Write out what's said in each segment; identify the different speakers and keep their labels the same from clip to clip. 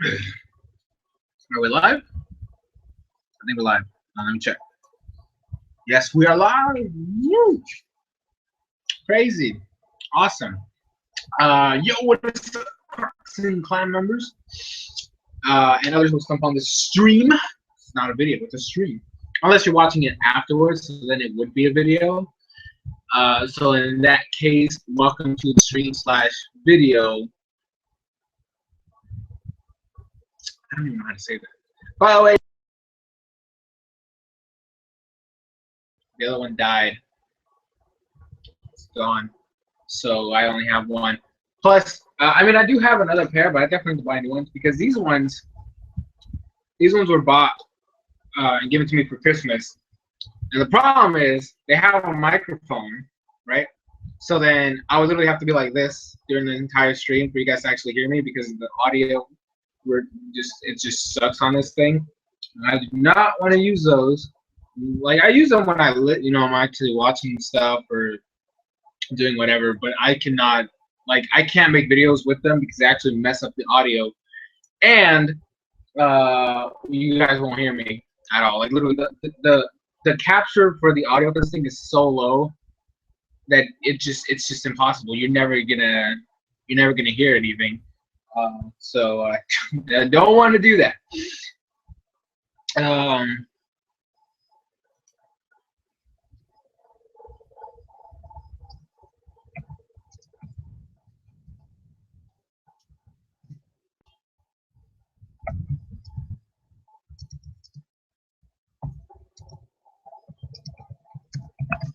Speaker 1: Are we live? I think we're live. Let me check. Yes, we are live. Woo! Crazy. Awesome. Yo, what is up, Crockxen clan members? And others will come on the stream. It's not a video, it's a stream. Unless you're watching it afterwards, so then it would be a video. So in that case, welcome to the stream/video. I don't even know how to say that. By the way, the other one died. It's gone. So I only have one. Plus, I mean, I do have another pair, but I definitely need to buy new ones because these ones were bought and given to me for Christmas. And the problem is they have a microphone, right? So then I would literally have to be like this during the entire stream for you guys to actually hear me because the audio, it just sucks on this thing. And I do not want to use those. Like I use them when I'm actually watching stuff or doing whatever, but I cannot, like, I can't make videos with them because they actually mess up the audio, and you guys won't hear me at all. Like literally, the capture for the audio for this thing is so low that it's just impossible. You're never gonna hear anything. So I don't want to do that.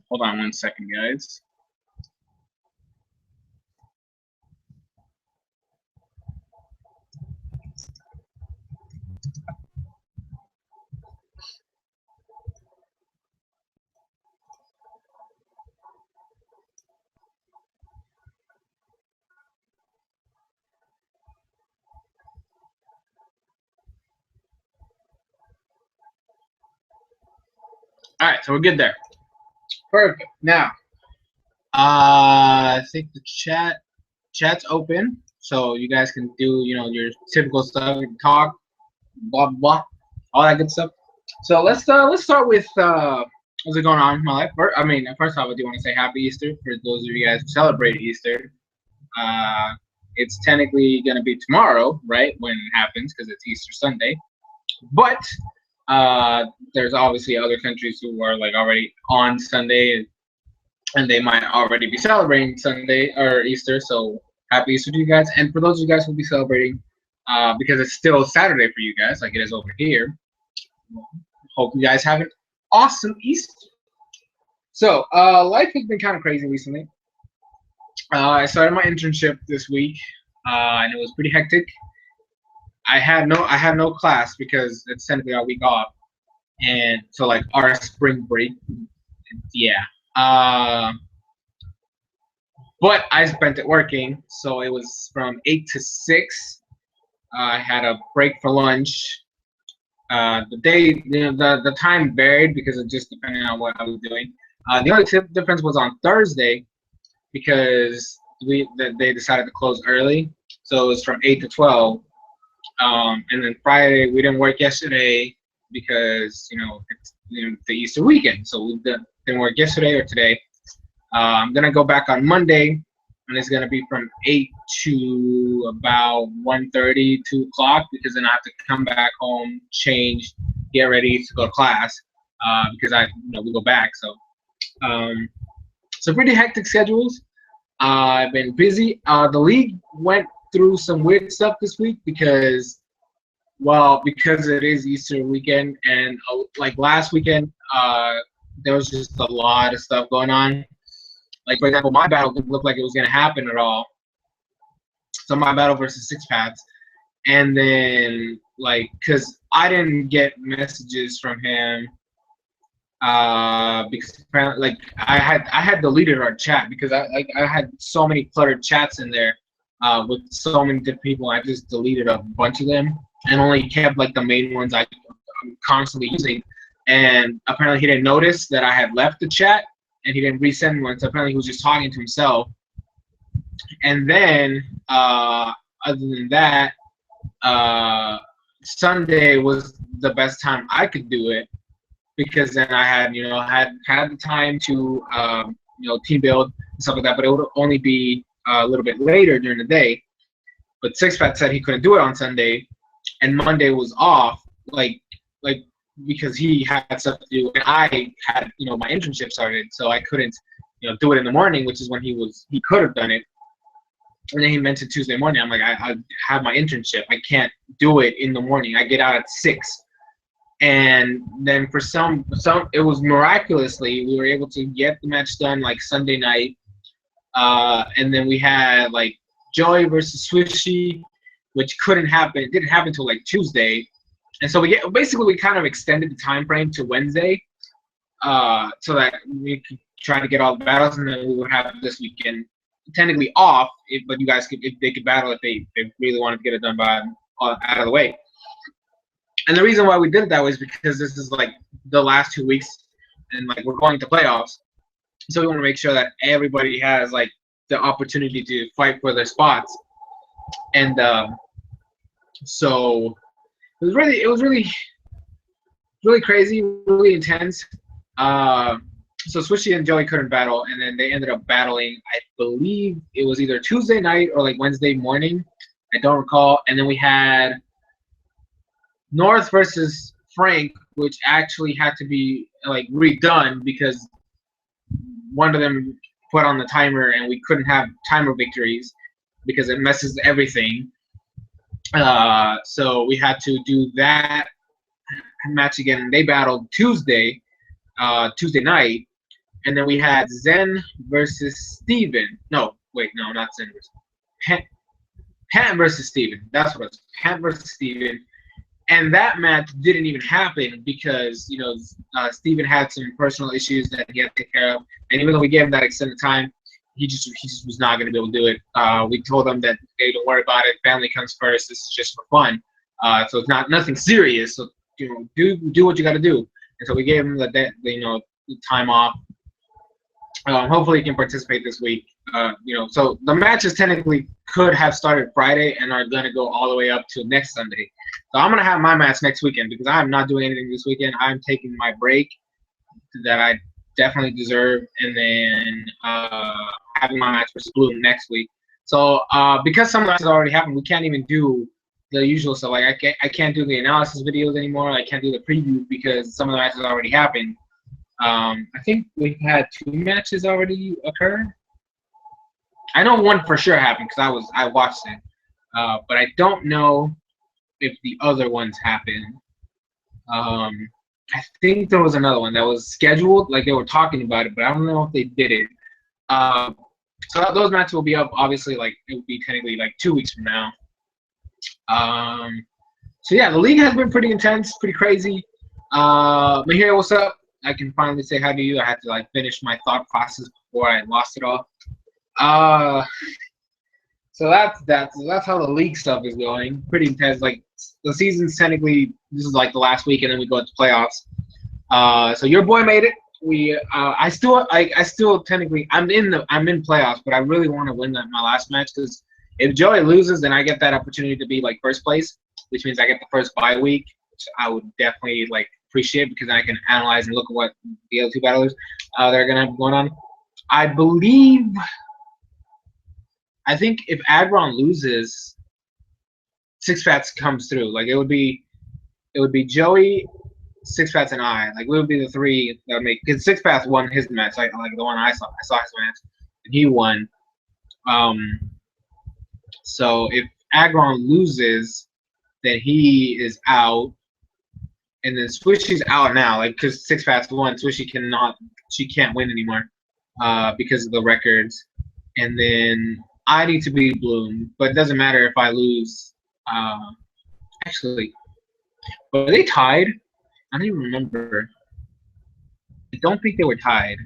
Speaker 1: Hold on 1 second, guys. All right, so we're good there. Perfect. Now, I think the chat's open, so you guys can do your typical stuff. You can talk, blah blah, all that good stuff. So let's start with what's going on in my life. First off, I do want to say Happy Easter for those of you guys who celebrate Easter. It's technically going to be tomorrow, right, when it happens because it's Easter Sunday. But there's obviously other countries who are like already on Sunday, and they might already be celebrating Sunday or Easter. So Happy Easter to you guys. And for those of you guys who will be celebrating, because it's still Saturday for you guys, like it is over here, hope you guys have an awesome Easter. So life has been kind of crazy recently. I started my internship this week, and it was pretty hectic. I had no class because it's technically our week off, and so like our spring break, yeah. But I spent it working, so it was from 8 to 6. I had a break for lunch. The time varied because it just depended on what I was doing. The only difference was on Thursday because they decided to close early, so it was from 8 to 12. And then Friday we didn't work yesterday because it's the Easter weekend, so we didn't work yesterday or today. I'm gonna go back on Monday, and it's gonna be from 8 to about 1:30, 2 o'clock, because then I have to come back home, change, get ready to go to class, because we go back. So pretty hectic schedules. I've been busy. The league went through some weird stuff this week because it is Easter weekend, and like last weekend, there was just a lot of stuff going on. Like, for example, my battle didn't look like it was going to happen at all. So my battle versus Six Paths. And then, like, because I didn't get messages from him because apparently, like, I had deleted our chat because I had so many cluttered chats in there with so many different people. I just deleted a bunch of them and only kept, like, the main ones I'm constantly using. And apparently he didn't notice that I had left the chat, and he didn't resend one, so apparently he was just talking to himself. And then, other than that, Sunday was the best time I could do it because then I had had the time to team build and stuff like that. But it would only be a little bit later during the day. But Six Pack said he couldn't do it on Sunday, and Monday was off, like because he had stuff to do, and I had my internship started, so I couldn't do it in the morning, which is when he could have done it. And then he mentioned Tuesday morning. I'm like, I have my internship. I can't do it in the morning. I get out at 6. And then for some, it was miraculously we were able to get the match done like Sunday night. And then we had like Joey versus Swishy, which couldn't happen. It didn't happen until like Tuesday. And so we kind of extended the time frame to Wednesday, so that we could try to get all the battles, and then we would have this weekend technically off. But you guys if they could battle if they really wanted to get it done by out of the way. And the reason why we did it that way is because this is like the last 2 weeks, and like we're going to playoffs, so we want to make sure that everybody has like the opportunity to fight for their spots. And so it was really crazy, really intense. So Swishy and Joey couldn't battle, and then they ended up battling. I believe it was either Tuesday night or like Wednesday morning. I don't recall. And then we had North versus Frank, which actually had to be like redone because one of them put on the timer, and we couldn't have timer victories because it messes everything. So we had to do that match again. They battled Tuesday night, and then we had Zen versus Steven. No, wait, no, not Zen versus Pam versus Steven. That's what it was. Pam versus Steven. And that match didn't even happen because Steven had some personal issues that he had to take care of, and even though we gave him that extended time, he just was not going to be able to do it. We told him that, hey, don't worry about it. Family comes first. This is just for fun. So it's nothing serious. So do what you got to do. And so we gave him the time off. Hopefully he can participate this week. So the matches technically could have started Friday and are going to go all the way up to next Sunday. So I'm going to have my match next weekend because I'm not doing anything this weekend. I'm taking my break that I definitely deserve, and then having my match versus Bloom next week. So because some of the matches already happened, we can't even do the usual stuff. Like I can't do the analysis videos anymore. I can't do the preview because some of the matches already happened. I think we've had 2 matches already occur. I know one for sure happened because I watched it, but I don't know if the other ones happened. I think there was another one that was scheduled, like they were talking about it, but I don't know if they did it. So those matches will be up, obviously, like it will be technically like 2 weeks from now. So yeah, the league has been pretty intense, pretty crazy. Mahir, what's up? I can finally say hi to you. I had to like finish my thought process before I lost it all. So that's how the league stuff is going. Pretty intense. Like the season's technically, this is like the last week, and then we go into playoffs. So your boy made it. I still technically I'm in playoffs, but I really want to win my last match because if Joey loses, then I get that opportunity to be like first place, which means I get the first bye week, which I would definitely like appreciate because then I can analyze and look at what the other 2 battlers they're gonna have going on. I think if Agron loses, Six Fats comes through. Like it would be Joey, Six Fats, and I. Like we would be the 3 that would make. Because Six Fats won his match. Like the one I saw his match, and he won. So if Agron loses, then he is out, and then Swishy's out now. Like because Six Fats won, Swishy can't win anymore, because of the records, and then I need to beat Bloom, but it doesn't matter if I lose. Actually, were they tied? I don't even remember. I don't think they were tied,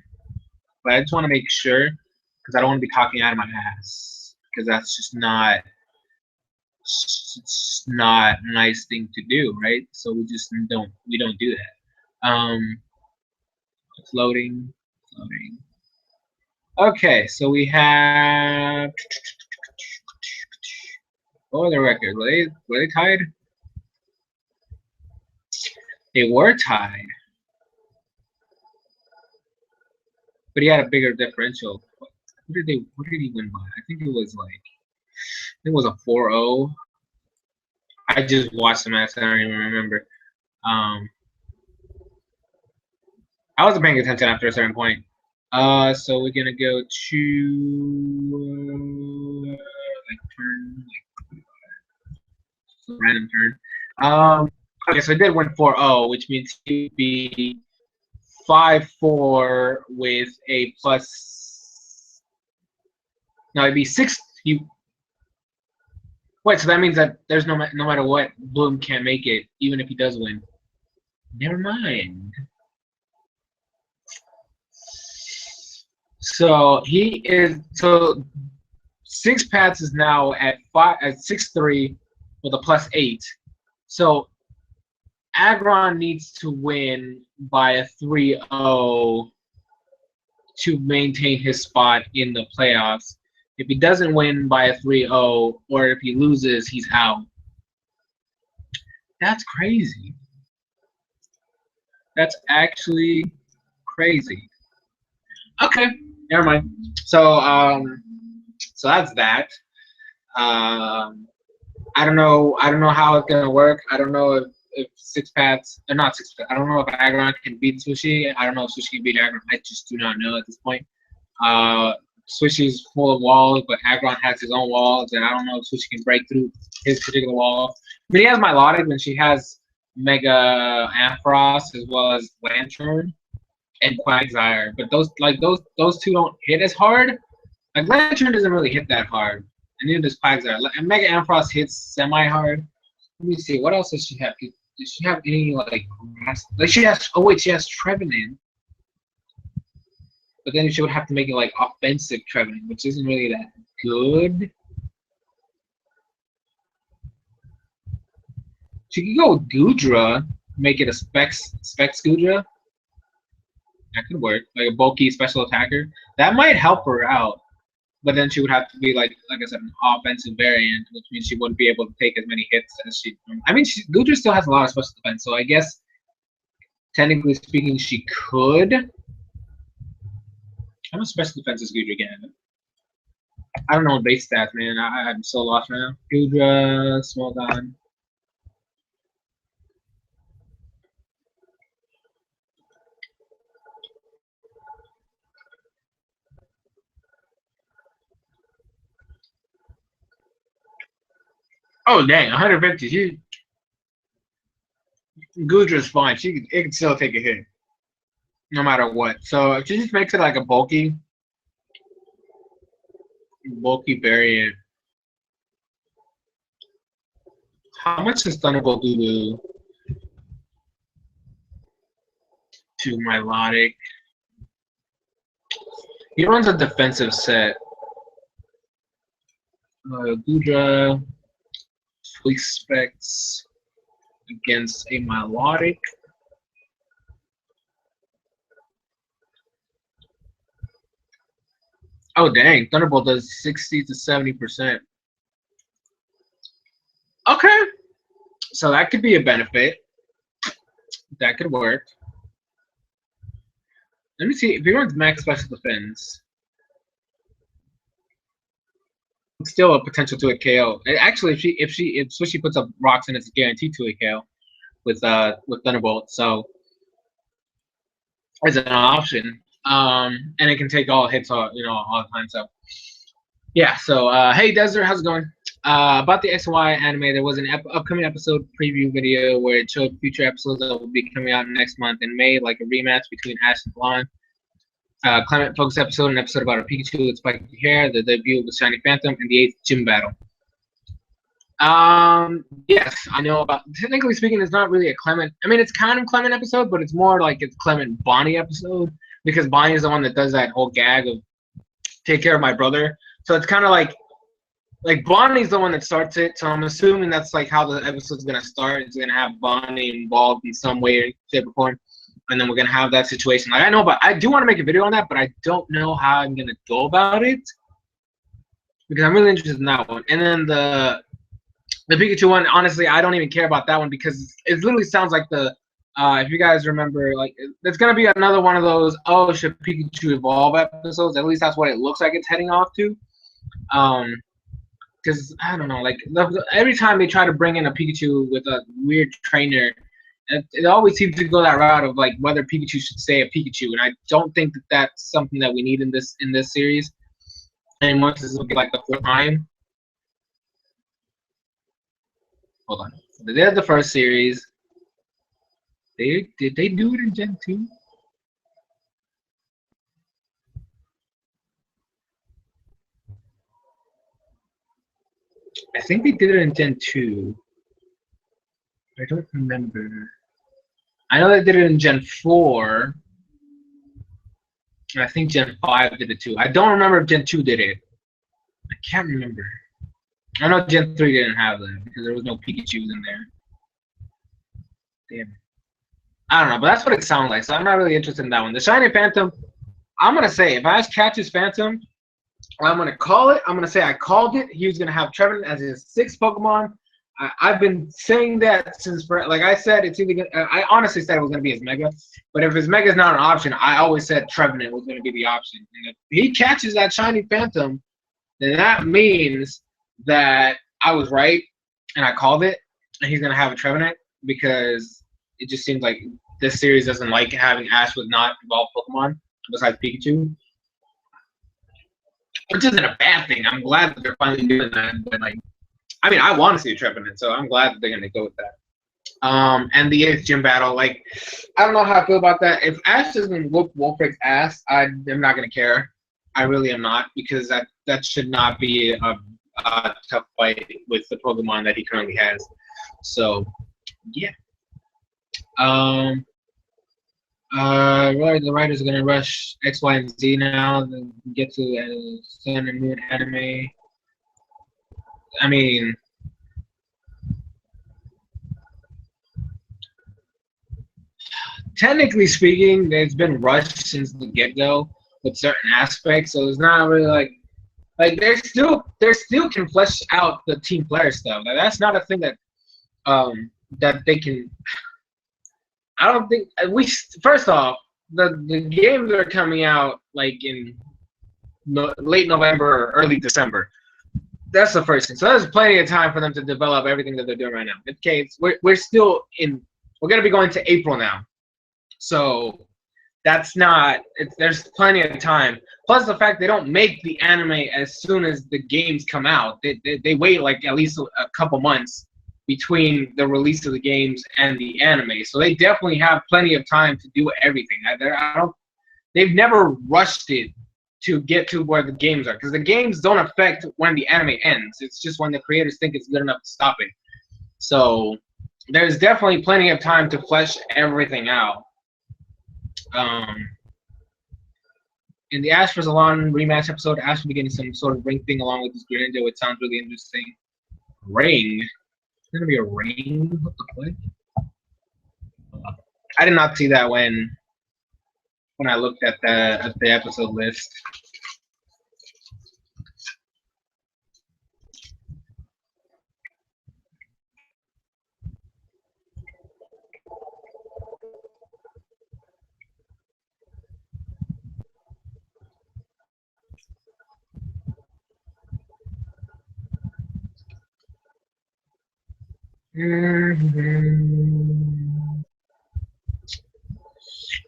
Speaker 1: but I just want to make sure because I don't want to be talking out of my ass because that's just not a nice thing to do, right? So we don't do that. It's loading. Okay, so we have What were the records? Were they tied? They were tied. But he had a bigger differential. What did he win by? I think it was a 4-0. I just watched the match. I don't even remember. I wasn't paying attention after a certain point. So we're gonna go to turn, random turn. Okay, so I did win 4-0, which means he'd be 5-4 with a plus. No, it'd be 6. Wait, so that means that there's no matter what, Bloom can't make it, even if he does win. Never mind. So he is 6 Pats is now at 6-3 with a +8. So Agron needs to win by a 3-0 to maintain his spot in the playoffs. If he doesn't win by a 3-0, or if he loses, he's out. That's crazy. That's actually crazy. Okay, never mind. So so that's that. I don't know how it's gonna work. I don't know if 6 Pats or not 6 Pats. I don't know if Agron can beat Sushi. I don't know if Sushi can beat Agron. I just do not know at this point. Sushi's full of walls, but Agron has his own walls, and I don't know if Sushi can break through his particular wall. But he has Milotic, and she has Mega Ampharos as well as Lantern and Quagsire. But those two don't hit as hard. Like Lantern doesn't really hit that hard, and neither does Quagsire. And Mega Ampharos hits semi-hard. Let me see, what else does she have? Does she have any she has? Oh wait, she has Trevenant. But then she would have to make it like offensive Trevenant, which isn't really that good. She could go with Goodra, make it a Specs Goodra. That could work, like a bulky special attacker. That might help her out. But then she would have to be like I said, an offensive variant, which means she wouldn't be able to take as many hits as she. I mean, Goodra still has a lot of special defense, so I guess technically speaking, she could. How much special defense is Goodra getting? I don't know base stats, man. I'm so lost right now. Goodra, Smogon. Oh dang, 150. Goodra's fine. It can still take a hit, no matter what. So if she just makes it like a bulky variant. How much does Thunderbolt do to Milotic? He runs a defensive set. Goodra, Fleet Specs against a Milotic. Oh dang, Thunderbolt does 60 to 70%. Okay, so that could be a benefit. That could work. Let me see if he runs max special defense. It's still a potential to a KO. Actually, if Swishy puts up rocks, and it's guaranteed to a KO with Thunderbolt. So it's an option. And it can take all hits all the time. So yeah. So hey Desert, how's it going? About the X and Y anime, there was an upcoming episode preview video where it showed future episodes that will be coming out next month in May, like a rematch between Ash and Blonde. Climate focus episode, an episode about a Pikachu with spiky hair, the debut of the Shiny Phantom, and the 8th gym battle. Yes, I know about. Technically speaking, it's not really a Clement. I mean, it's kind of Clement episode, but it's more like it's Clement Bonnie episode because Bonnie is the one that does that whole gag of take care of my brother. So it's kind of like Bonnie's the one that starts it. So I'm assuming that's like how the episode's gonna start. It's gonna have Bonnie involved in some way, shape, or form. And then we're gonna have that situation. Like I do want to make a video on that, but I don't know how I'm gonna go about it because I'm really interested in that one. And then the The Pikachu one, honestly, I don't even care about that one because it literally sounds like the. If you guys remember, like it's gonna be another one of those "Oh, should Pikachu evolve" episodes. At least that's what it looks like it's heading off to. Because I don't know, like every time they try to bring in a Pikachu with a weird trainer, it always seems to go that route of like whether Pikachu should stay a Pikachu, and I don't think that that's something that we need in this series. And once this will be like the fourth time. Hold on, they did the first series. Did they do it in Gen 2? I think they did it in Gen 2. I don't remember. I know they did it in Gen 4. And I think Gen 5 did it too. I don't remember if Gen 2 did it. I can't remember. I know Gen 3 didn't have that because there was no Pikachus in there. Damn. I don't know, but that's what it sounds like. So I'm not really interested in that one. The Shiny Phantom, I'm gonna say if I catch his Phantom, I'm gonna call it. I'm gonna say I called it. He was gonna have Trevenant as his sixth Pokemon. I've been saying that since, like I said, it's either gonna, I honestly said it was gonna be his Mega, but if his Mega is not an option, I always said Trevenant was gonna be the option. And if he catches that Shiny Phantom, then that means that I was right and I called it, and he's gonna have a Trevenant because it just seems like this series doesn't like having Ash with not evolved Pokemon besides Pikachu, which isn't a bad thing. I'm glad that they're finally doing that. But like, I mean, I want to see a Trevenant, so I'm glad that they're gonna go with that. And the 8th gym battle, like, I don't know how I feel about that. If Ash doesn't whoop Wolfrick's ass, I'm not gonna care. I really am not because that should not be a tough fight with the Pokemon that he currently has. So, yeah. The writers are gonna rush X, Y, and Z now. Then get to Sun and Moon anime. I mean, technically speaking, it's been rushed since the get-go with certain aspects, so it's not really like they still can flesh out the team player stuff. Like, that's not a thing that they can. I don't think we first off the games are coming out like in late November or early December. That's the first thing. So there's plenty of time for them to develop everything that they're doing right now. Okay, we're still in. We're gonna be going to April now, so that's not. There's plenty of time. Plus the fact they don't make the anime as soon as the games come out. They wait like at least a couple months between the release of the games and the anime. So they definitely have plenty of time to do everything. They've never rushed it to get to where the games are because the games don't affect when the anime ends. It's just when the creators think it's good enough to stop it. So there's definitely plenty of time to flesh everything out. In the Ash vs. Alon rematch episode, Ash will be getting some sort of ring thing along with his Greninja, which sounds really interesting. Ring? It's gonna be a ring? What the fuck? I did not see that when I looked at the episode list.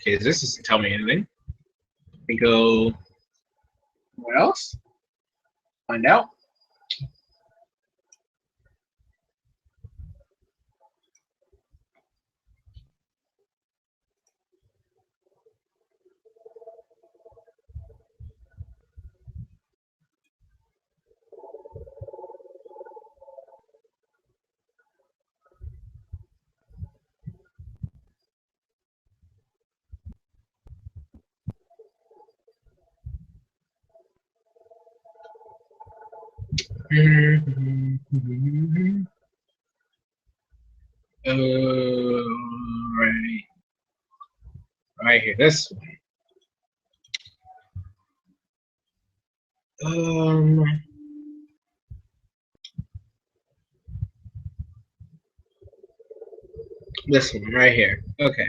Speaker 1: Okay, this doesn't tell me anything. We go. What else? Find out. Right. Right here, this one. This one right here. Okay.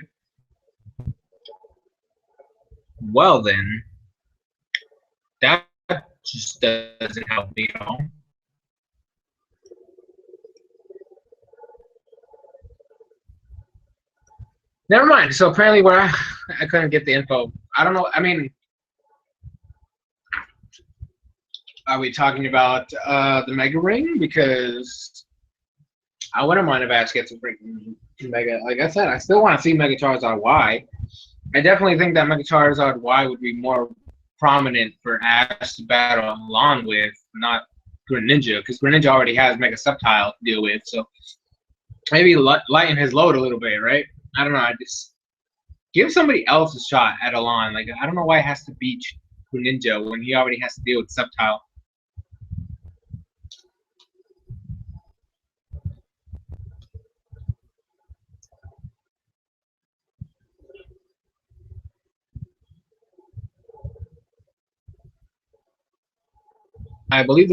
Speaker 1: Well then, that just doesn't help me at all. Never mind. So apparently, where I couldn't get the info. I don't know. I mean, are we talking about the Mega Ring? Because I wouldn't mind if Ash gets a freaking Mega. Like I said, I still want to see Mega Charizard Y. I definitely think that Mega Charizard Y would be more prominent for Ash to battle along with, not Greninja, because Greninja already has Mega Sceptile to deal with. So maybe lighten his load a little bit, right? I don't know. I just give somebody else a shot at Alon. Like I don't know why it has to beat Greninja when he already has to deal with Sceptile. I believe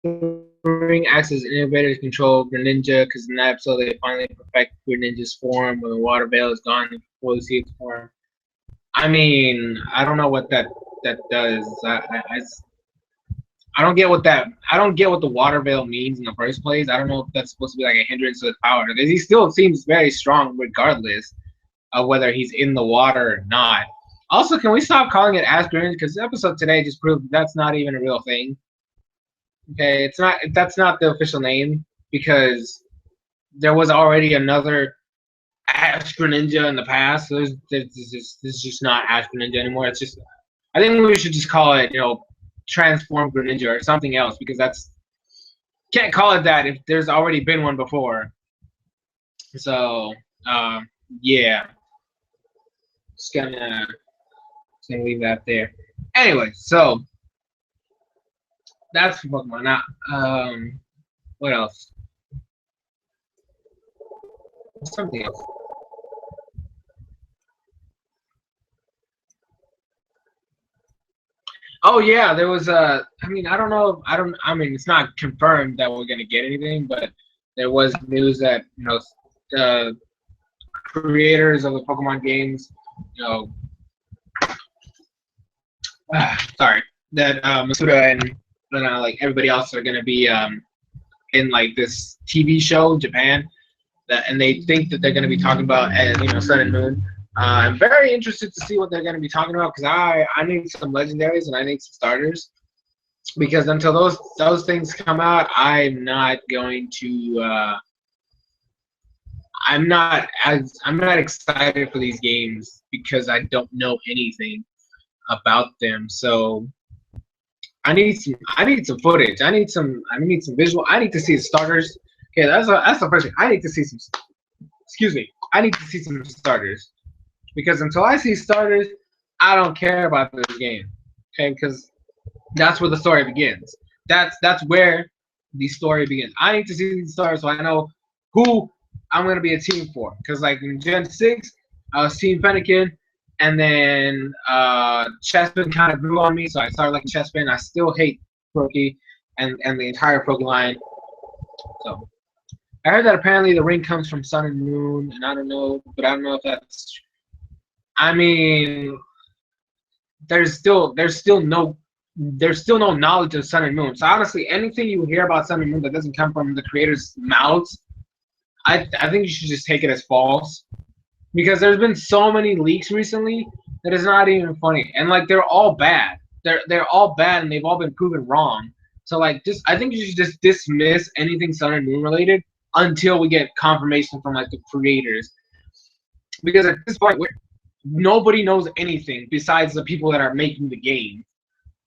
Speaker 1: the ring acts as innovators control Greninja because in that episode they finally perfect Greninja's form when the water veil is gone and fully see its form. I mean, I don't know what that does. I don't get what that. I don't get what the water veil means in the first place. I don't know if that's supposed to be like a hindrance to his power. Because he still seems very strong regardless of whether he's in the water or not. Also, can we stop calling it Ash Greninja? Because the episode today just proved that's not even a real thing. Okay, it's not. That's not the official name because there was already another Ash Greninja in the past. So this is just not Ash Greninja anymore. It's just. I think we should just call it, Transform Greninja or something else because that's can't call it that if there's already been one before. So yeah, just gonna leave that there. Anyway, so that's for Pokemon. Now, what else? Something else. Oh yeah, there was a. I mean, I don't know. I don't. I mean, it's not confirmed that we're gonna get anything, but there was news that the creators of the Pokemon games, you know, sorry, that Masuda and like everybody else are gonna be in like this TV show in Japan, and they think that they're gonna be talking about Sun and Moon. I'm very interested to see what they're gonna be talking about because I need some legendaries and I need some starters because until those things come out, I'm not going to. I'm not excited for these games because I don't know anything about them. So I need some footage. I need some visual. I need to see starters. Okay, that's the first thing. I need to see some. Excuse me. I need to see some starters because until I see starters, I don't care about this game. Okay, because that's where the story begins. That's where the story begins. I need to see these stars so I know who I'm gonna be a team for. Because like in Gen 6, I was Team Fennekin, and then Chespin kind of grew on me, so I started like Chespin. I still hate Proki and the entire Proki line. So I heard that apparently the ring comes from Sun and Moon, and I don't know, but I don't know if that's. I mean, there's still no knowledge of Sun and Moon. So honestly, anything you hear about Sun and Moon that doesn't come from the creators' mouths, I think you should just take it as false. Because there's been so many leaks recently that it's not even funny. And like they're all bad. They're all bad and they've all been proven wrong. So like just I think you should just dismiss anything Sun and Moon related until we get confirmation from like the creators. Because at this point nobody knows anything besides the people that are making the game.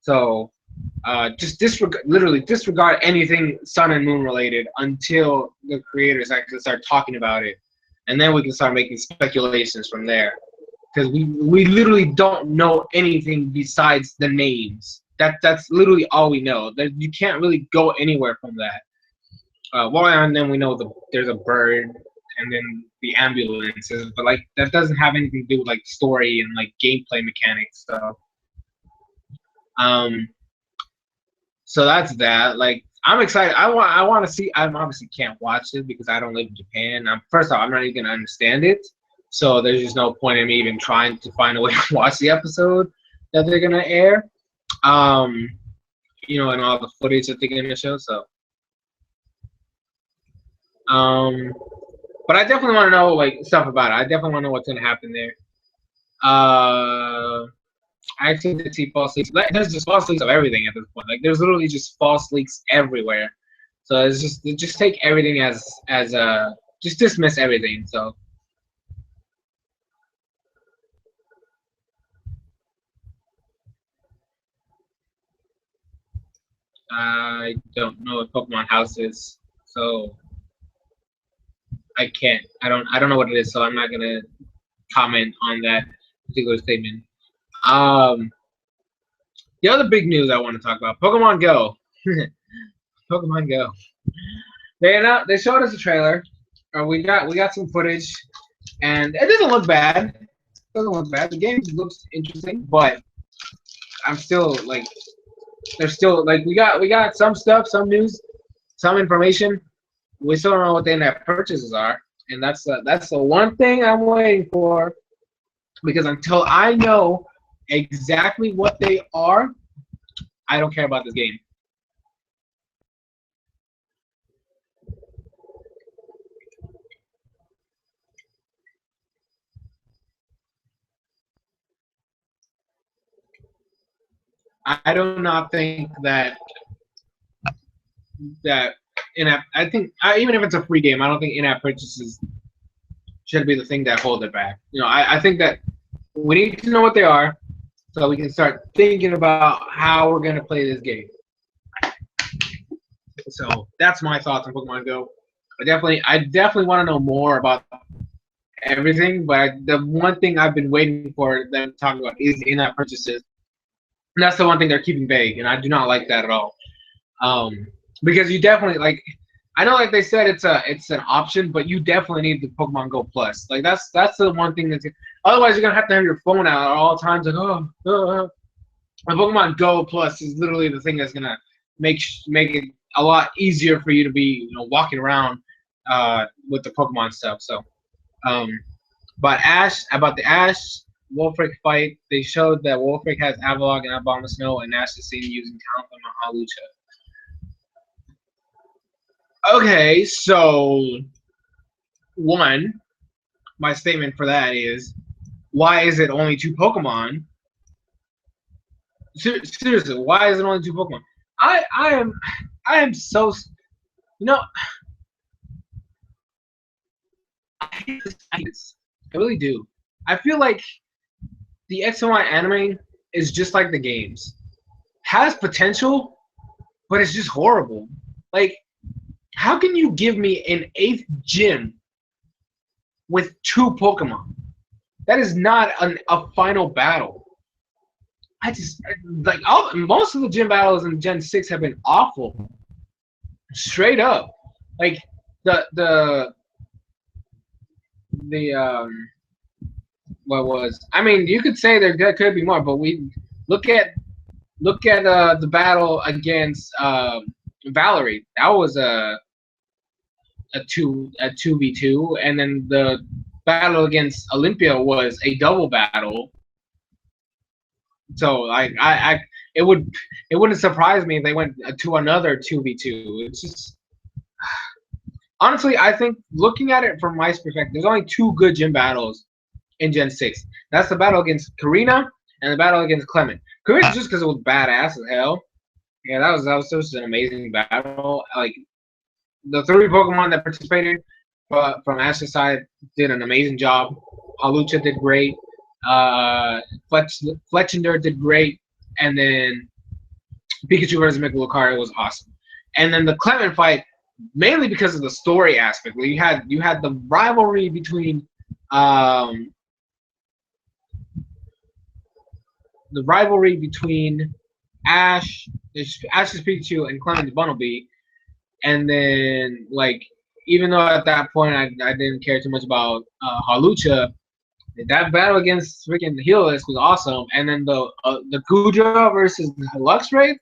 Speaker 1: So just literally disregard anything Sun and Moon related until the creators actually start talking about it, and then we can start making speculations from there. Because we literally don't know anything besides the names. That's literally all we know. You can't really go anywhere from that. Well, and then we know there's a bird, and then the ambulances, but like that doesn't have anything to do with like story and like gameplay mechanics. So, um, so that's that. Like I'm excited. I want to see. I obviously can't watch it because I don't live in Japan. First off, I'm not even gonna understand it, so there's just no point in me even trying to find a way to watch the episode that they're gonna air. Um, and all the footage that they're gonna show. So, um, but I definitely want to know like stuff about it. I definitely want to know what's gonna happen there. I actually did see false leaks. There's just false leaks of everything at this point. Like there's literally just false leaks everywhere. So it's just take everything as just dismiss everything. So I don't know what Pokemon House is. So I can't. I don't know what it is. So I'm not gonna comment on that particular statement. Um, the other big news I want to talk about: Pokemon Go. Pokemon Go. They showed us a trailer. We got some footage, and it doesn't look bad. It doesn't look bad. The game looks interesting, but I'm still like, there's still like we got some stuff, some news, some information. We still don't know what the in-app purchases are, and that's the one thing I'm waiting for, because until I know exactly what they are, I don't care about this game. I do not think that in-app. I think even if it's a free game, I don't think in-app purchases should be the thing that hold it back. I think that we need to know what they are so we can start thinking about how we're gonna play this game. So that's my thoughts on Pokemon Go. I definitely want to know more about everything, but the one thing I've been waiting for them to talk about is in-app purchases. And that's the one thing they're keeping vague, and I do not like that at all. Um, because you definitely like. I know, like they said, it's an option, but you definitely need the Pokemon Go Plus. Like that's the one thing that's. Otherwise, you're gonna have to have your phone out at all times. Like, the Pokemon Go Plus is literally the thing that's gonna make it a lot easier for you to be walking around with the Pokemon stuff. So, um, about the Ash Wolfric fight, they showed that Wolfric has Avalok and Abomasnow, and Ash is seen using Talent on Hawlucha. Okay, so one, my statement for that is, why is it only two Pokemon? Seriously, why is it only two Pokemon? I am so you know I hate this. I really do. I feel like the X and Y anime is just like the games. Has potential, but it's just horrible. Like, how can you give me an 8th gym with two Pokemon? That is not a final battle. I just like most of the gym battles in Gen 6 have been awful. Straight up. Like the what was, I mean, you could say there could be more, but we look at the battle against Valerie. That was a 2v2, and then the battle against Olympia was a double battle. So like it wouldn't surprise me if they went to another 2v2. It's just, honestly, I think looking at it from my perspective, there's only two good gym battles in Gen 6. That's the battle against Karina and the battle against Clement. Karina just because it was badass as hell. Yeah, that was just an amazing battle. Like, the three Pokemon that participated from Ash's side did an amazing job. Hawlucha did great. Fletchinder did great, and then Pikachu versus Lucario was awesome. And then the Clement fight, mainly because of the story aspect. Where you had the rivalry between Ash's Pikachu and Clement's Bunnelby, and then like, even though at that point I didn't care too much about Hawlucha, that battle against freaking Helix was awesome. And then the Gudra versus Luxray,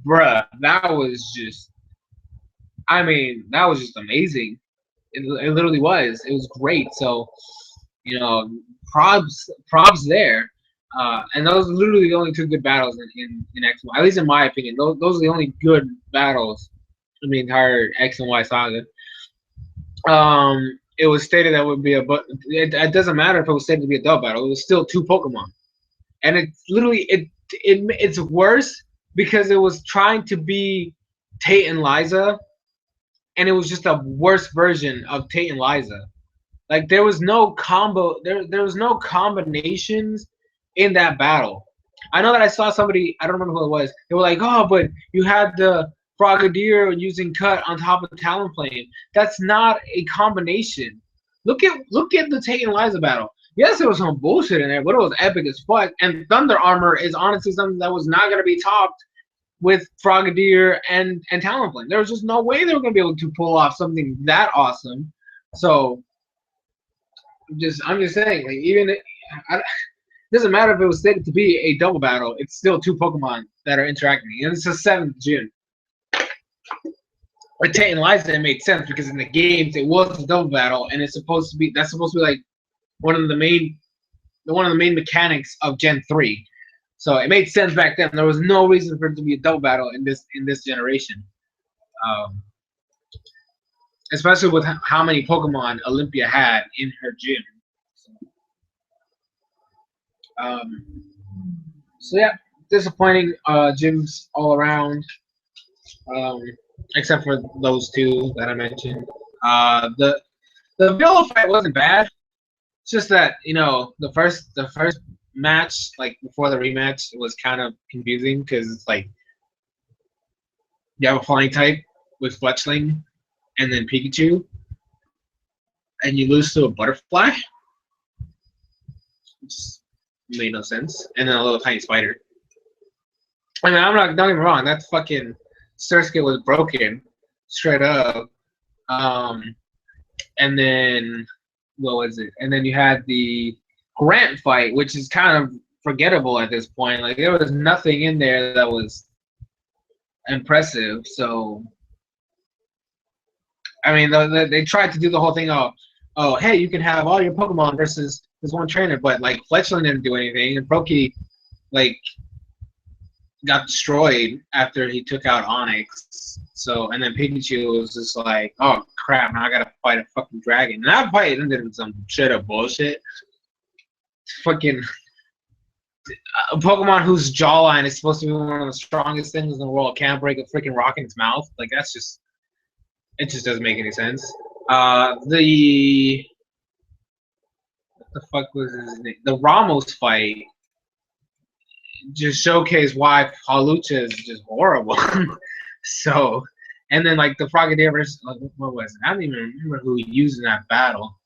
Speaker 1: bruh, that was just. I mean, that was just amazing. It literally was. It was great. So, you know, props there. And those are literally the only two good battles in X and Y, at least in my opinion. Those are the only good battles in the entire X and Y saga. It was stated that would be but it doesn't matter if it was stated to be a dub battle. It was still two Pokemon, and it's literally it's worse because it was trying to be Tate and Liza, and it was just a worse version of Tate and Liza. Like there was no combo, there was no combinations in that battle. I know that I saw somebody, I don't remember who it was. They were like, "Oh, but you had the Frogadier using Cut on top of Talonflame. That's not a combination." Look at the Tate and Liza battle. Yes, there was some bullshit in there, but it was epic as fuck. And Thunder Armor is honestly something that was not gonna be topped with Frogadier and Talonflame. There was just no way they were gonna be able to pull off something that awesome. So I'm just saying, like even it doesn't matter if it was stated to be a double battle. It's still two Pokemon that are interacting, and it's the 7th June. With Tate and Liza, it made sense because in the games it was a double battle, and it's supposed to be like one of the main mechanics of Gen 3. So it made sense back then. There was no reason for it to be a double battle in this generation. Um, Especially with how many Pokemon Olympia had in her gym. Um, so yeah, disappointing gyms all around, um, except for those two that I mentioned. The Viola fight wasn't bad. It's just that the first match, like before the rematch, was kind of confusing because it's like you have a flying type with Fletchling and then Pikachu, and you lose to a butterfly. Which made no sense. And then a little tiny spider. I mean, I'm not. Don't get me wrong. That fucking Surskit was broken, straight up. Um, and then what was it? And then you had the Grant fight, which is kind of forgettable at this point. Like there was nothing in there that was impressive. So I mean, they tried to do the whole thing. Oh, hey, you can have all your Pokemon versus this one trainer, but like Fletchling didn't do anything, and Brokey like got destroyed after he took out Onyx. So and then Pikachu was just like, oh crap, now I gotta fight a fucking dragon. And that fight ended in some shit of bullshit. Fucking a Pokemon whose jawline is supposed to be one of the strongest things in the world can't break a freaking rock in its mouth. Like that's just it just doesn't make any sense. The what the fuck was his name? The Ramos fight just showcase why Palucha is just horrible. So, and then like the Frogadier versus what was it? I don't even remember who he used in that battle.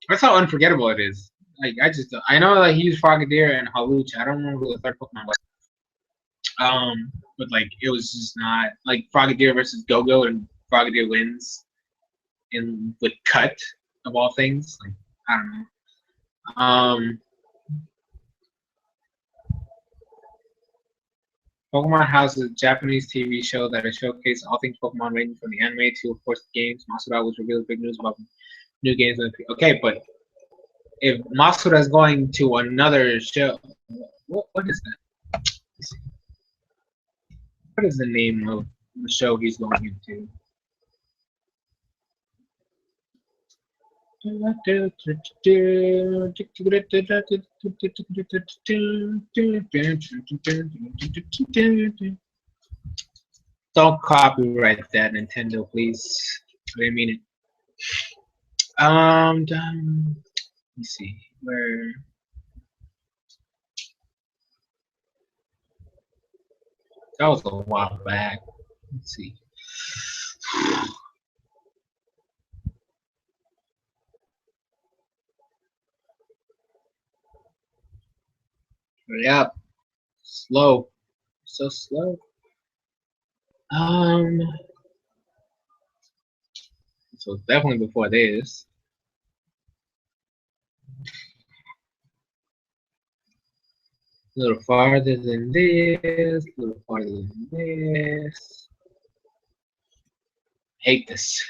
Speaker 1: That's how unforgettable it is. Like I know that he used Frogadier and Halucha. I don't remember who the third Pokemon was. But like it was just not like Frogadier versus Go-Go and Frogadier wins in with cut of all things. Like I don't know. Pokemon House is a Japanese TV show that has showcased all things Pokemon, ranging from the anime to, of course, the games. Masuda was revealed big news about new games. Okay, but if Masuda is going to another show, what is that? What is the name of the show he's going into? Don't copyright that, Nintendo, please. I didn't mean it. Let me see where. That was a while back. Let's see. Hurry up. Slow. So slow. So definitely before this. A little farther than this, a little farther than this. Hate this.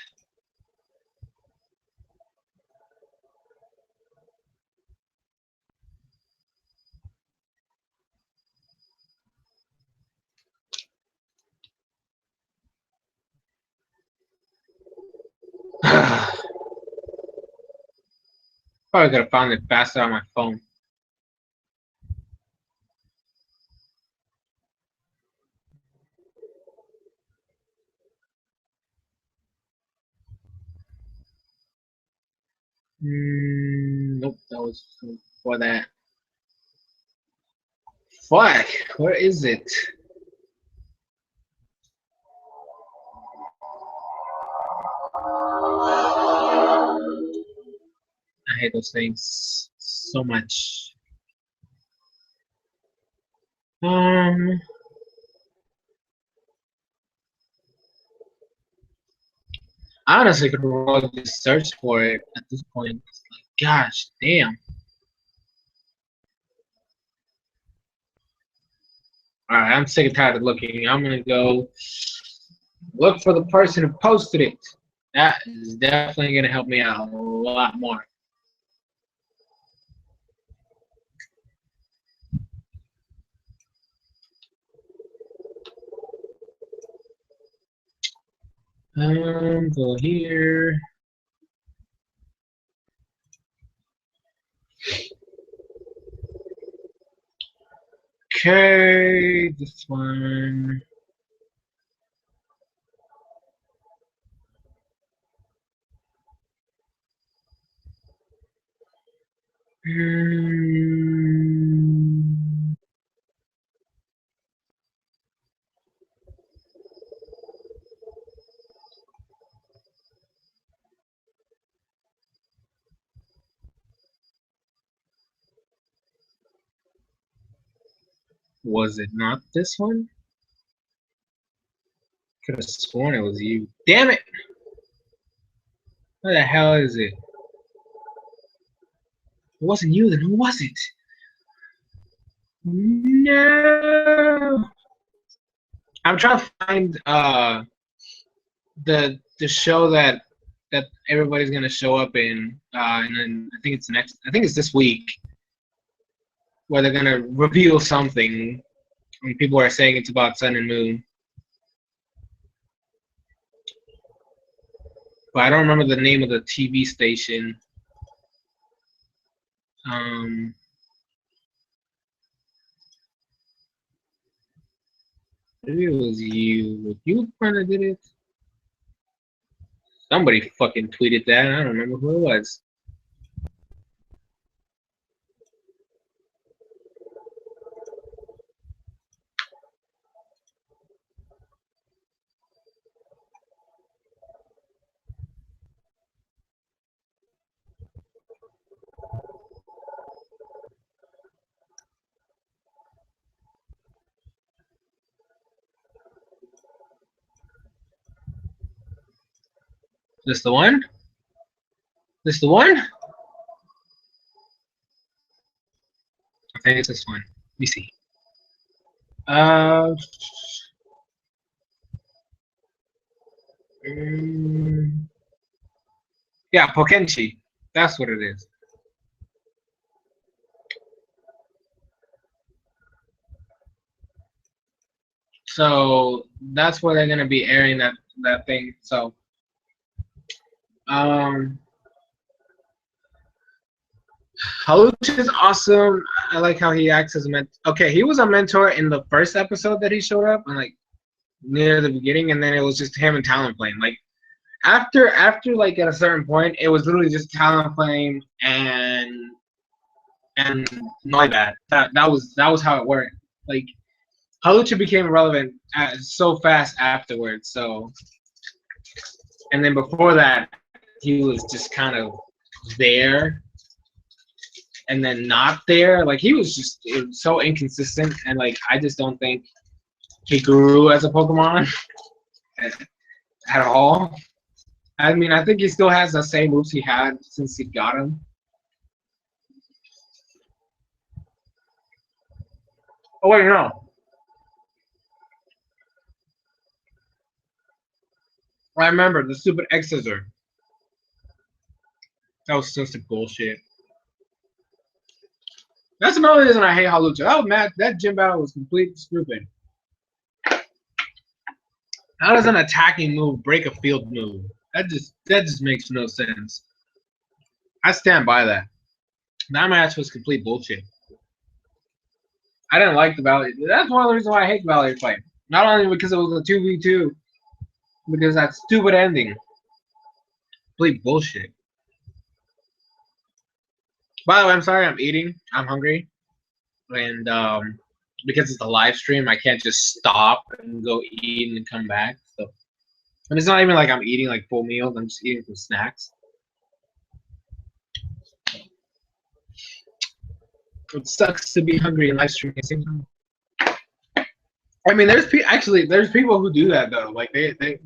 Speaker 1: Probably could have found it faster on my phone. Nope, that was for that. Fuck, where is it? I hate those things so much. I honestly could really just search for it at this point. It's like, gosh, damn. All right, I'm sick and tired of looking. I'm gonna go look for the person who posted it. That is definitely gonna help me out a lot more. Go here. Okay, this one. Was it not this one? Could have sworn it was you. Damn it! What the hell is it? It wasn't you, then who was it? No! I'm trying to find the show that everybody's gonna show up in, and then I think it's this week, where they're gonna reveal something, and people are saying it's about Sun and Moon. But I don't remember the name of the TV station. Maybe it was you. Was you the one that did it? Somebody fucking tweeted that. I don't remember who it was. This the one? This the one? I think it's this one. Let me see. Yeah, Pokenchi. That's what it is. So that's where they're gonna be airing that thing. So Haluch is awesome. I like how he acts as a mentor. Okay, he was a mentor in the first episode that he showed up, and like near the beginning, and then it was just him and Talonflame. Like after like at a certain point, it was literally just Talonflame and Noibat. That was how it worked. Like Halucha became relevant so fast afterwards. So, and then before that, he was just kind of there, and then not there. Like he was just so inconsistent, and like I just don't think he grew as a Pokemon at all. I mean, I think he still has the same moves he had since he got him. Oh wait, no. I remember the stupid X scissor. That was just a bullshit. That's another reason I hate Halucha. Oh man, that gym battle was completely stupid. How does an attacking move break a field move? That just makes no sense. I stand by that. That match was complete bullshit. I didn't like the Valley. That's one of the reasons why I hate the Valley fight. Not only because it was a 2v2, because that stupid ending. Complete bullshit. By the way, I'm sorry I'm eating. I'm hungry. And because it's a live stream, I can't just stop and go eat and come back. So, and it's not even like I'm eating like full meals. I'm just eating some snacks. It sucks to be hungry and live streaming at the same time. I mean, there's people who do that though. Like they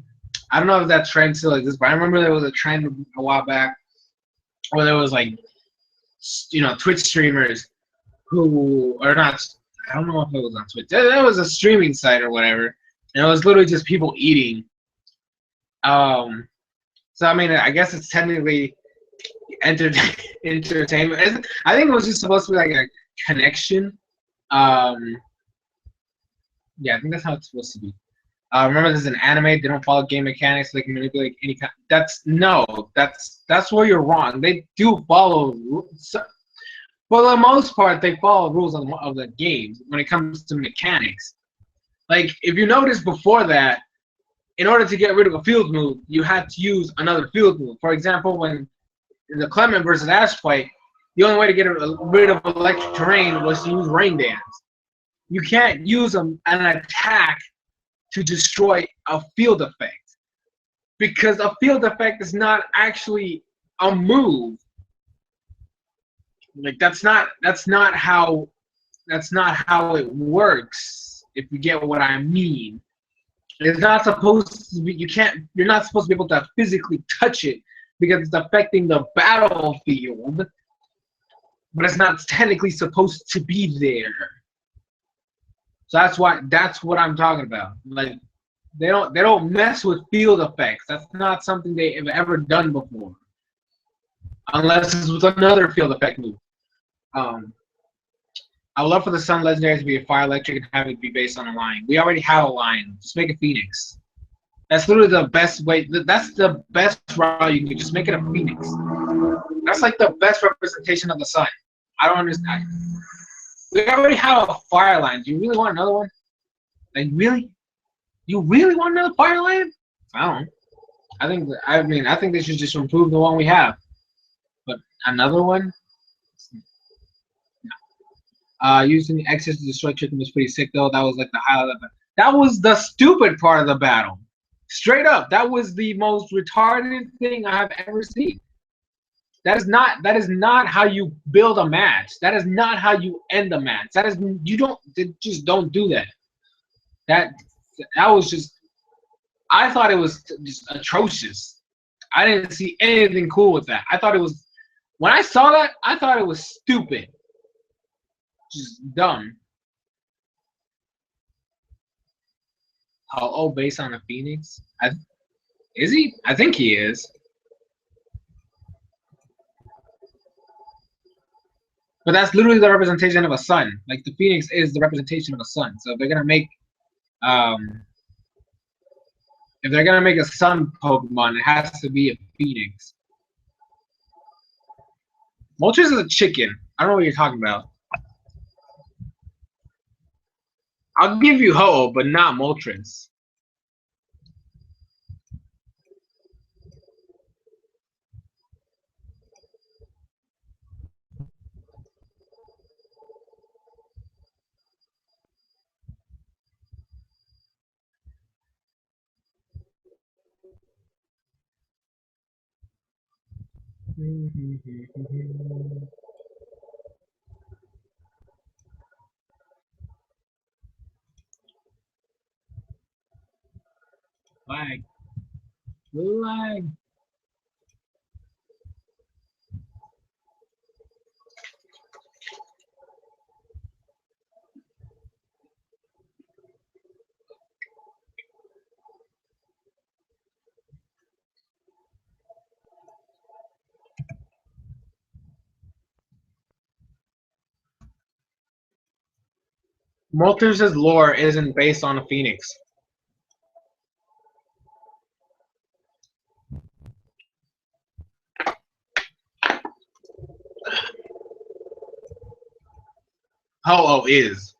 Speaker 1: I don't know if that trend still exists, but I remember there was a trend a while back where there was like, Twitch streamers who are not. I don't know if it was on Twitch. That was a streaming site or whatever, and it was literally just people eating. So I mean, I guess it's technically entertainment. I think it was just supposed to be like a connection. Um, yeah, I think that's how it's supposed to be. Remember, this is an anime. They don't follow game mechanics. So they can manipulate any kind. That's where you're wrong. They do follow. For the most part, they follow rules of the games when it comes to mechanics. Like if you notice before that, in order to get rid of a field move, you had to use another field move. For example, when in the Clement versus Ash fight, the only way to get rid of electric terrain was to use Rain Dance. You can't use an attack to destroy a field effect because a field effect is not actually a move. Like that's not how it works. If you get what I mean, it's not supposed to be. You're not supposed to be able to physically touch it because it's affecting the battlefield, but it's not technically supposed to be there. So that's what I'm talking about. Like they don't mess with field effects. That's not something they have ever done before, unless it's with another field effect move. I would love for the Sun Legendary to be a fire electric and have it be based on a line. We already have a line. Just make a Phoenix. That's literally the best way. That's the best route you can just make it a Phoenix. That's like the best representation of the sun. I don't understand. We already have a fire line. Do you really want another one? Like really? You really want another fire line? I don't. I think they should just improve the one we have. But another one? Using X's to destroy chicken was pretty sick though. That was like the highlight of it. That was the stupid part of the battle. Straight up, that was the most retarded thing I have ever seen. That is not how you build a match. That is not how you end a match. Just don't do that. That was just. I thought it was just atrocious. I didn't see anything cool with that. I thought it was. When I saw that, I thought it was stupid. Just dumb. Oh, based on a Phoenix? Is he? I think he is. But that's literally the representation of a sun. Like the Phoenix is the representation of a sun. So if they're gonna make a sun Pokemon, it has to be a Phoenix. Moltres is a chicken. I don't know what you're talking about. I'll give you Ho, but not Moltres. Lag. Lag. Moltres' lore isn't based on a phoenix. Ho-Oh is.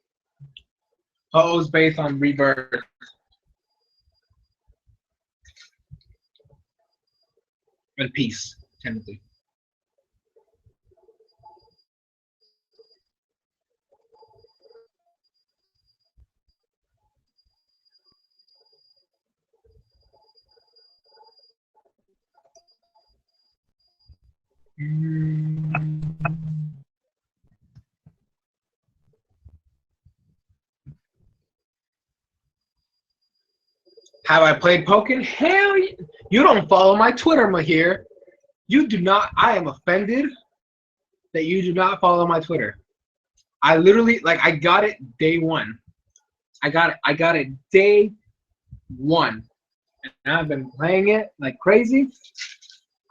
Speaker 1: Ho-Oh's based on rebirth. And peace, technically. Have I played Pokken? Hell, you don't follow my Twitter, Mahir. You do not. I am offended that you do not follow my Twitter. I literally, like, I got it day one. I got it day one. And I've been playing it like crazy.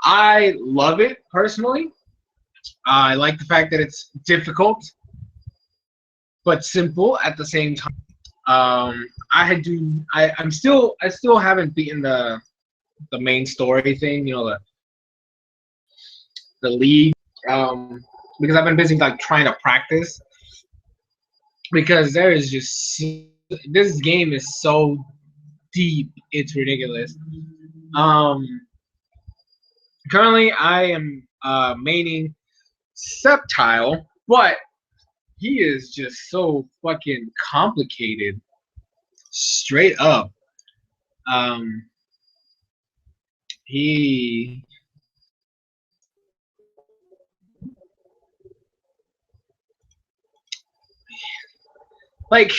Speaker 1: I love it personally. I like the fact that it's difficult, but simple at the same time. I still haven't beaten the main story thing, you know, the league, because I've been busy like trying to practice, because there is just, this game is so deep, it's ridiculous. Currently I am maining Sceptile, but he is just so fucking complicated, straight up. He like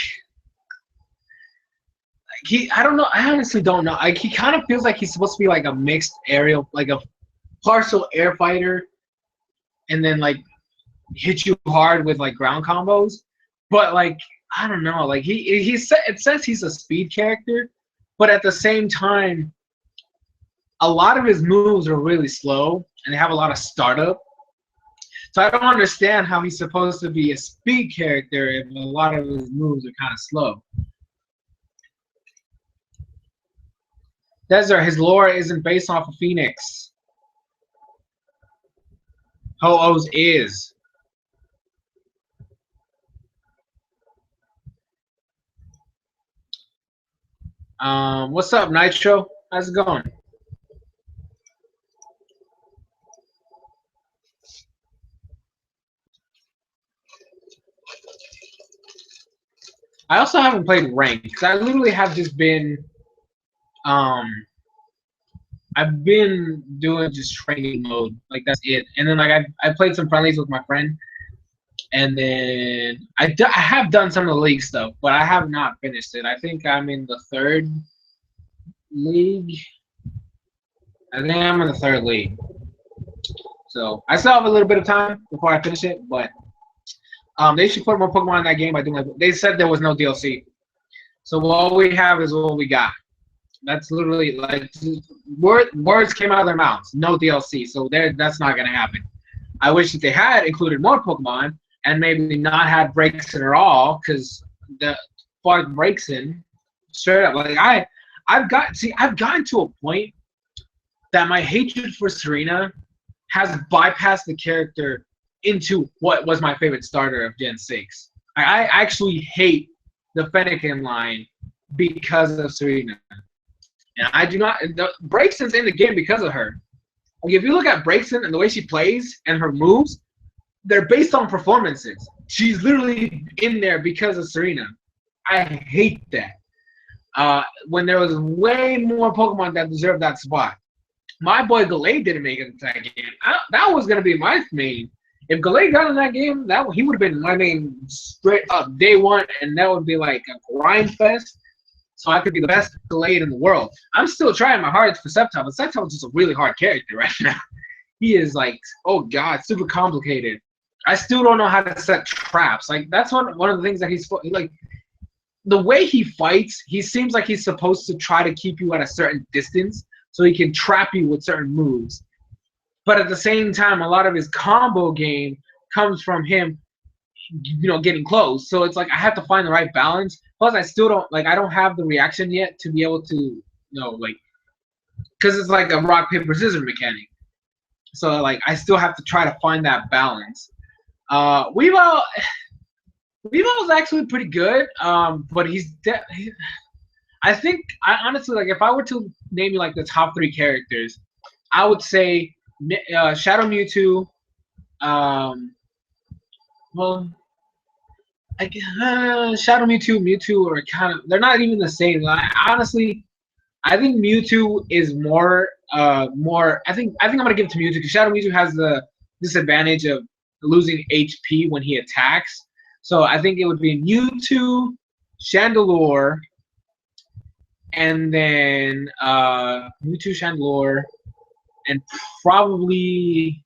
Speaker 1: I don't know. I honestly don't know. Like, he kind of feels like he's supposed to be like a mixed aerial, like a partial air fighter, and then like hit you hard with like ground combos. But like, I don't know. Like, it says he's a speed character, but at the same time, a lot of his moves are really slow and they have a lot of startup. So I don't understand how he's supposed to be a speed character if a lot of his moves are kind of slow. Desert, his lore isn't based off of Phoenix. Ho-Oh's is. What's up, Nitro? How's it going? I also haven't played ranked because I literally have just been, I've been doing just training mode, like that's it. And then like I played some friendlies with my friend, and then I have done some of the league stuff, but I have not finished it. I think I'm in the third league. I think I'm in the third league. So I still have a little bit of time before I finish it, but they should put more Pokemon in that game. I think they said there was no DLC, so all we have is what we got. That's literally like words came out of their mouths. No DLC, so that's not gonna happen. I wish that they had included more Pokemon and maybe not had Breaksin at all, because the Fart Breaksin, straight up, like I've gotten to a point that my hatred for Serena has bypassed the character into what was my favorite starter of Gen 6. I actually hate the Fennekin line because of Serena. And I do not. Breaksin's in the game because of her. Like, if you look at Breaksin and the way she plays and her moves, they're based on performances. She's literally in there because of Serena. I hate that. When there was way more Pokemon that deserved that spot. My boy Gallade didn't make it into that game. That was gonna be my main. If Gallade got in that game, he would have been my main straight up day one, and that would be like a grind fest. So I could be the best Gallade in the world. I'm still trying my hardest for Sceptile, but Sceptile is just a really hard character right now. He is like, oh god, super complicated. I still don't know how to set traps. Like, that's one of the things that he's like. The way he fights, he seems like he's supposed to try to keep you at a certain distance so he can trap you with certain moves. But at the same time, a lot of his combo game comes from him getting close. So it's like I have to find the right balance. Plus, I still don't like I don't have the reaction yet to be able to like because it's like a rock paper scissors mechanic. So like I still have to try to find that balance. Weebo is actually pretty good. But I think I honestly like if I were to name you like the top 3 characters, I would say Shadow Mewtwo. Um, well, Shadow Mewtwo are kind of they're not even the same. Honestly, I think Mewtwo is more. I think I'm gonna give it to Mewtwo because Shadow Mewtwo has the disadvantage of losing HP when he attacks. So I think it would be Mewtwo, Chandelure, and then Mewtwo, Chandelure, and probably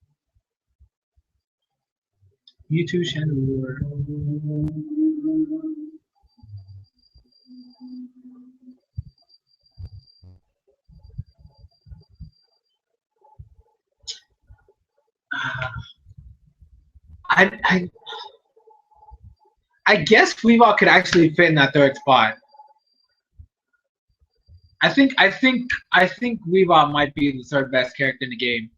Speaker 1: Mewtwo, Chandelure. I, I I guess Weavile could actually fit in that third spot. I think Weavile might be the third best character in the game.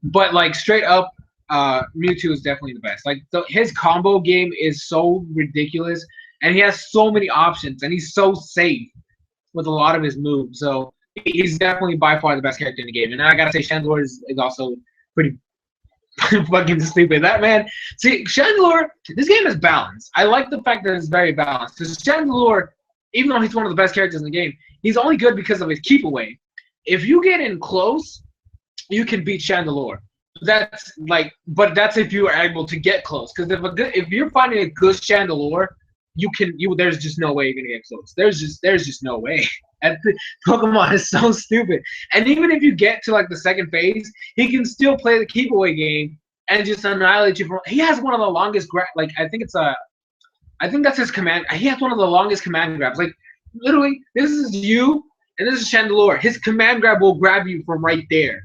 Speaker 1: But like straight up, Mewtwo is definitely the best. Like his combo game is so ridiculous, and he has so many options, and he's so safe with a lot of his moves. So he's definitely by far the best character in the game. And I gotta say, Chandelure is also pretty fucking stupid. That man, see, Chandelure, this game is balanced. I like the fact that it's very balanced. Because Chandelure, even though he's one of the best characters in the game, he's only good because of his keep away. If you get in close, you can beat Chandelure. That's like, but that's if you are able to get close. Because if you're finding a good Chandelure, there's just no way you're gonna get close. There's just no way. And Pokemon is so stupid. And even if you get to like the second phase, he can still play the keep away game and just annihilate you. He has one of the longest like I think that's his command. He has one of the longest command grabs. Like literally, this is you and this is Chandelure. His command grab will grab you from right there.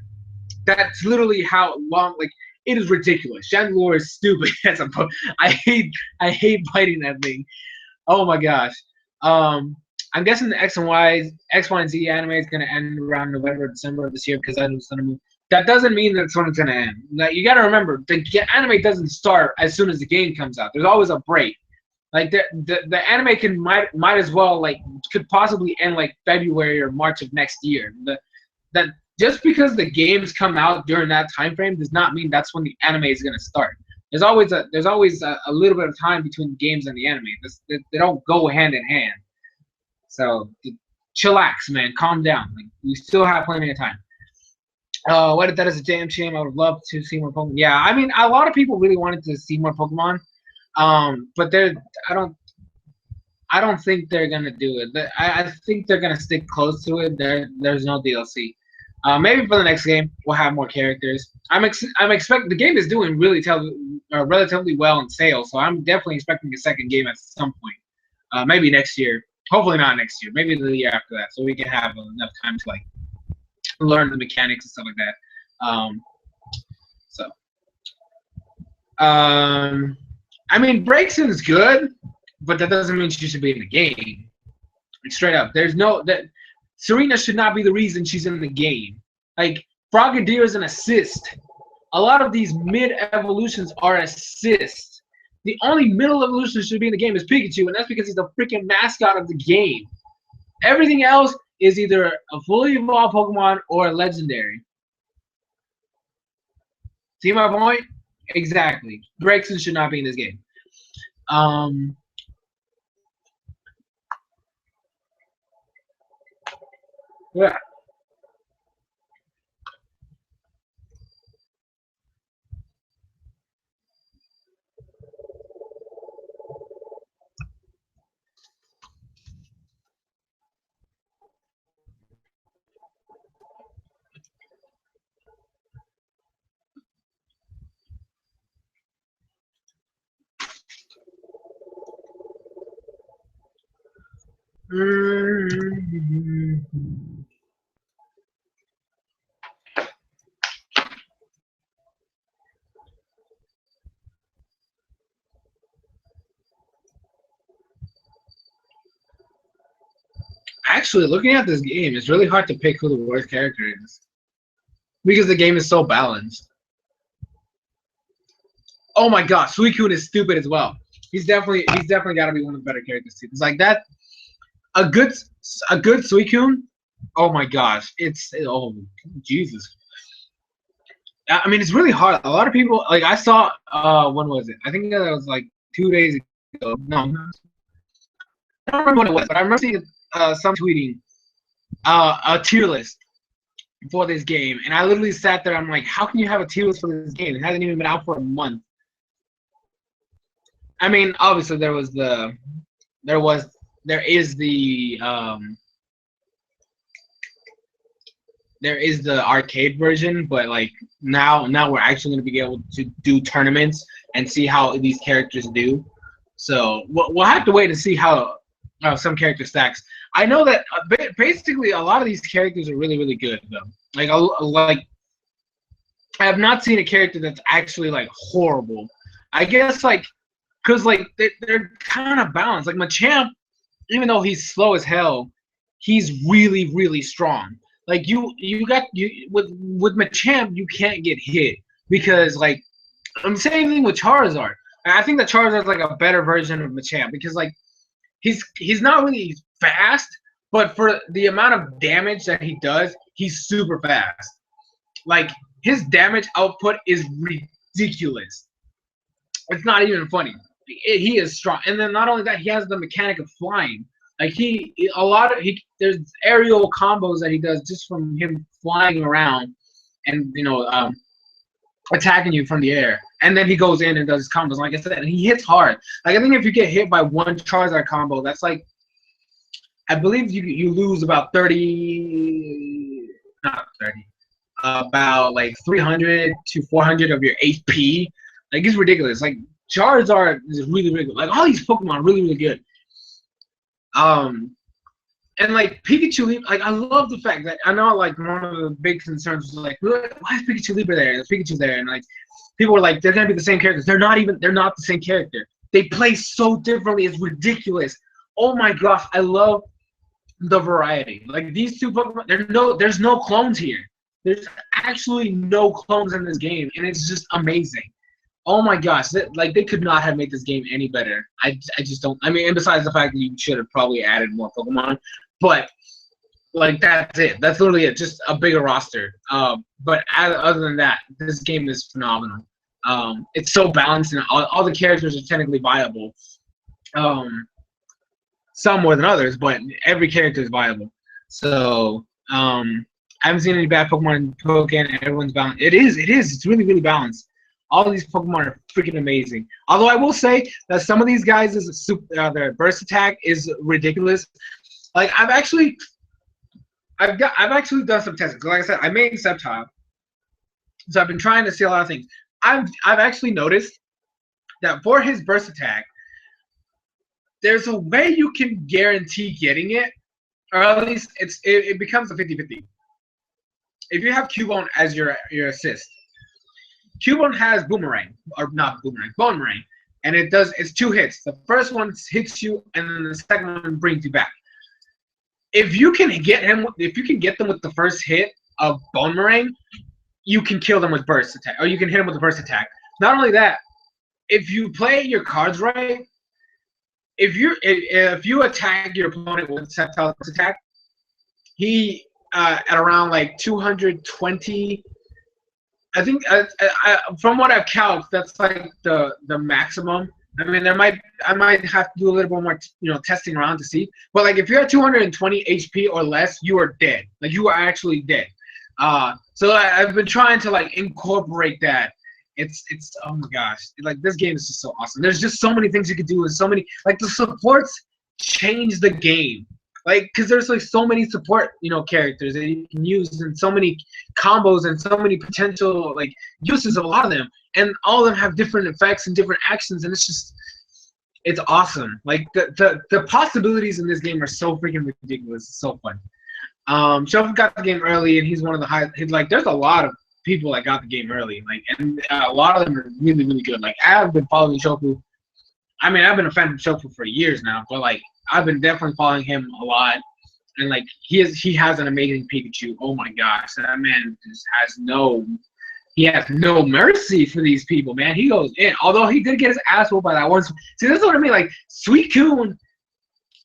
Speaker 1: That's literally how long. Like it is ridiculous. Chandelure is stupid. I hate fighting that thing. Oh my gosh. I'm guessing the X, Y, and Z anime is gonna end around November, December of this year because that was gonna move. That doesn't mean that's when it's gonna end. Like, you gotta remember, the anime doesn't start as soon as the game comes out. There's always a break. Like the anime might as well like could possibly end like February or March of next year. That just because the games come out during that time frame does not mean that's when the anime is gonna start. There's always a little bit of time between the games and the anime. They don't go hand in hand. So chillax, man. Calm down. Like you still have plenty of time. What if that is a damn shame? I would love to see more Pokemon. Yeah, I mean, a lot of people really wanted to see more Pokemon. But I don't, I don't think they're gonna do it. I think they're gonna stick close to it. There's no DLC. Maybe for the next game we'll have more characters. I'm expecting the game is doing relatively well in sales, so I'm definitely expecting a second game at some point. Maybe next year. Hopefully not next year. Maybe the year after that, so we can have enough time to like learn the mechanics and stuff like that. So, I mean, Braixen's good, but that doesn't mean she should be in the game. Like, straight up, there's no that Serena should not be the reason she's in the game. Like Frogadier is an assist. A lot of these mid evolutions are assists. The only middle evolution should be in the game is Pikachu, and that's because he's the freaking mascot of the game. Everything else is either a fully evolved Pokemon or a legendary. See my point? Exactly. Braixen should not be in this game. Yeah. actually, looking at this game, it's really hard to pick who the worst character is because the game is so balanced. Oh my gosh, Suicune is stupid as well. He's definitely got to be one of the better characters too. It's like that. A good Suicune. Oh my gosh, oh Jesus. I mean, it's really hard. A lot of people, like, I saw, when was it? I think that was like 2 days ago. No, I don't remember when it was, but I remember seeing some tweeting a tier list for this game, and I literally sat there. I'm like, how can you have a tier list for this game? It hasn't even been out for a month. I mean, obviously there is the arcade version, but like now we're actually going to be able to do tournaments and see how these characters do. So we'll have to wait to see how some character stacks. I know that basically a lot of these characters are really, really good though. Like I have not seen a character that's actually like horrible. I guess like because like they're kind of balanced. Like Machamp, even though he's slow as hell, he's really, really strong. Like with Machamp, you can't get hit because like I'm the same thing with Charizard. I think that Charizard's like a better version of Machamp because like he's not really fast, but for the amount of damage that he does, he's super fast. Like his damage output is ridiculous. It's not even funny. He is strong, and then not only that, he has the mechanic of flying. Like there's aerial combos that he does just from him flying around, and attacking you from the air. And then he goes in and does his combos. Like I said, and he hits hard. Like I think if you get hit by one Charizard combo, that's like, I believe you lose about 30, not 30, about like 300 to 400 of your HP. Like it's ridiculous. Like Charizard is really, really good. Like all these Pokemon are really, really good. And like Pikachu, like I love the fact that I know like one of the big concerns was like, why is Pikachu Libre there? And Pikachu's there, and like people were like, they're gonna be the same characters. They're not the same character. They play so differently. It's ridiculous. Oh my gosh, I love the variety. Like these two Pokemon, there's no clones here. There's actually no clones in this game, and it's just amazing. Oh my gosh, like they could not have made this game any better. I just don't. I mean, and besides the fact that you should have probably added more Pokemon, but like that's it. That's literally it. Just a bigger roster. But other than that, this game is phenomenal. It's so balanced, and all the characters are technically viable. Some more than others, but every character is viable. So I haven't seen any bad Pokemon in Pokémon. Everyone's balanced. It is. It's really, really balanced. All of these Pokemon are freaking amazing. Although I will say that some of these guys' their burst attack is ridiculous. Like I've actually done some testing. Like I said, I made Sceptile, so I've been trying to see a lot of things. I've actually noticed that for his burst attack, there's a way you can guarantee getting it, or at least it becomes a 50-50. If you have Cubone as your assist. Cubone has Boomerang, or not Boomerang, Boomerang, and it's 2 hits. The first one hits you, and then the second one brings you back. If you can get them with the first hit of Boomerang, you can kill them with burst attack, or you can hit them with the burst attack. Not only that, if you play your cards right, if you attack your opponent with Sceptile burst attack, he at around like 220. I think from what I've calculated, that's like the maximum. I mean, I might have to do a little bit more, testing around to see. But like, if you're at 220 HP or less, you are dead. Like, you are actually dead. So I've been trying to like incorporate that. It's oh my gosh, like this game is just so awesome. There's just so many things you could do, and so many like the supports change the game. Like, because there's like so many support, characters that you can use, and so many combos, and so many potential like uses of a lot of them, and all of them have different effects and different actions, and it's awesome. Like the possibilities in this game are so freaking ridiculous. It's so fun. Shofu got the game early, and he's one of the high. Like, there's a lot of people that got the game early, like, and a lot of them are really, really good. Like, I've been following Shofu. I mean, I've been a fan of Shofu for years now, but like, I've been definitely following him a lot, and like he has an amazing Pikachu. Oh my gosh, that man just has no mercy for these people, man. He goes in. Although he did get his ass whooped by that one. See, this is what I mean. Like, Suicune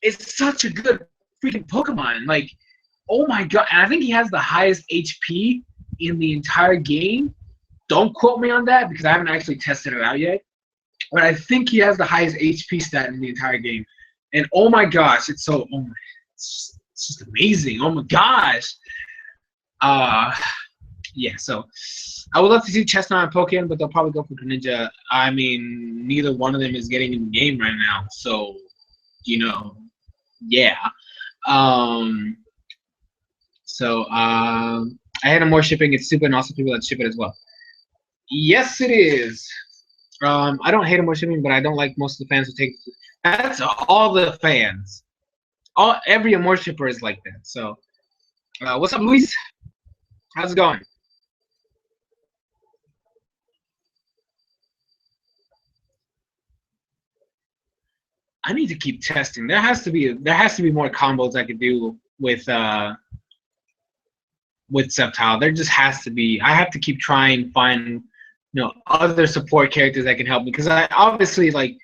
Speaker 1: is such a good freaking Pokemon. Like, oh my god. And I think he has the highest HP in the entire game. Don't quote me on that because I haven't actually tested it out yet. But I think he has the highest HP stat in the entire game. And oh my gosh, it's just amazing. Oh my gosh. Yeah, so I would love to see Chestnut and Pokemon, but they'll probably go for Greninja. I mean, neither one of them is getting in the game right now, so yeah. Um, I had more shipping. It's stupid, and also people that ship it as well. Yes, it is. I don't hate more shipping, but I don't like most of the fans who take. That's all the fans. Every more shipper is like that. So, what's up, Luis? How's it going? I need to keep testing. There has to be more combos I could do with Sceptile. There just has to be. I have to keep trying to find other support characters that can help me because I obviously like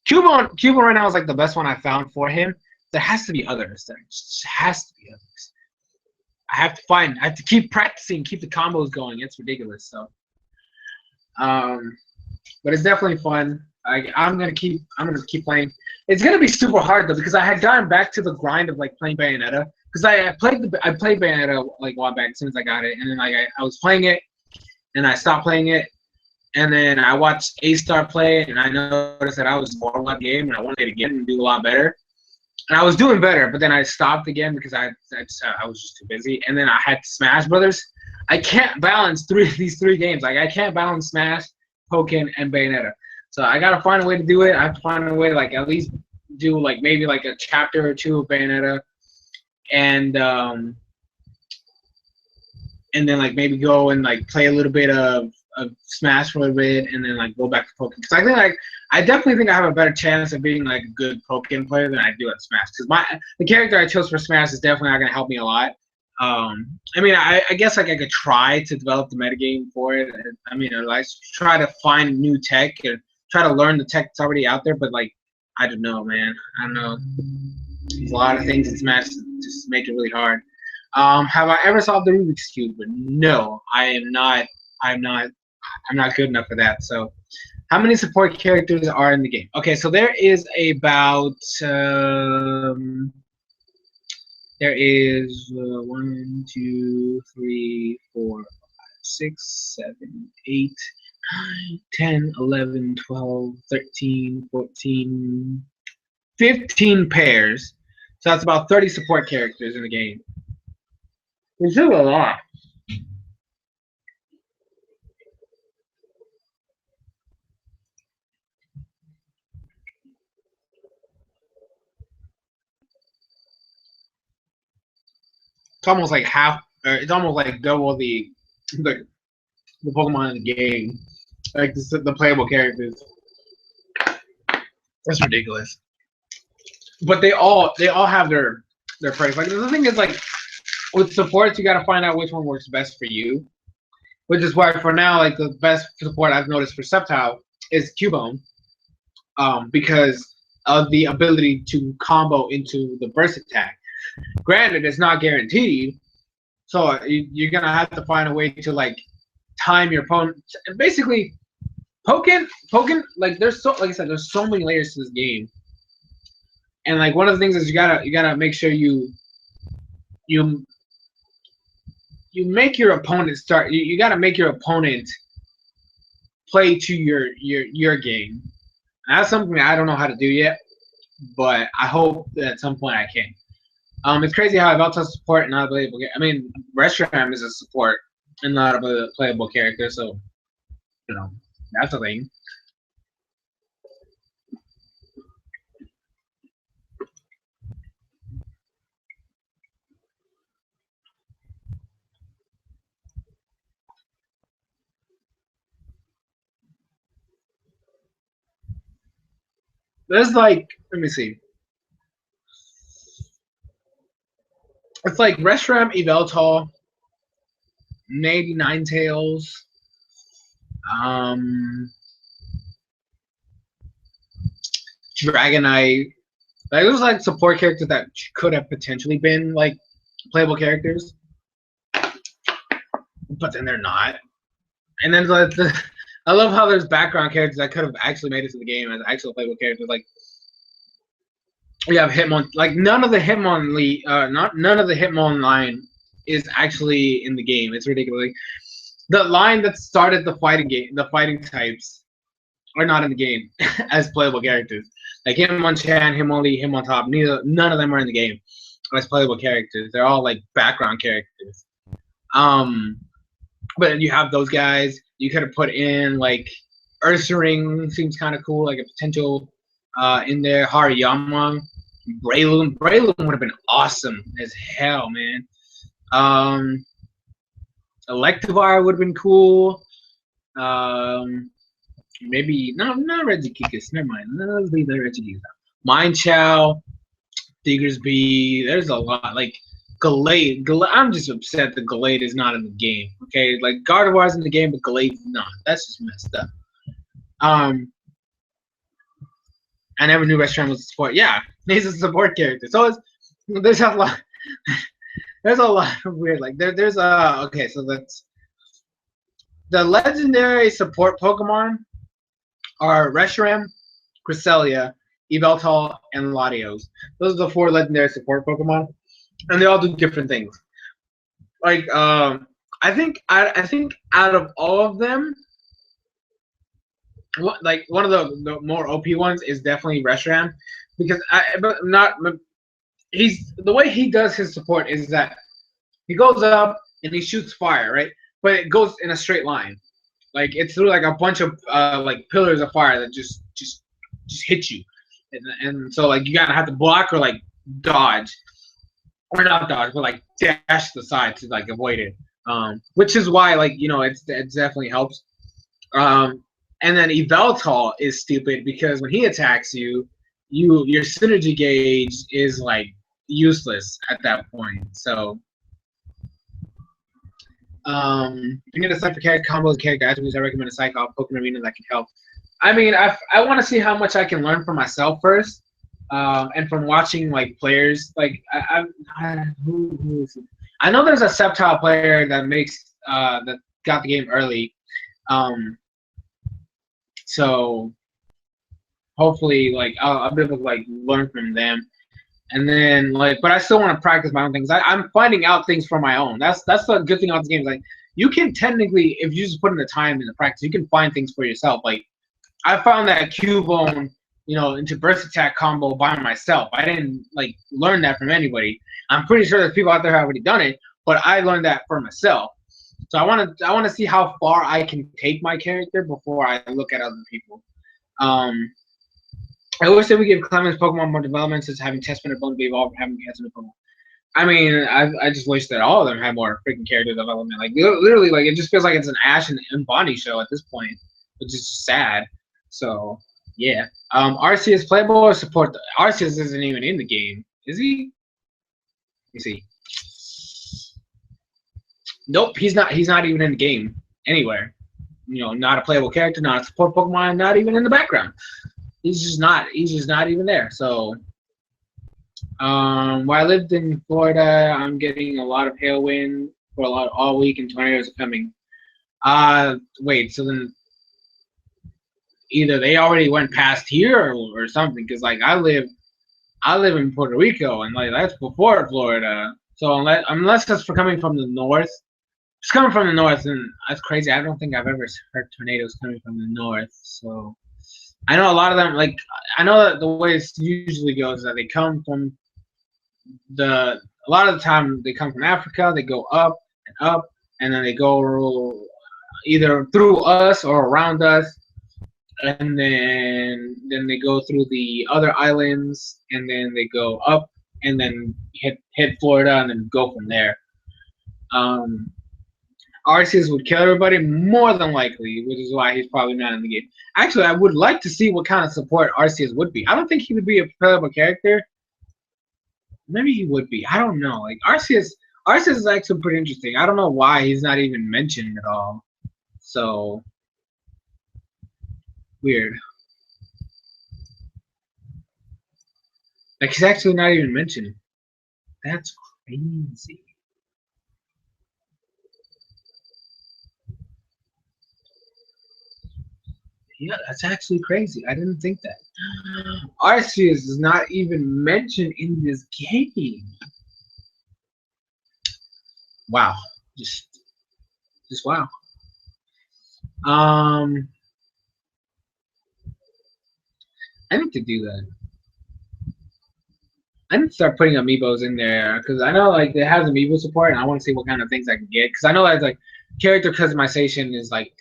Speaker 1: Cubone right now is like the best one I found for him. There has to be others. There just has to be others. I have to keep practicing, keep the combos going. It's ridiculous. So, but it's definitely fun. I'm gonna keep playing. It's gonna be super hard though because I had gotten back to the grind of like playing Bayonetta because I played Bayonetta like a while back as soon as I got it, and then like I was playing it, and I stopped playing it, and then I watched A-Star play it, and I noticed that I was more on that game, and I wanted it again and do a lot better. And I was doing better, but then I stopped again because I was just too busy, and then I had Smash Brothers. I can't balance these three games. Like I can't balance Smash, Pokken, and Bayonetta. So I gotta find a way to do it. I have to find a way to like at least do like maybe like a chapter or two of Bayonetta, and then like maybe go and like play a little bit of Smash for a little bit, and then like go back to Pokemon. Because I think like I definitely think I have a better chance of being like a good Pokemon player than I do at Smash. Because the character I chose for Smash is definitely not gonna help me a lot. I mean, I guess like I could try to develop the metagame for it. I mean, or like try to find new tech and try to learn the tech that's already out there. But like, I don't know, man. I don't know. There's a lot of things in Smash that just make it really hard. Have I ever solved the Rubik's Cube? No, I am not. I'm not. I'm not good enough for that. So, how many support characters are in the game? Okay, so there is about there is 1, 2, 3, 4, 5, 6, 7, 8, 9, 10, 11, 12, 13, 14, 15 pairs. So that's about 30 support characters in the game. Which is a lot. It's almost like it's almost like double the Pokemon in the game. Like the playable characters. That's ridiculous. But they all have their price. Like the thing is like with supports you gotta find out which one works best for you. Which is why for now, like the best support I've noticed for Sceptile is Cubone. Because of the ability to combo into the burst attack. Granted, it's not guaranteed, so you're gonna have to find a way to like time your opponent. Basically, Pokken, like like I said, there's so many layers to this game, and like one of the things is you gotta make sure you make your opponent start. You gotta make your opponent play to your game. And that's something that I don't know how to do yet, but I hope that at some point I can. It's crazy how Velta's support and not a playable. I mean, Reshiram is a support and not a playable character, so that's a thing. There's like, let me see. It's like Reshiram, Yveltal, maybe Ninetales, um, Dragonite. Like, it was like support characters that could have potentially been like playable characters, but then they're not. And then I love how there's background characters that could have actually made it to the game as actual playable characters. Like, we have Hitmon. Like, none of the Hitmon line is actually in the game. It's ridiculous. Like, the line that started the fighting types are not in the game as playable characters. Like Hitmonchan, Hitmonlee, Hitmontop, none of them are in the game as playable characters. They're all like background characters. But you have those guys. You could have put in like Ursaring, seems kind of cool, like a potential in there. Hariyama, Breloom would have been awesome as hell, man. Electivire would have been cool. Maybe not Regigigas. Never mind. Let's leave the Regigigas out. Mindchow, Diggersby. There's a lot. Like Gallade. I'm just upset that Gallade is not in the game. Okay, like Gardevoir's in the game, but Gallade's not. That's just messed up. I never knew Reshiram was a support. Yeah, he's a support character. So there's a lot. There's a lot of weird. Like there's okay. So that's the legendary support Pokemon are Reshiram, Cresselia, Yveltal, and Latios. Those are the 4 legendary support Pokemon, and they all do different things. Like I think out of all of them, like one of the more OP ones is definitely Reshiram, because he's the way he does his support is that he goes up and he shoots fire, right? But it goes in a straight line. Like it's through like a bunch of like pillars of fire that just hit you, and so like you gotta have to block or like dodge, or not dodge, but like dash to the side to like avoid it. Which is why like it definitely helps. And then Yveltal is stupid because when he attacks you, your synergy gauge is like useless at that point. So you need a site for character combos and character attributes. I recommend a site called Pokemon Arena that can help. I mean, I want to see how much I can learn for myself first, and from watching like players. Like who is it? I know there's a Sceptile player that makes that got the game early, so hopefully like I'll be able to like learn from them. And then like, but I still want to practice my own things. I'm finding out things for my own. That's the good thing about this game. Is like you can technically, if you just put in the time in the practice, you can find things for yourself. Like I found that Cubone, into burst attack combo by myself. I didn't like learn that from anybody. I'm pretty sure there's people out there who have already done it, but I learned that for myself. So I want to see how far I can take my character before I look at other people. I wish that we give Clemens Pokemon more development, since having test spin ability to evolve and having cats in the Pokemon. I mean, I just wish that all of them had more freaking character development. Like literally, like it just feels like it's an Ash and Bonnie show at this point, which is just sad. So yeah, Arceus playable or support? Arceus isn't even in the game, is he? Let me see. Nope, he's not. He's not even in the game anywhere. Not a playable character, not a support Pokemon, not even in the background. He's just not even there. So while I lived in Florida, I'm getting a lot of hail wind for all week, and tornadoes are coming. Wait, so then either they already went past here or something, because like I live in Puerto Rico, and like that's before Florida. So unless it's coming from the north, it's coming from the north, and that's crazy. I don't think I've ever heard tornadoes coming from the north. So I know a lot of them, like, I know that the way it usually goes is that they come from a lot of the time they come from Africa, they go up, and then they go either through us or around us, and then they go through the other islands, and then they go up, and then hit Florida, and then go from there. Arceus would kill everybody more than likely, which is why he's probably not in the game. Actually, I would like to see what kind of support Arceus would be. I don't think he would be a playable character. Maybe he would be. I don't know. Like Arceus is actually pretty interesting. I don't know why he's not even mentioned at all. So weird. Like he's actually not even mentioned. That's crazy. Yeah, that's actually crazy. I didn't think that. Arceus is not even mentioned in this game. Wow. Just just wow. Um I need to do that. I need to start putting amiibos in there because I know like it has amiibo support, and I want to see what kind of things I can get. Because I know that like character customization is like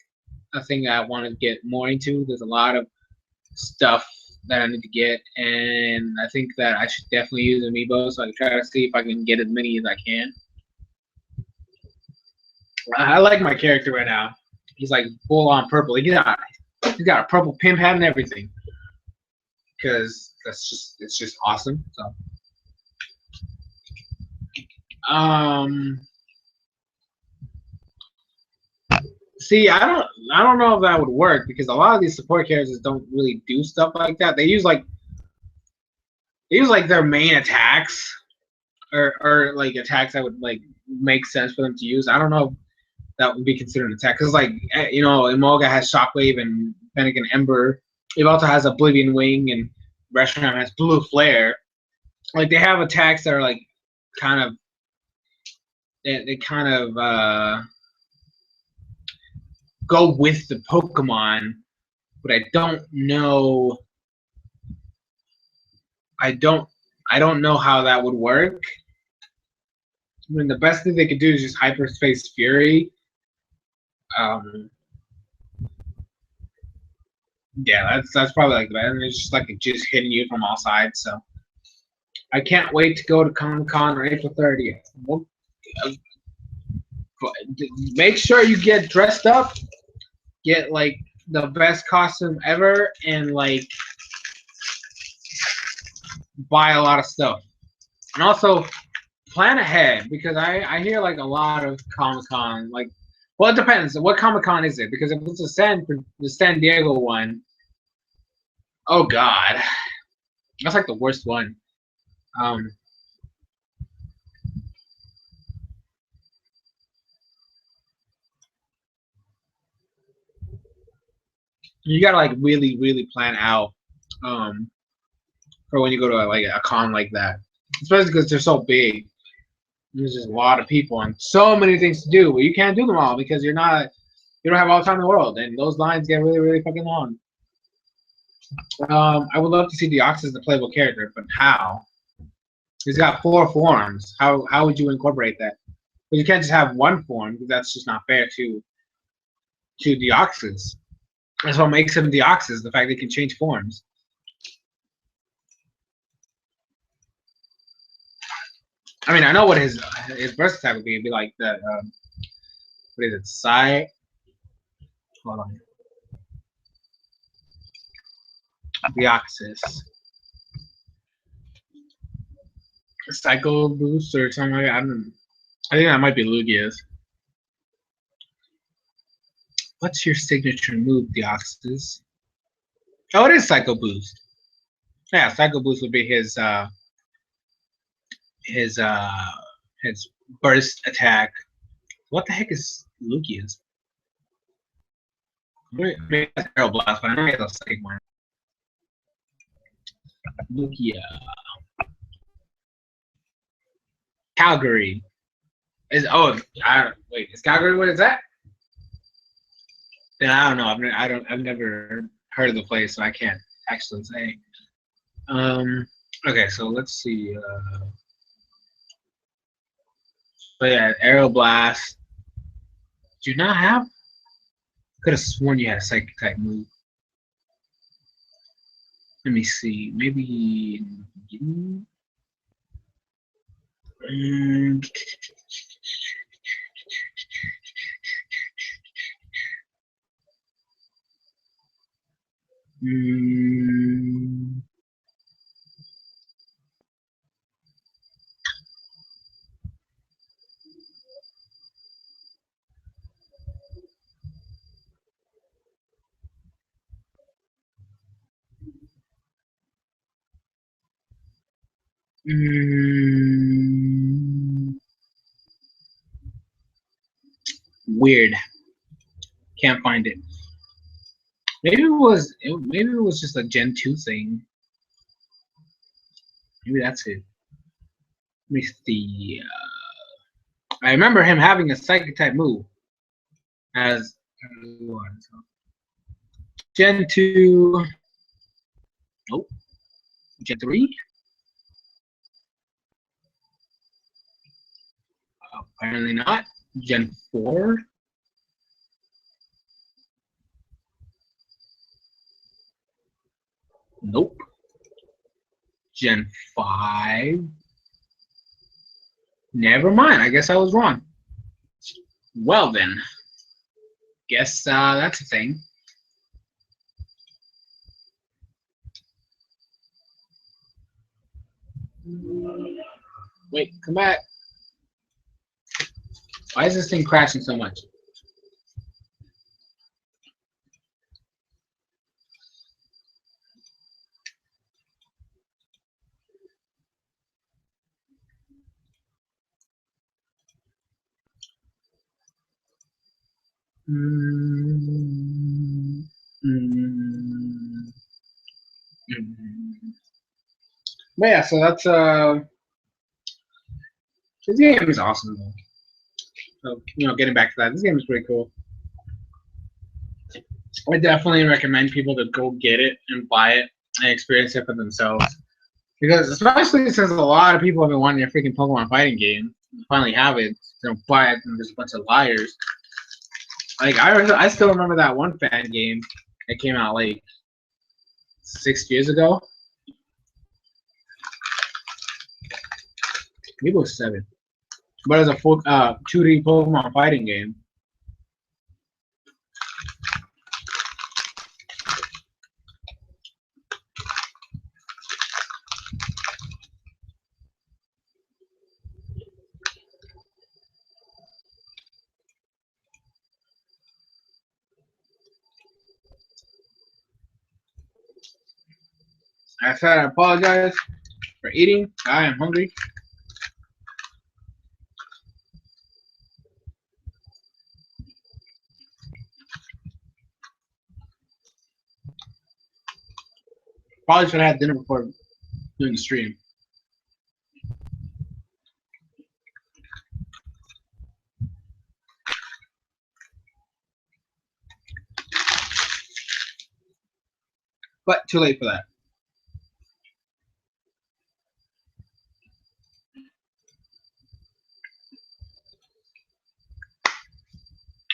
Speaker 1: a thing that I want to get more into. There's a lot of stuff that I need to get, and I think that I should definitely use amiibo. So I can try to see if I can get as many as I can. I like my character right now. He's like full on purple. He got a purple pin pad and everything. Because it's just awesome. So um see I don't know if that would work because a lot of these support characters don't really do stuff like that. They use like their main attacks or like attacks that would like make sense for them to use. I don't know if that would be considered an attack because like Emolga has Shockwave and Fennekin Ember. It also has Oblivion Wing and Reshiram has Blue Flare. Like they have attacks that are like kind of they kind of go with the Pokemon, but I don't know. I don't. I don't know how that would work. I mean, the best thing they could do is just Hyperspace Fury. Um, yeah, that's probably like that. And it's just like just hitting you from all sides. So I can't wait to go to Comic Con on April 30th. Make sure you get dressed up, get like the best costume ever, and like buy a lot of stuff. And also plan ahead because I hear like a lot of Comic Con like well it depends what Comic Con is it because if it's the San Diego one, oh god, that's like the worst one. Um, you gotta like really plan out um for when you go to like a con like that, especially because they're so big. There's just a lot of people and so many things to do, but you can't do them all because you don't have all the time in the world, and those lines get really fucking long. I would love to see Deoxys as the playable character, but how? He's got 4 forms. How would you incorporate that? But you can't just have one form because that's just not fair to Deoxys. That's what makes him Deoxys, the fact that he can change forms. I mean, I know what his burst attack would be. It'd be like the what is it? Hold on. Deoxys. Cycle boost or something like that. I think that might be Lugia's. What's your signature move, Deoxys? Oh, it is Psycho Boost. Yeah, Psycho Boost would be his uh his burst attack. What the heck is Lugia's? Maybe that's Arrow Blast, but I know he has a psychic one. Lugia. Calgary. Wait, is Calgary what is that? Then I don't know. I've never heard of the place, so I can't actually say. Okay, so let's see. So yeah, Arrow Blast. Do you not have? Could have sworn you had a psychic type move. Let me see. Maybe. Mm, mm, Weird. Can't find it. Maybe it was just a Gen 2 thing. Maybe that's it. Let me see. I remember him having a psychic type move as one. So. Gen 2. Nope. Gen 3. Apparently not. Gen 4. Nope. Gen 5. Never mind. I guess I was wrong. Well then. Guess that's a thing. Wait, come back. Why is this thing crashing so much? But yeah, so that's this game is awesome though. So getting back to that, this game is pretty cool. I definitely recommend people to go get it and buy it and experience it for themselves. Because especially since a lot of people have been wanting a freaking Pokemon fighting game, finally have it, buy it, and there's a bunch of liars. Like I still remember that one fan game that came out like 6 years ago. Maybe it was 7. But it's a full 2D Pokemon fighting game. I said I apologize for eating. I am hungry. Probably should have had dinner before doing the stream. But too late for that.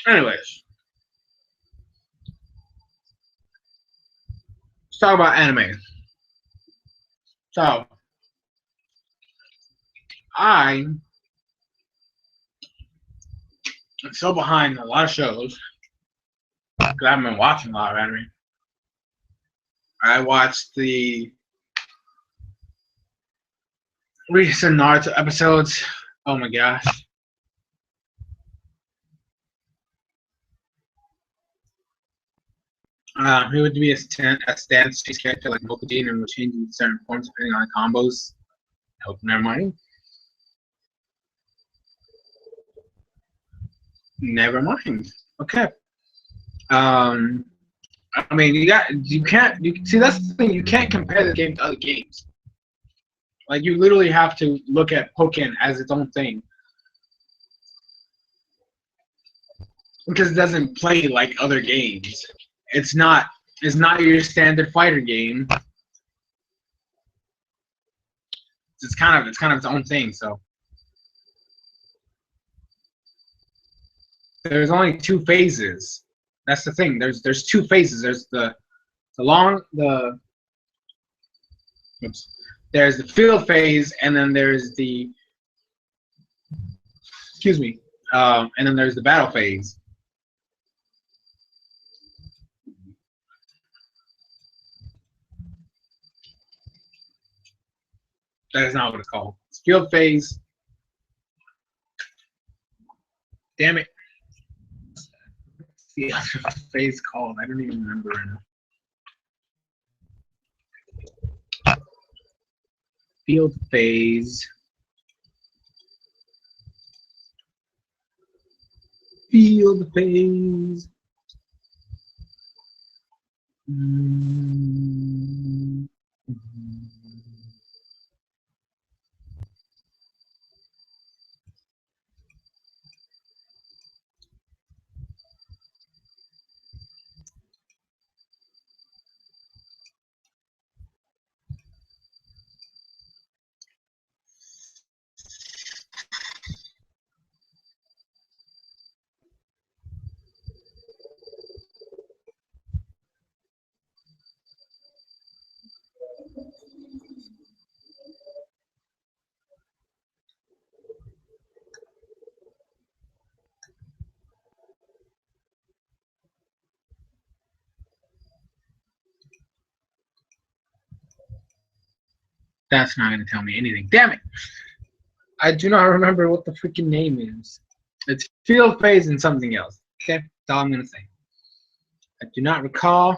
Speaker 1: Anyways. Let's talk about anime. So, I'm so behind a lot of shows because I haven't been watching a lot of anime. I watched the recent Naruto episodes. Oh my gosh. He would be a stance character like Mokujin and would change in certain forms depending on the combos. Nope, never mind. Never mind. Okay. I mean, you see that's the thing. You can't compare the game to other games. Like you literally have to look at Pokken as its own thing because it doesn't play like other games. It's not your standard fighter game. It's kind of its own thing. So there's only 2 phases. That's the thing. There's 2 phases. There's there's the field phase, and then there's the and then there's the battle phase. That is not what it's called. It's field phase. Damn it. What's the other phase called? I don't even remember right now. Field phase. Field phase. That's not going to tell me anything. Damn it! I do not remember what the freaking name is. It's field phase and something else. Okay, that's all I'm going to say. I do not recall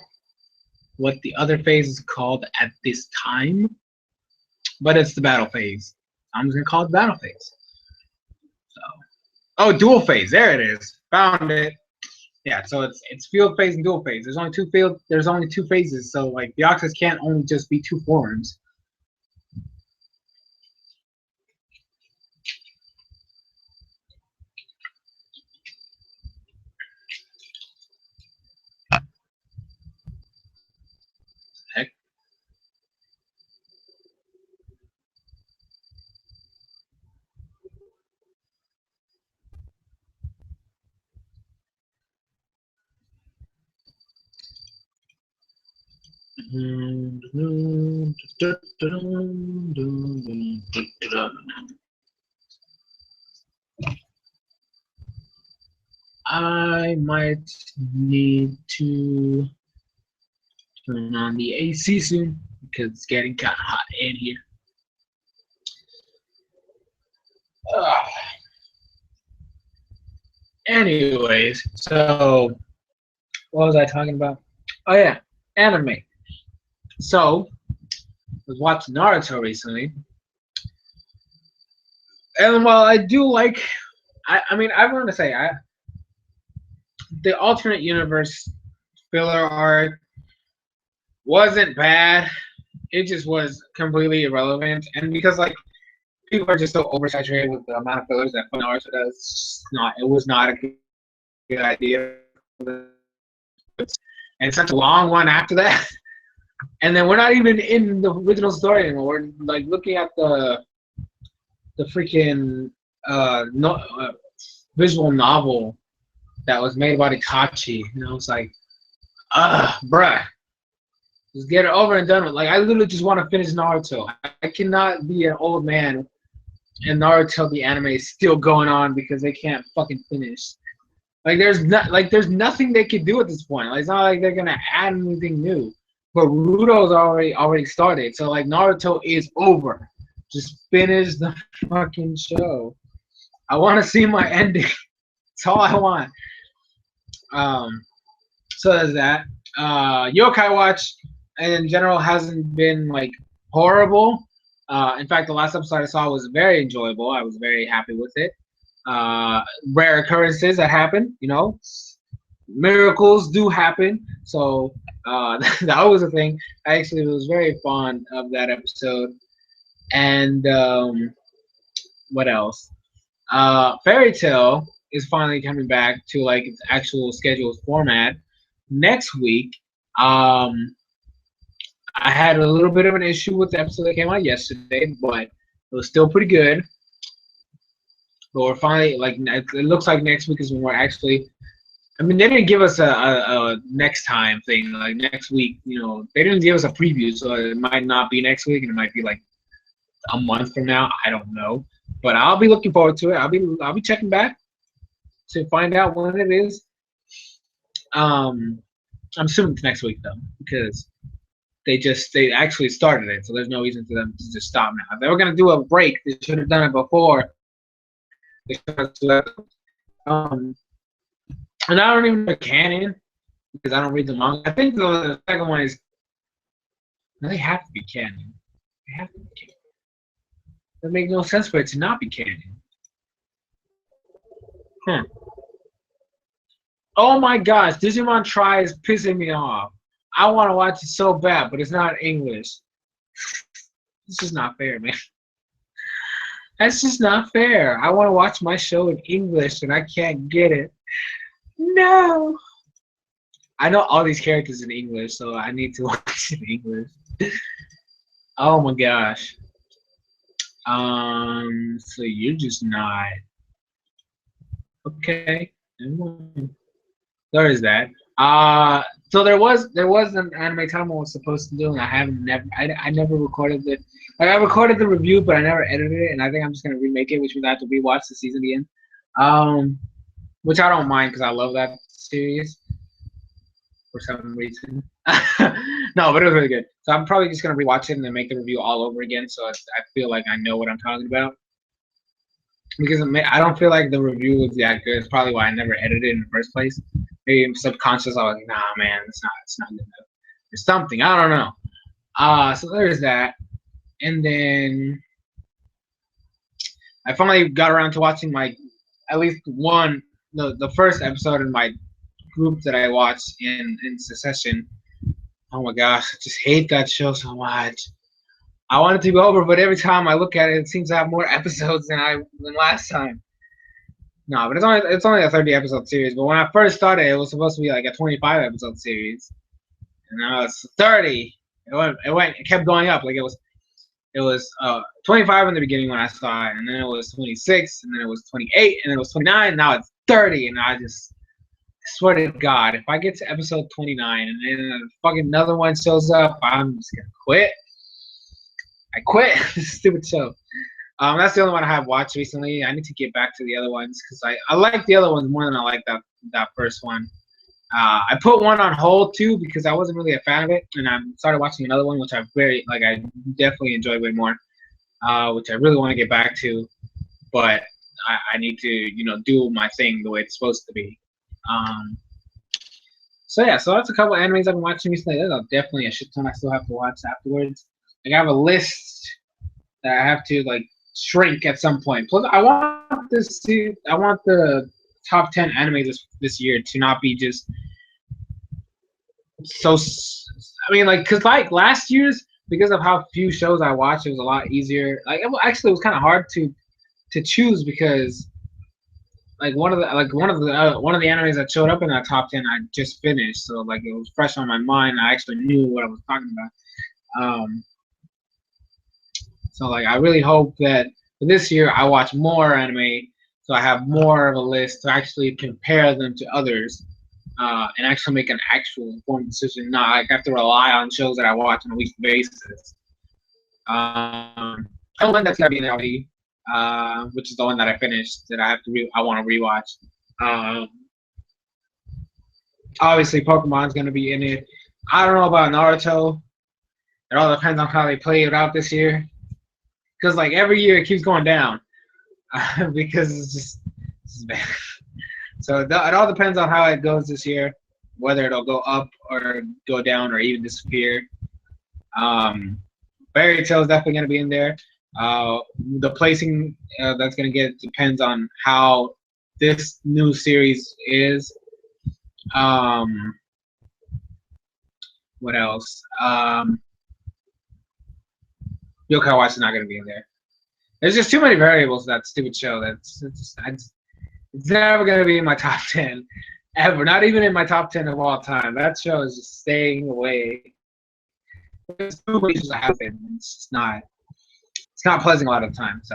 Speaker 1: what the other phase is called at this time, but it's the battle phase. I'm just going to call it the battle phase. So, oh, dual phase. There it is. Found it. Yeah, so it's field phase and dual phase. There's only two phases, so like the Deoxys can't only just be two forms. Heck. I might need to turn on the AC soon because it's getting kind of hot in here. Anyways, so what was I talking about? Oh yeah, anime. So I was watching Naruto recently, and while I do like, I mean, I want to say the alternate universe filler arc wasn't bad. It just was completely irrelevant, and because like people are just so oversaturated with the amount of fillers that Naruto does, it was not a good idea. And such a long one after that. And then we're not even in the original story anymore. We're like looking at the freaking visual novel that was made by Itachi. You know, it's like, bruh, just get it over and done with. Like, I literally just want to finish Naruto. I cannot be an old man and Naruto the anime is still going on because they can't fucking finish. Like, there's nothing they can do at this point. Like, it's not like they're gonna add anything new. But Boruto's already started, so like Naruto is over. Just finish the fucking show. I want to see my ending. That's all I want. So there's that. Yokai Watch in general hasn't been like horrible. In fact, the last episode I saw was very enjoyable. I was very happy with it. Rare occurrences that happen, you know, miracles do happen. So that was a thing. I actually was very fond of that episode. And what else? Fairy Tail is finally coming back to like its actual scheduled format next week. I had a little bit of an issue with the episode that came out yesterday, but it was still pretty good. But we're finally like it looks like next week is when we're actually. I mean, they didn't give us a next time thing like next week. You know, they didn't give us a preview, so it might not be next week, and it might be like a month from now. I don't know, but I'll be looking forward to it. I'll be checking back to find out when it is. I'm assuming it's next week though, because they actually started it, so there's no reason for them to just stop now. If they were gonna do a break, they should have done it before. And I don't even know canon because I don't read the manga. I think the second one is. No, they have to be canon. They have to be canon. That makes no sense for it to not be canon. Hmm. Oh my gosh, Digimon Try is pissing me off. I want to watch it so bad, but it's not English. This is not fair, man. That's just not fair. I want to watch my show in English and I can't get it. No. I know all these characters in English, so I need to watch it in English. Oh my gosh. So you're just not okay. There is that. So there was an anime time I was supposed to do, and I never recorded it. Like I recorded the review, but I never edited it, and I think I'm just gonna remake it, which means I have to rewatch the season again. Um, which I don't mind because I love that series for some reason. No, but it was really good. So I'm probably just gonna rewatch it and then make the review all over again, so I feel like I know what I'm talking about. Because I don't feel like the review was that good. It's probably why I never edited it in the first place. Maybe I'm subconscious. I was like, nah, man, it's not good enough. Or something. I don't know. So there's that. And then I finally got around to watching my at least one the first episode in my group that I watched in succession. Oh my gosh, I just hate that show so much. I want it to be over, but every time I look at it, it seems to have more episodes than last time. No, but it's only a 30 episode series. But when I first started, it was supposed to be like a 25 episode series, and now it's 30. It kept going up. Like it was 25 in the beginning when I saw it, and then it was 26, and then it was 28, and then it was 29. Now it's 30, and I just swear to God, if I get to episode 29 and then fucking another one shows up, I'm just gonna quit. I quit this stupid show. That's the only one I have watched recently. I need to get back to the other ones because I like the other ones more than I like that first one. I put one on hold too because I wasn't really a fan of it, and I started watching another one which I definitely enjoy way more, which I really want to get back to, but I need to do my thing the way it's supposed to be. So yeah, so that's a couple of animes I've been watching recently. There's definitely a shit ton I still have to watch afterwards. Like I have a list that I have to like shrink at some point. Plus, I want the top 10 anime this year to not be just so. I mean, like, cause like last year's because of how few shows I watched, it was a lot easier. Like, it was kind of hard to choose because like one of the animes that showed up in that top 10 I just finished, so like it was fresh on my mind. I actually knew what I was talking about. So like I really hope that for this year I watch more anime, so I have more of a list to actually compare them to others, and actually make an actual informed decision. Not like I have to rely on shows that I watch on a weekly basis. The one that's gonna be in the which is the one that I finished that I want to rewatch. Um, Obviously, Pokemon's gonna be in it. I don't know about Naruto. It all depends on how they play it out this year. Because like every year it keeps going down because it's bad. So it all depends on how it goes this year, whether it'll go up or go down or even disappear. Fairy Tail is definitely going to be in there. The placing that's going to get depends on how this new series is. What else? Yokai Watch is not going to be in there. There's just too many variables to that stupid show. It's never going to be in my top 10 ever. Not even in my top 10 of all time. That show is just staying away. There's too many shows that happen. It's not pleasant a lot of the time. So,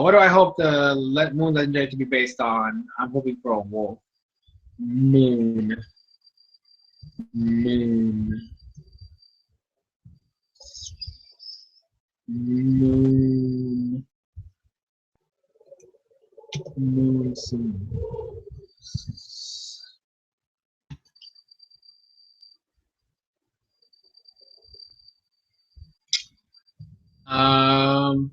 Speaker 1: what do I hope the Moon Legendary to be based on? I'm hoping for a wolf. Moon. Moon. Moon. Moon. Um.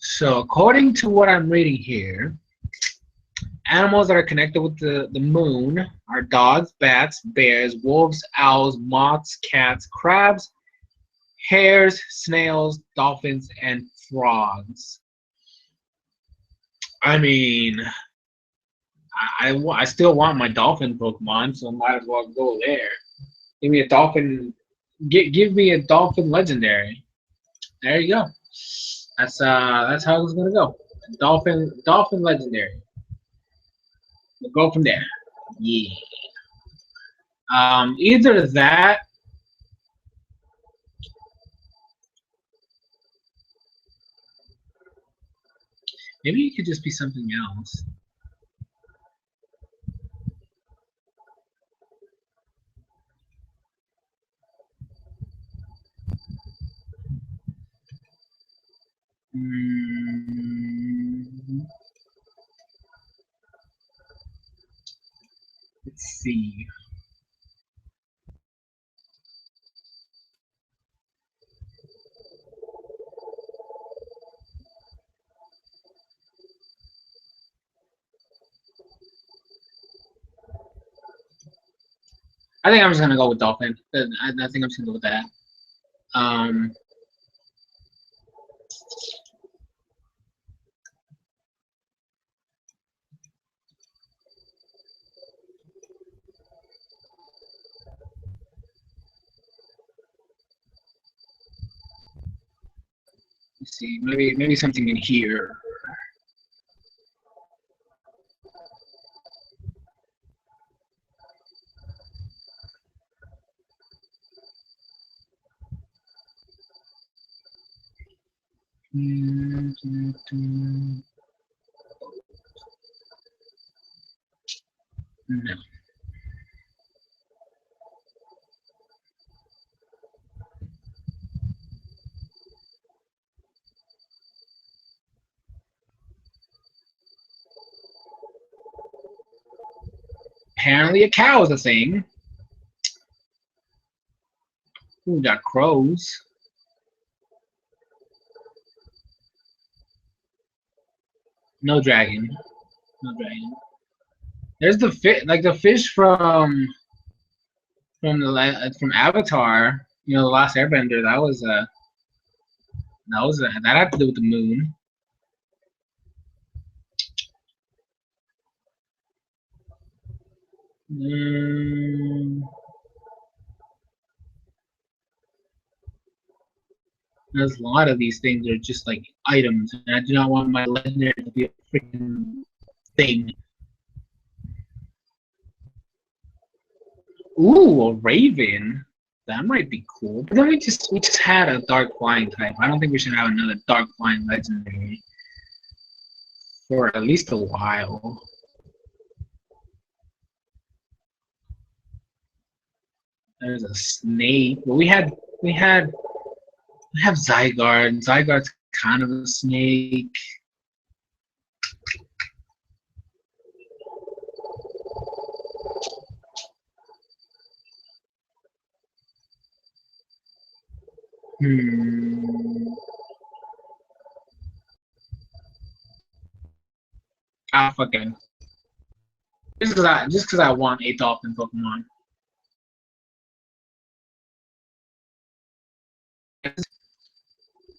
Speaker 1: So according to what I'm reading here, animals that are connected with the moon are dogs, bats, bears, wolves, owls, moths, cats, crabs, hares, snails, dolphins, and frogs. I mean, I still want my dolphin Pokemon, so I might as well go there. Give me a dolphin. Give me a dolphin legendary. There you go. That's how it's gonna go. Dolphin legendary. We'll go from there. Yeah. Either that. Maybe it could just be something else. Let's see. I think I'm just gonna go with dolphin. I think I'm just gonna go with that. Um, let's see. Maybe something in here. No. Apparently, a cow is a thing. Ooh, we got crows. No dragon. No dragon. There's the fish, like the fish from Avatar. You know, the Last Airbender. That had to do with the moon. There's a lot of these things are just like items, and I do not want my legendary to be a freaking thing. Ooh, a raven. That might be cool. But then we just had a dark flying type. I don't think we should have another dark flying legendary for at least a while. There's a snake. But we have Zygarde. Zygarde's kind of a snake. Ah, fucking. Just because I want a dolphin Pokemon.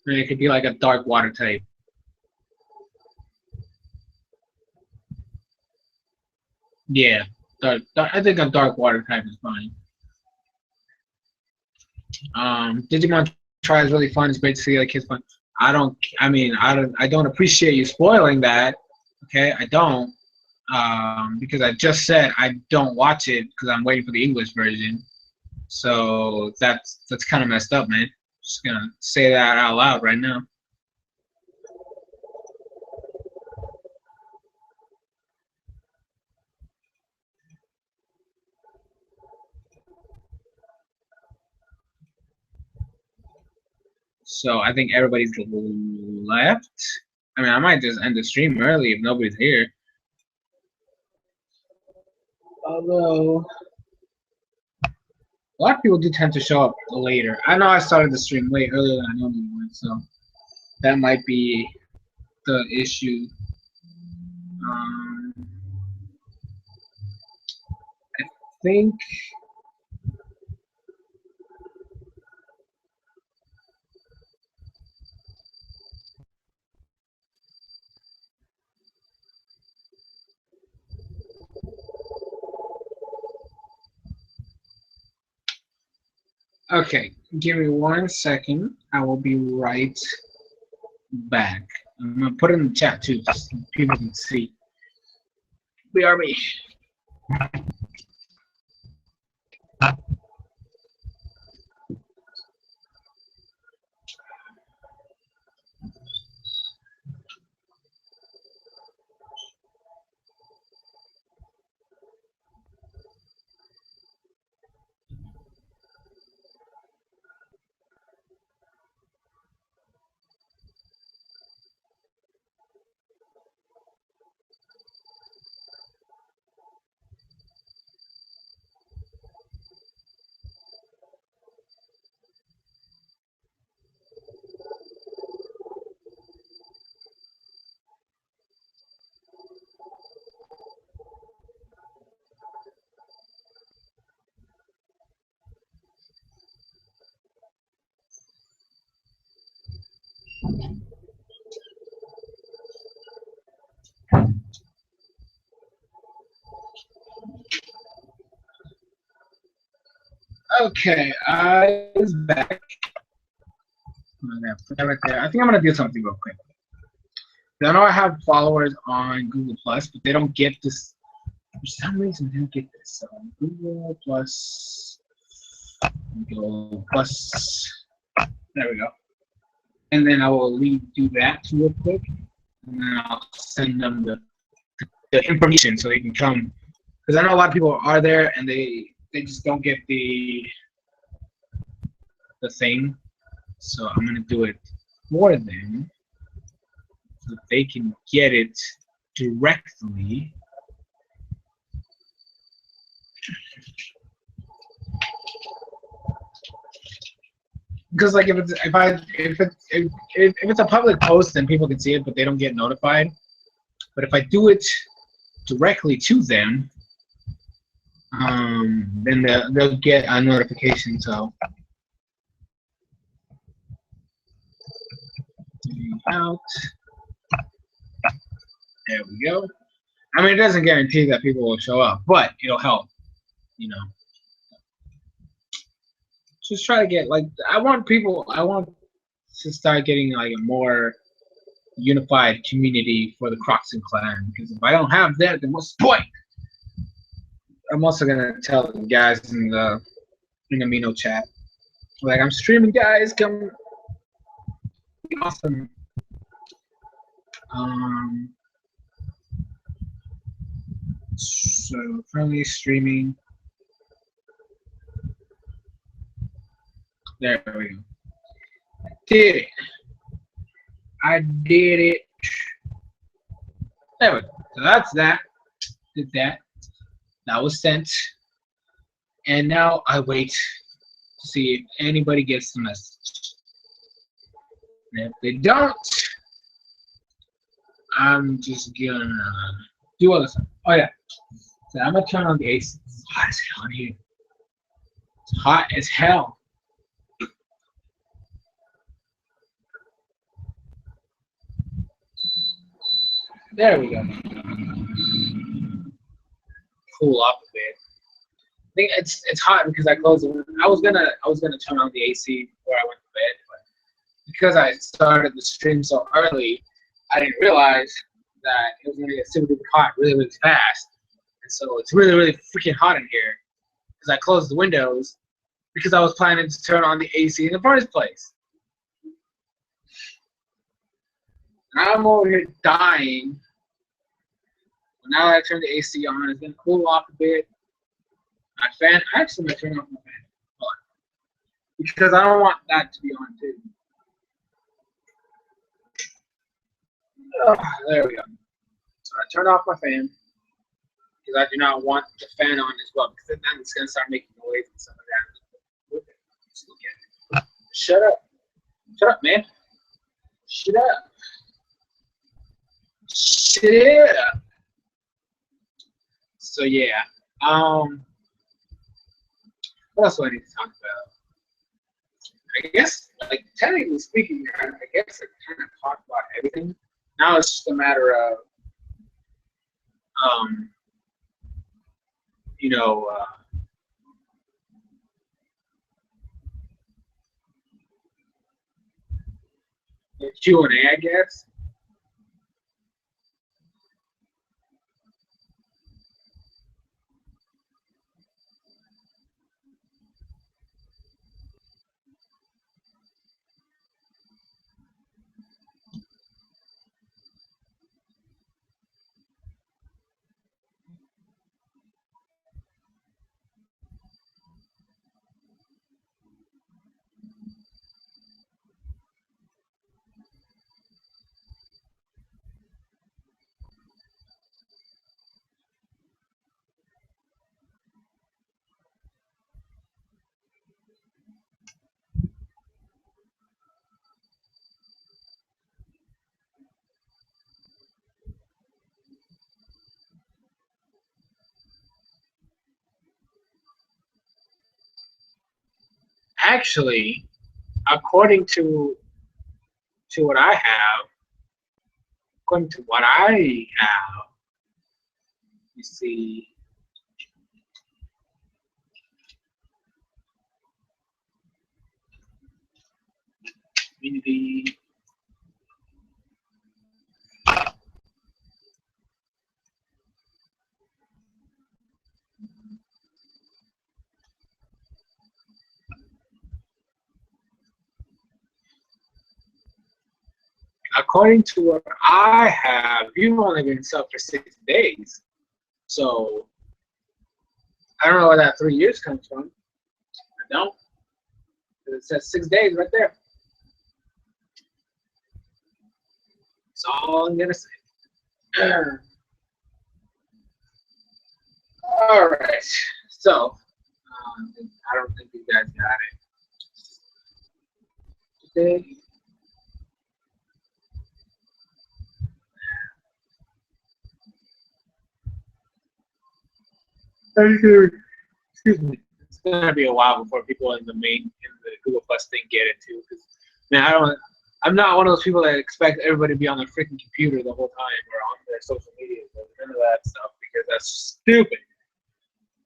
Speaker 1: It could be like a dark water type. Yeah, I think a dark water type is fine. Digimon Try is really fun. It's great to see like kids fun. I don't appreciate you spoiling that. Okay, I don't. Because I just said I don't watch it because I'm waiting for the English version. So that's kind of messed up, man. Just gonna say that out loud right now. So I think everybody's left. I mean, I might just end the stream early if nobody's here. Although a lot of people do tend to show up later. I know I started the stream way earlier than I normally would, so that might be the issue. I think okay, give me 1 second. I will be right back. I'm gonna put it in the chat too, so people can see. BRB. Okay, I was back. Put that right there. I think I'm gonna do something real quick. I know I have followers on Google Plus, but they don't get this. For some reason, they don't get this. So Google Plus, Google Plus. There we go. And then I will do that real quick, and then I'll send them the information so they can come. Because I know a lot of people are there and they just don't get the thing. So I'm gonna do it for them so they can get it directly. Because like if it's a public post, then people can see it, but they don't get notified. But if I do it directly to them, then they'll get a notification. So out. There we go. I mean, it doesn't guarantee that people will show up, but it'll help. You know, just try to get like I want to start getting like a more unified community for the Crockxen clan, because if I don't have that, then what's the point? I'm also gonna tell the guys in the Amino chat, like, I'm streaming, guys, come. Awesome. So friendly streaming. There we go. I did it. I did it. There we go. So that's that. Did that. That was sent. And now I wait to see if anybody gets the message. And if they don't, I'm just gonna do other stuff. Oh yeah. So I'm gonna turn on the AC. It's hot as hell in here. It's hot as hell. There we go. Cool off a bit. I think it's hot because I closed the window. I was gonna turn on the AC before I went to bed, but because I started the stream so early, I didn't realize that it was gonna get super hot really, really fast. And so it's really, really freaking hot in here because I closed the windows because I was planning to turn on the AC in the first place. And I'm over here dying. But now that I turned the AC on, it's gonna cool off a bit. My fan, I actually might turn off my fan. Hold on. Because I don't want that to be on too. There we go. So I turned off my fan because I do not want the fan on as well because then it's gonna start making noise and stuff like that. Look at it. Just look at it. Shut up. Shut up, man. Shut up. Shut up. So yeah. What else do I need to talk about? I guess, like technically speaking, I guess I kind of talked about everything. Now it's just a matter of, um, you know, Q&A, I guess. Actually, according to what I have, according to what I have, you see, community. According to what I have, you've only been sub for 6 days. So I don't know where that 3 years comes from. I don't. It says 6 days right there. That's all I'm gonna say. All right. So I don't think you guys got it. Okay. Excuse me. It's gonna be a while before people in the Google Plus thing get it too. Because man, I'm not one of those people that expect everybody to be on their freaking computer the whole time or on their social media or none of that stuff because that's stupid.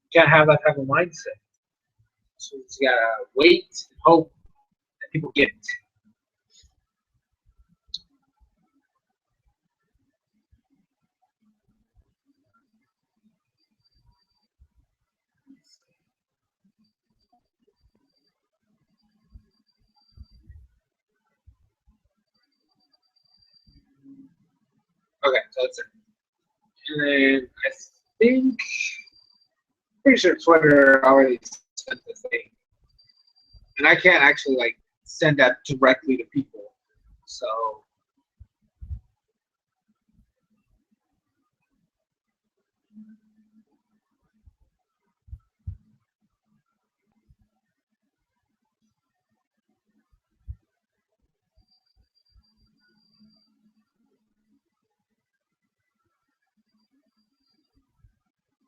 Speaker 1: You can't have that type of mindset. So you gotta wait and hope that people get it. Okay, so that's it. And then I think, pretty sure Twitter already sent the thing, and I can't actually like send that directly to people. So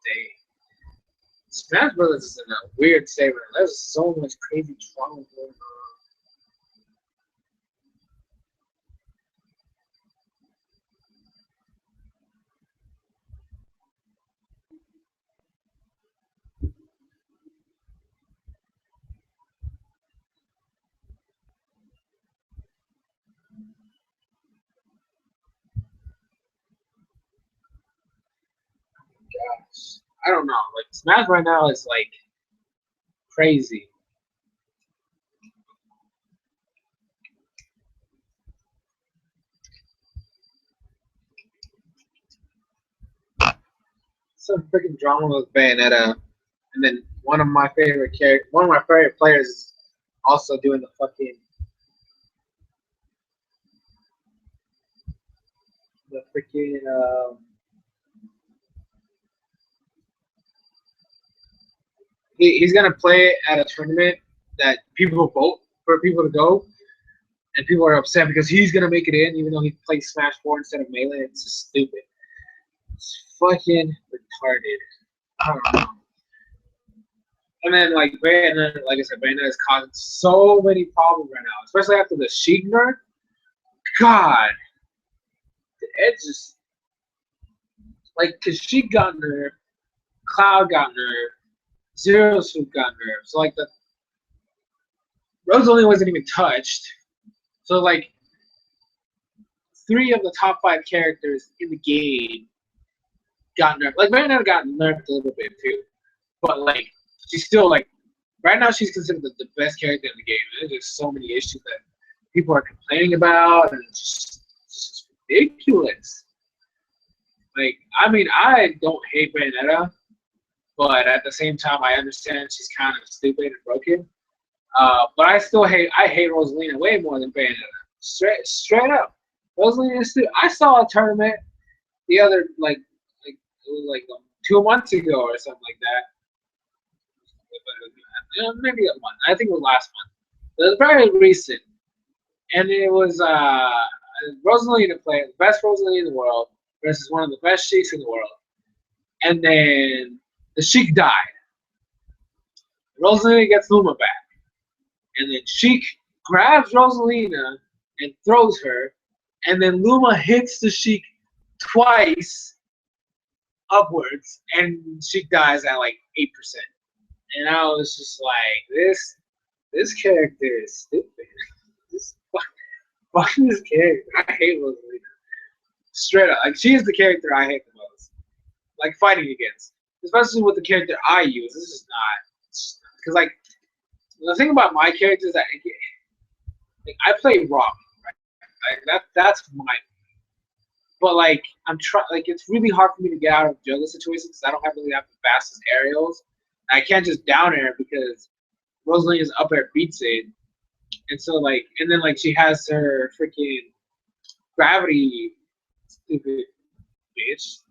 Speaker 1: they Smash Brothers is in a weird state right now. There's so much crazy trauma going on. Gosh, I don't know. Like Smash right now is like crazy. Some freaking drama with Bayonetta, and then one of my favorite players is also doing the fucking the freaking he's gonna play at a tournament that people vote for people to go, and people are upset because he's gonna make it in, even though he plays Smash 4 instead of Melee. It's just stupid. It's fucking retarded. I don't know. And then like Bayonetta, like I said, Bayonetta is causing so many problems right now, especially after the Sheik nerf. God, it's just like because Sheik got nerfed, Cloud got nerfed, Zero Suit got nerfed. So like the Rosalie wasn't even touched. So like 3 of the top 5 characters in the game got nerfed. Like Bayonetta got nerfed a little bit too, but like she's still like right now she's considered the best character in the game. There's just so many issues that people are complaining about, and it's just ridiculous. Like I mean, I don't hate Bayonetta, but at the same time, I understand she's kind of stupid and broken. But I hate Rosalina way more than Bayonetta. Straight up, Rosalina is stupid. I saw a tournament the other like it was like 2 months ago or something like that. Maybe a month. I think it was last month. It was very recent, and it was Rosalina playing the best Rosalina in the world versus one of the best Sheiks in the world, and then the Sheik died. Rosalina gets Luma back, and then Sheik grabs Rosalina and throws her, and then Luma hits the Sheik twice upwards, and Sheik dies at like 8%. And I was just like, this character is stupid. Fuck this character. I hate Rosalina. Straight up. Like, she is the character I hate the most. Like, fighting against. Especially with the character I use. This is not. Because, like, the thing about my character is that like, I play Robin, right? Like, that's mine. But, like, it's really hard for me to get out of juggle situations because I don't really have the fastest aerials. I can't just down air because Rosalina's up air beats it. And so, like, and then, like, she has her freaking gravity, stupid bitch.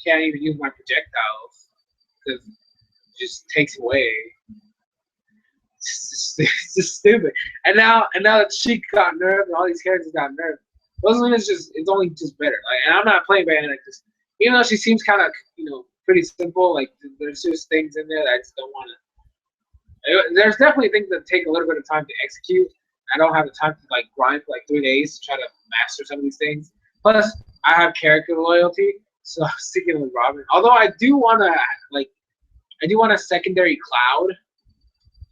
Speaker 1: Can't even use my projectiles because it just takes away. It's just stupid. And now that she got nerfed and all these characters got nerfed, Rosalina's it's only just better. Like, and I'm not playing Bayonetta because even though she seems kind of, pretty simple, like, there's just things in there that I just don't want to. There's definitely things that take a little bit of time to execute. I don't have the time to like grind for like 3 days to try to master some of these things. Plus, I have character loyalty, so I'm sticking with Robin. Although I do want a secondary Cloud,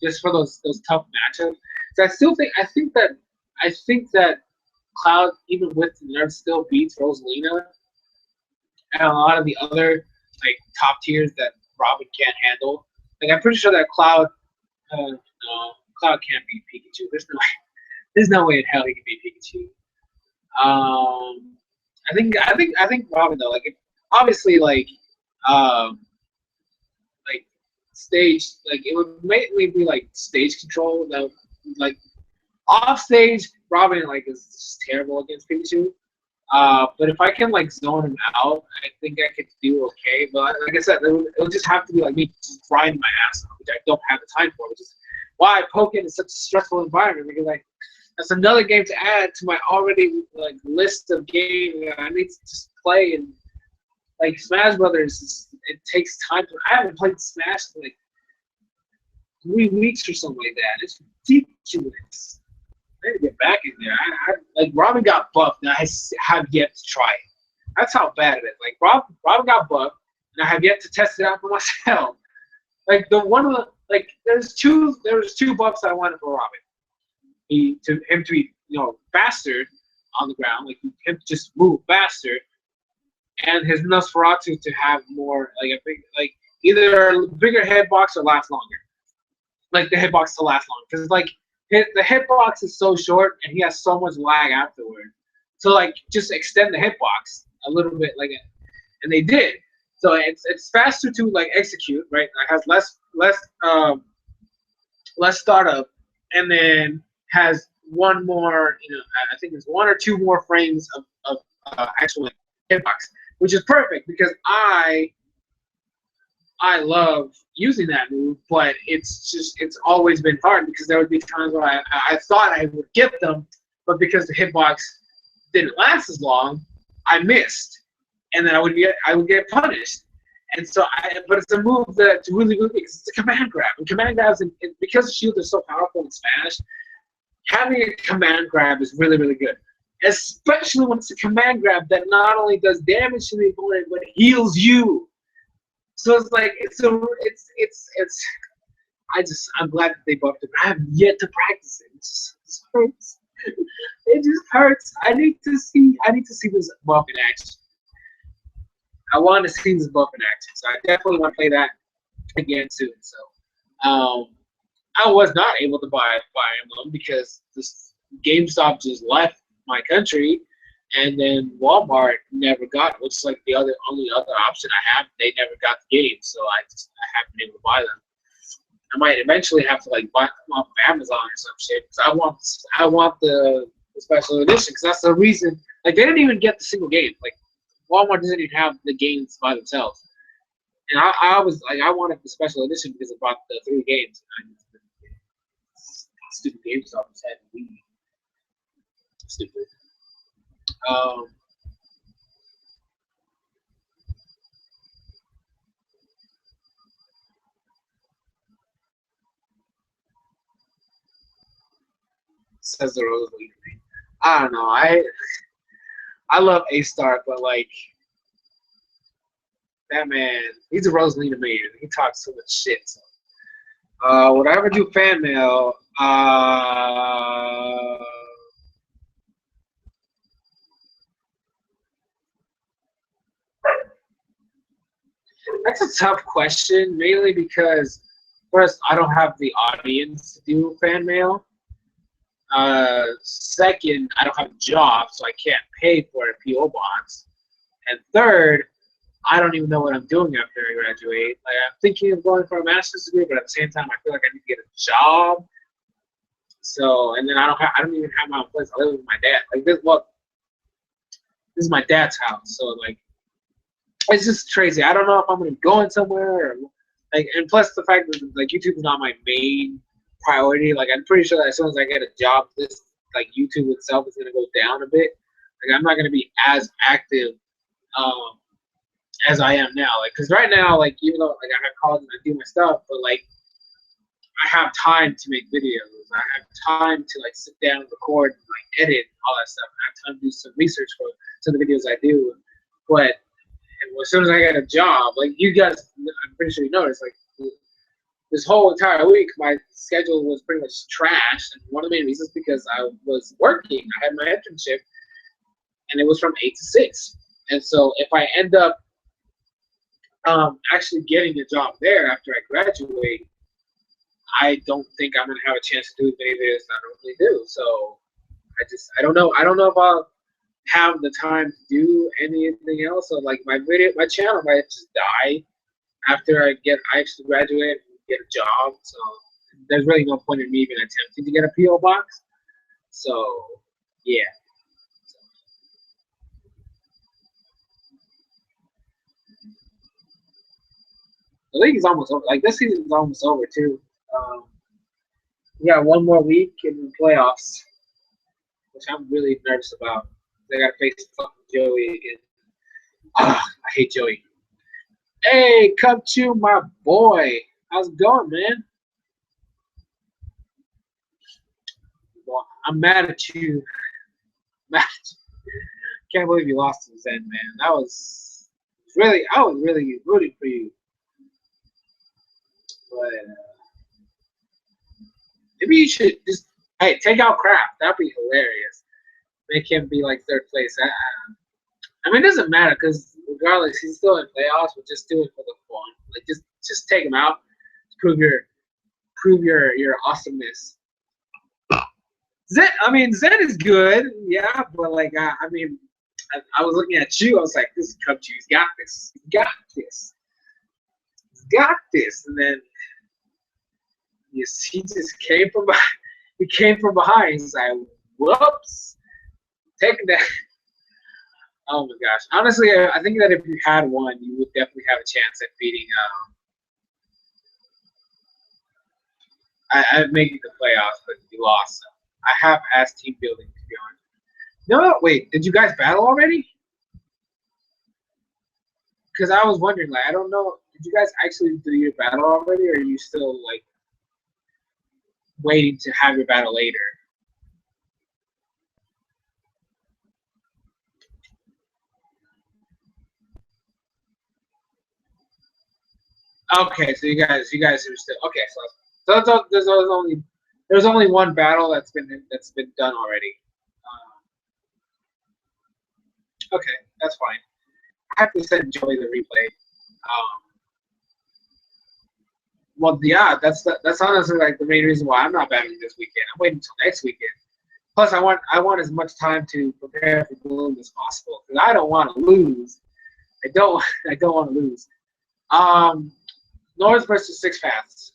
Speaker 1: just for those tough matchups. So I think that Cloud, even with the nerfs, still beats Rosalina and a lot of the other like top tiers that Robin can't handle. Like I'm pretty sure that Cloud, no, Cloud can't beat Pikachu. There's no way in hell he can beat Pikachu. I think Robin though, like obviously like stage, like it would mainly be like stage control that like off stage Robin like is just terrible against Pikachu. But if I can like zone him out, I think I could do okay. But like I said, it'll just have to be like me just grinding my ass off, which I don't have the time for. Which is why Pokken is such a stressful environment because like that's another game to add to my already like list of games that I need to just play. And like Smash Brothers, it takes time. I haven't played Smash in like 3 weeks or something like that. It's ridiculous. I need to get back in there. I like Robin got buffed, and I have yet to try it. That's how bad it is. Like Robin got buffed, and I have yet to test it out for myself. Like there was two buffs I wanted for Robin. Him to be faster on the ground, like him to just move faster, and his Nosferatu to have more like either a bigger hitbox or last longer. Like the hitbox to last longer, because like the hitbox is so short and he has so much lag afterward. So like just extend the hitbox a little bit, and they did. So it's faster to like execute, right? It has less startup, and then has one more, I think it's 1 or 2 more frames of actual hitbox, which is perfect because I love using that move, but it's always been hard because there would be times where I thought I would get them, but because the hitbox didn't last as long, I missed, and then I would get punished. And so, but it's a move that's really, really, it's a command grab. And command grabs, because shields are so powerful in Smash, having a command grab is really, really good. Especially when it's a command grab that not only does damage to the opponent, but heals you. So it's like, I'm glad that they buffed it, but I have yet to practice it. It just hurts. It just hurts. I need to see this buff in action. I want to see this buff in action, so I definitely want to play that again soon. So, I was not able to buy Fire Emblem because this GameStop just left my country, and then Walmart never got it, which is like the only other option I have. They never got the game, so I haven't been able to buy them. I might eventually have to like buy them off of Amazon or some shit because I want the special edition because that's the reason. Like they didn't even get the single game. Like Walmart doesn't even have the games by themselves. And I was like, I wanted the special edition because it brought the 3 games. And stupid GameStop just had to leave. Stupid. Says the Rose League. I don't know. I love A-Star, but like that man, he's a Rose Leader man. He talks so much shit. So. Would I ever do fan mail? That's a tough question, mainly because first, I don't have the audience to do fan mail. Second, I don't have a job, so I can't pay for a PO box. And third, I don't even know what I'm doing after I graduate. Like I'm thinking of going for a master's degree, but at the same time, I feel like I need to get a job. So, and then I don't even have my own place. I live with my dad. Like this is my dad's house. So like, it's just crazy. I don't know if I'm gonna go in somewhere or like, and plus the fact that like YouTube is not my main priority. Like I'm pretty sure that as soon as I get a job, this like YouTube itself is gonna go down a bit. Like I'm not gonna be as active as I am now. Like, cause right now, like even though like I have college and I do my stuff, but like I have time to make videos. I have time to like sit down and record and like edit and all that stuff. I have time to do some research for some of the videos I do. But as soon as I get a job, like you guys, I'm pretty sure you noticed, like this whole entire week, my schedule was pretty much trashed. And one of the main reasons is because I was working. I had my internship, and it was from 8 to 6. And so if I end up actually getting a job there after I graduate, I don't think I'm gonna have a chance to do as many videos that I normally do. So I don't know. I don't know if I'll have the time to do anything else. So like my channel might just die after I actually graduate and get a job. So there's really no point in me even attempting to get a PO box. So yeah. The league is almost over. Like this season is almost over too. We got one more week in the playoffs, which I'm really nervous about. They got to face fucking Joey again. I hate Joey. Hey, come to my boy. How's it going, man? Well, I'm mad at you. Can't believe you lost to Zen, man. I was really rooting for you. But maybe you should just take out Kraft. That'd be hilarious. Make him be like 3rd place. I mean, it doesn't matter because regardless, he's still in playoffs. But just do it for the fun. Like just take him out. Prove your awesomeness. Zen is good, yeah, but like I was looking at you. I was like, this is Cubs. He's got this. He's got this. He's got this. And then he just came from behind. He came from behind. He's like, whoops, taking that. Oh my gosh! Honestly, I think that if you had one, you would definitely have a chance at beating. I making the playoffs, but you lost. So I have asked team building to be honest. No, wait. Did you guys battle already? Because I was wondering, like, I don't know. Did you guys actually do your battle already, or are you still like waiting to have your battle later? Okay, so you guys are still okay. There's only one battle that's been done already. Okay, that's fine. I have to send Joey the replay. Well, yeah, that's honestly like the main reason why I'm not battling this weekend. I'm waiting until next weekend. Plus, I want as much time to prepare for Bloom as possible because I don't want to lose. I don't I don't want to lose. Um, North versus Six Paths.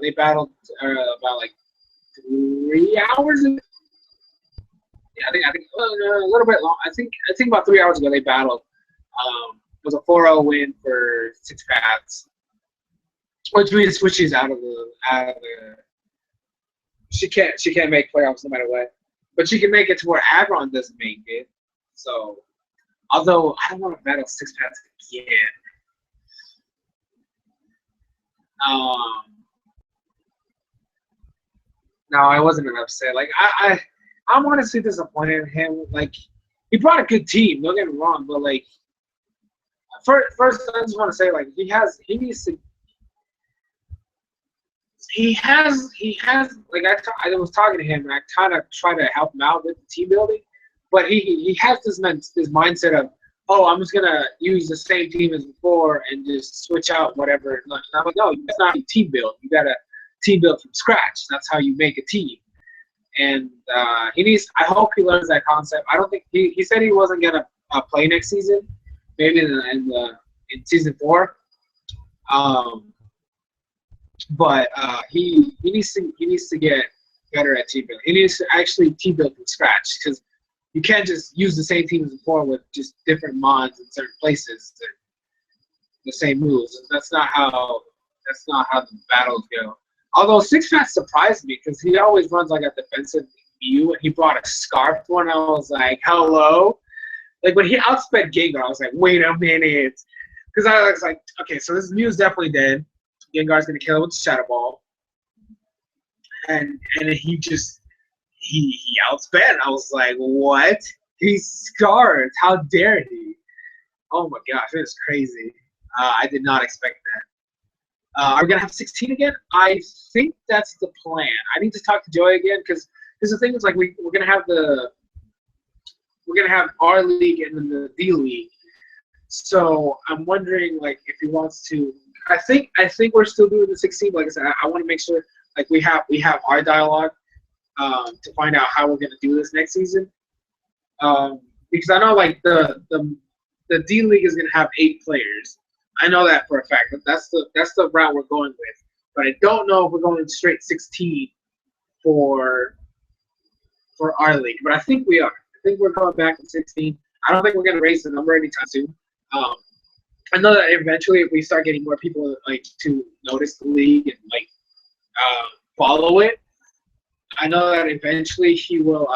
Speaker 1: They battled about like 3 hours. Yeah, I think a little bit long. I think about 3 hours ago they battled. It was a 4-0 win for Six Paths, which means Swishy's out of the. She can't make playoffs no matter what, but she can make it to where Agron doesn't make it. So although I don't want to battle Six Paths again. Um, no, I wasn't upset. Like I'm honestly disappointed in him. Like he brought a good team. Don't get me wrong, but like first I just want to say like he needs to he has like I was talking to him and I kind of try to help him out with the team building, but he has this mindset of I'm just gonna use the same team as before and just switch out whatever. And I'm like, no, that's not a team build. You gotta team build from scratch. That's how you make a team. And he needs. I hope he learns that concept. I don't think he said he wasn't gonna play next season, maybe in season 4. Um, but he needs to get better at team building. He needs to actually team build from scratch because you can't just use the same team as before with just different mods in certain places and the same moves. That's not how the battles go. Although Six Pack surprised me because he always runs like a defensive view, and he brought a scarf one. I was like, hello. Like when he outsped Gengar, I was like, wait a minute. Because I was like, okay, so this Mew's definitely dead. Gengar's gonna kill him with Shadow Ball, and he outsped. I was like, what? He's scarred. How dare he? Oh my gosh, it was crazy. I did not expect that. Are we gonna have 16 again? I think that's the plan. I need to talk to Joey again because the thing is like we're gonna have our league and then the D league. So I'm wondering like if he wants to. I think we're still doing the 16. Like I said, I want to make sure like we have our dialogue to find out how we're gonna do this next season. Because I know like the D League is gonna have 8 players. I know that for a fact. That's the route we're going with. But I don't know if we're going straight 16 for our league. But I think we are. I think we're going back to 16. I don't think we're gonna raise the number anytime soon. Um, I know that eventually, if we start getting more people like to notice the league and like follow it, I know that eventually he will.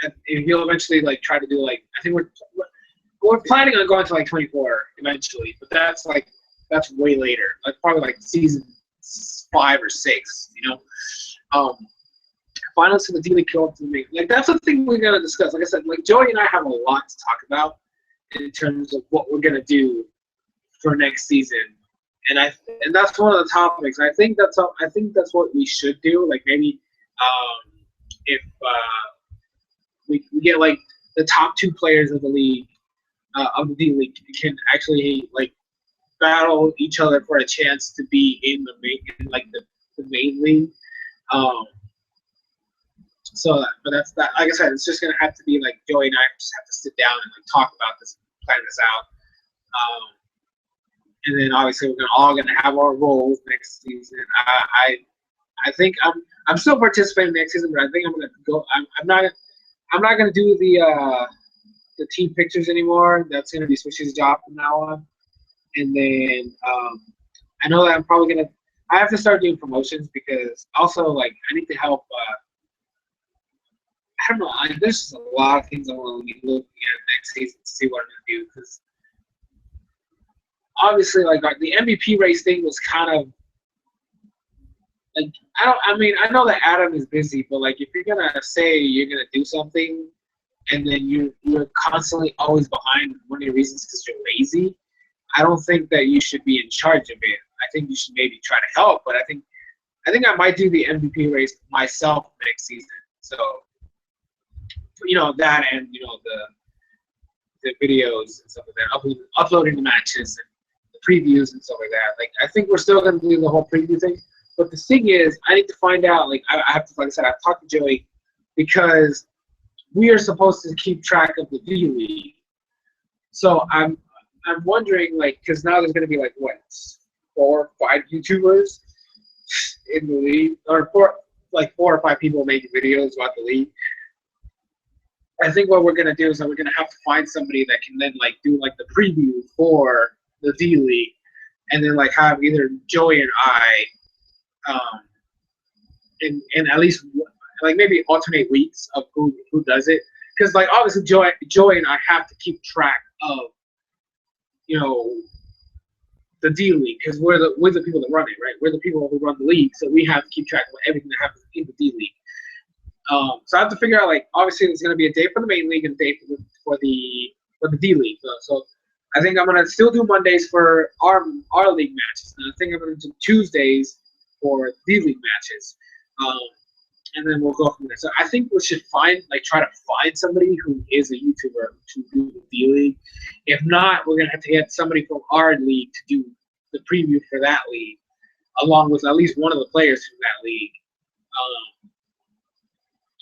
Speaker 1: And he'll eventually like try to do like I think we're planning on going to like 24 eventually, but that's way later. Like probably like season 5 or 6. Um, finals to the D League kill up to the main. Like that's the thing we're gonna discuss. Like I said, like Joey and I have a lot to talk about in terms of what we're gonna do for next season, and that's one of the topics. I think that's what we should do. Like maybe if we get like the top 2 players of the league of the D League can actually like battle each other for a chance to be in the main league. Um, but that's that. Like I said, it's just gonna have to be like Joey and I just have to sit down and like talk about this, plan this out. And then obviously we're all gonna have our roles next season. I think I'm still participating next season, but I think I'm gonna go. I'm not gonna do the. the team pictures anymore. That's gonna be Swish's job from now on. And then I know that I'm probably gonna. I have to start doing promotions because also like I need to help. I don't know. There's just a lot of things I want to be looking at next season to see what I'm gonna do because obviously like the MVP race thing was kind of like I mean I know that Adam is busy, but like if you're gonna say you're gonna do something and then you're constantly always behind one of your reasons because you're lazy, I don't think that you should be in charge of it. I think you should maybe try to help, but I think I might do the MVP race myself next season. So that and the videos and stuff like that, uploading the matches and the previews and stuff like that. Like I think we're still gonna do the whole preview thing. But the thing is, I need to find out. Like I have to, like I said, I've talked to Joey because we are supposed to keep track of the V League. So I'm wondering, like, because now there's going to be like what 4 or 5 YouTubers in the league, or 4 or 5 people making videos about the league. I think what we're going to do is that we're going to have to find somebody that can then like do like the preview for the D League, and then like have either Joey and I, and at least like maybe alternate weeks of who does it, because like obviously Joey and I have to keep track of the D League because we're the people that run it, right? We're the people who run the league, so we have to keep track of everything that happens in the D League. So I have to figure out, like, obviously there's going to be a day for the main league and a day for the D League. So I think I'm going to still do Mondays for our league matches, and I think I'm going to do Tuesdays for D League matches, and then we'll go from there. So I think we should try to find somebody who is a YouTuber to do the D League. If not, we're going to have to get somebody from our league to do the preview for that league, along with at least one of the players from that league.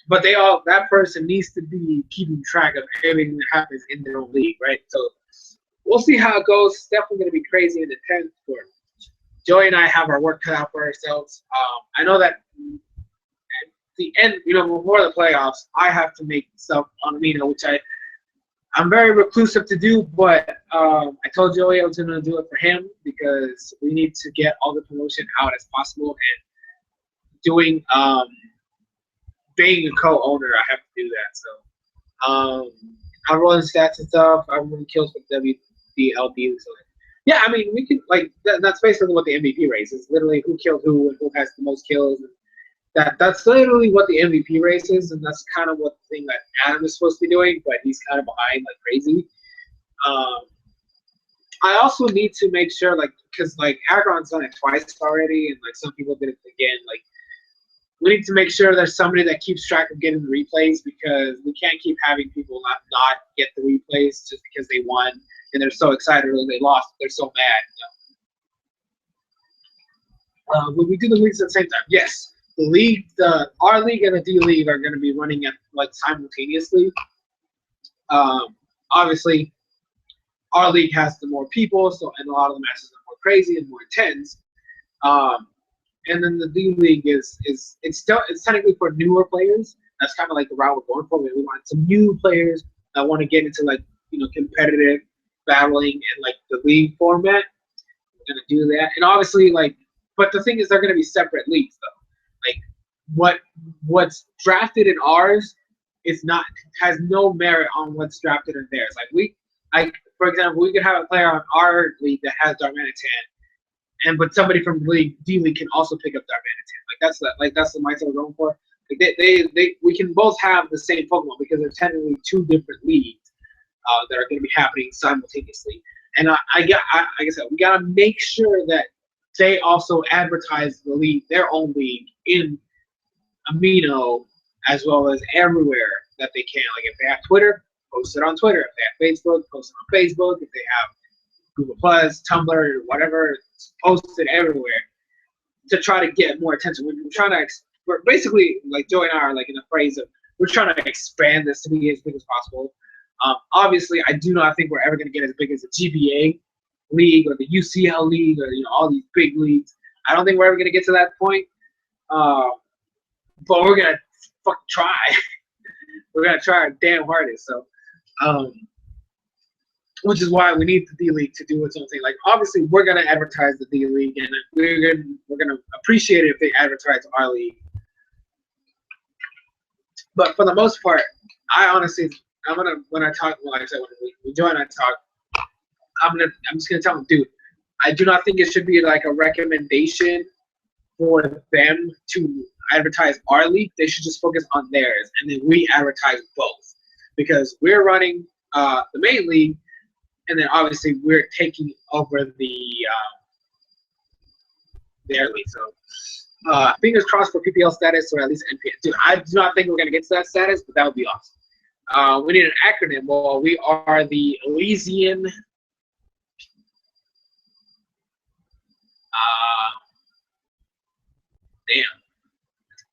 Speaker 1: But that person needs to be keeping track of everything that happens in their own league, right? So we'll see how it goes. It's definitely going to be crazy and intense. Joey and I have our work cut out for ourselves. I know that at the end, before the playoffs, I have to make stuff on Amino, which I'm very reclusive to do, but I told Joey I was going to do it for him because we need to get all the promotion out as possible, and doing being a co-owner, I have to do that. So I'm rolling stats and stuff. I'm running kills for WDLB. So yeah, I mean, we can that's basically what the MVP race is. Literally, who killed who and who has the most kills. And that's literally what the MVP race is, and that's kind of what the thing that Adam is supposed to be doing, but he's kind of behind like crazy. I also need to make sure, because Agron's done it twice already, and some people did it again. We need to make sure there's somebody that keeps track of getting the replays, because we can't keep having people not get the replays just because they won and they're so excited, or they lost, they're so mad. Will we do the leagues at the same time? Yes. Our league and the D League are going to be running at simultaneously. Obviously, our league has the more people, and a lot of the matches are more crazy and more intense. And then the D League it's technically for newer players. That's kind of like the route we're going for. We want some new players that want to get into competitive battling and the league format. We're gonna do that, and obviously but the thing is, they're gonna be separate leagues though. What's drafted in ours has no merit on what's drafted in theirs. For example, we could have a player on our league that has Darmanitan, but somebody from the D League can also pick up Darmanitan. That's the mindset we're going for. We can both have the same Pokemon because they're technically 2 different leagues that are going to be happening simultaneously. And like I said, we got to make sure that they also advertise their own league in Amino as well as everywhere that they can. If they have Twitter, post it on Twitter. If they have Facebook, post it on Facebook. If they have Google Plus, Tumblr, whatever, post it everywhere to try to get more attention. We're basically, Joey and I are in the phrase of, we're trying to expand this to be as big as possible. Obviously, I do not think we're ever going to get as big as the GBA league or the UCL league or all these big leagues. I don't think we're ever going to get to that point. But we're going to fucking try. We're going to try our damn hardest. So Um, which is why we need the D League to do its own thing. Like obviously, we're gonna advertise the D League, and we're gonna appreciate it if they advertise our league. But for the most part, I honestly, I'm gonna when I talk, like I said, when we join, I talk. I'm just gonna tell them, dude, I do not think it should be like a recommendation for them to advertise our league. They should just focus on theirs, and then we advertise both because we're running the main league, and then obviously we're taking over their league. So fingers crossed for PPL status or at least NPL. Dude, I do not think we're gonna get to that status, but that would be awesome. We need an acronym. Well, we are the Elysian. Damn,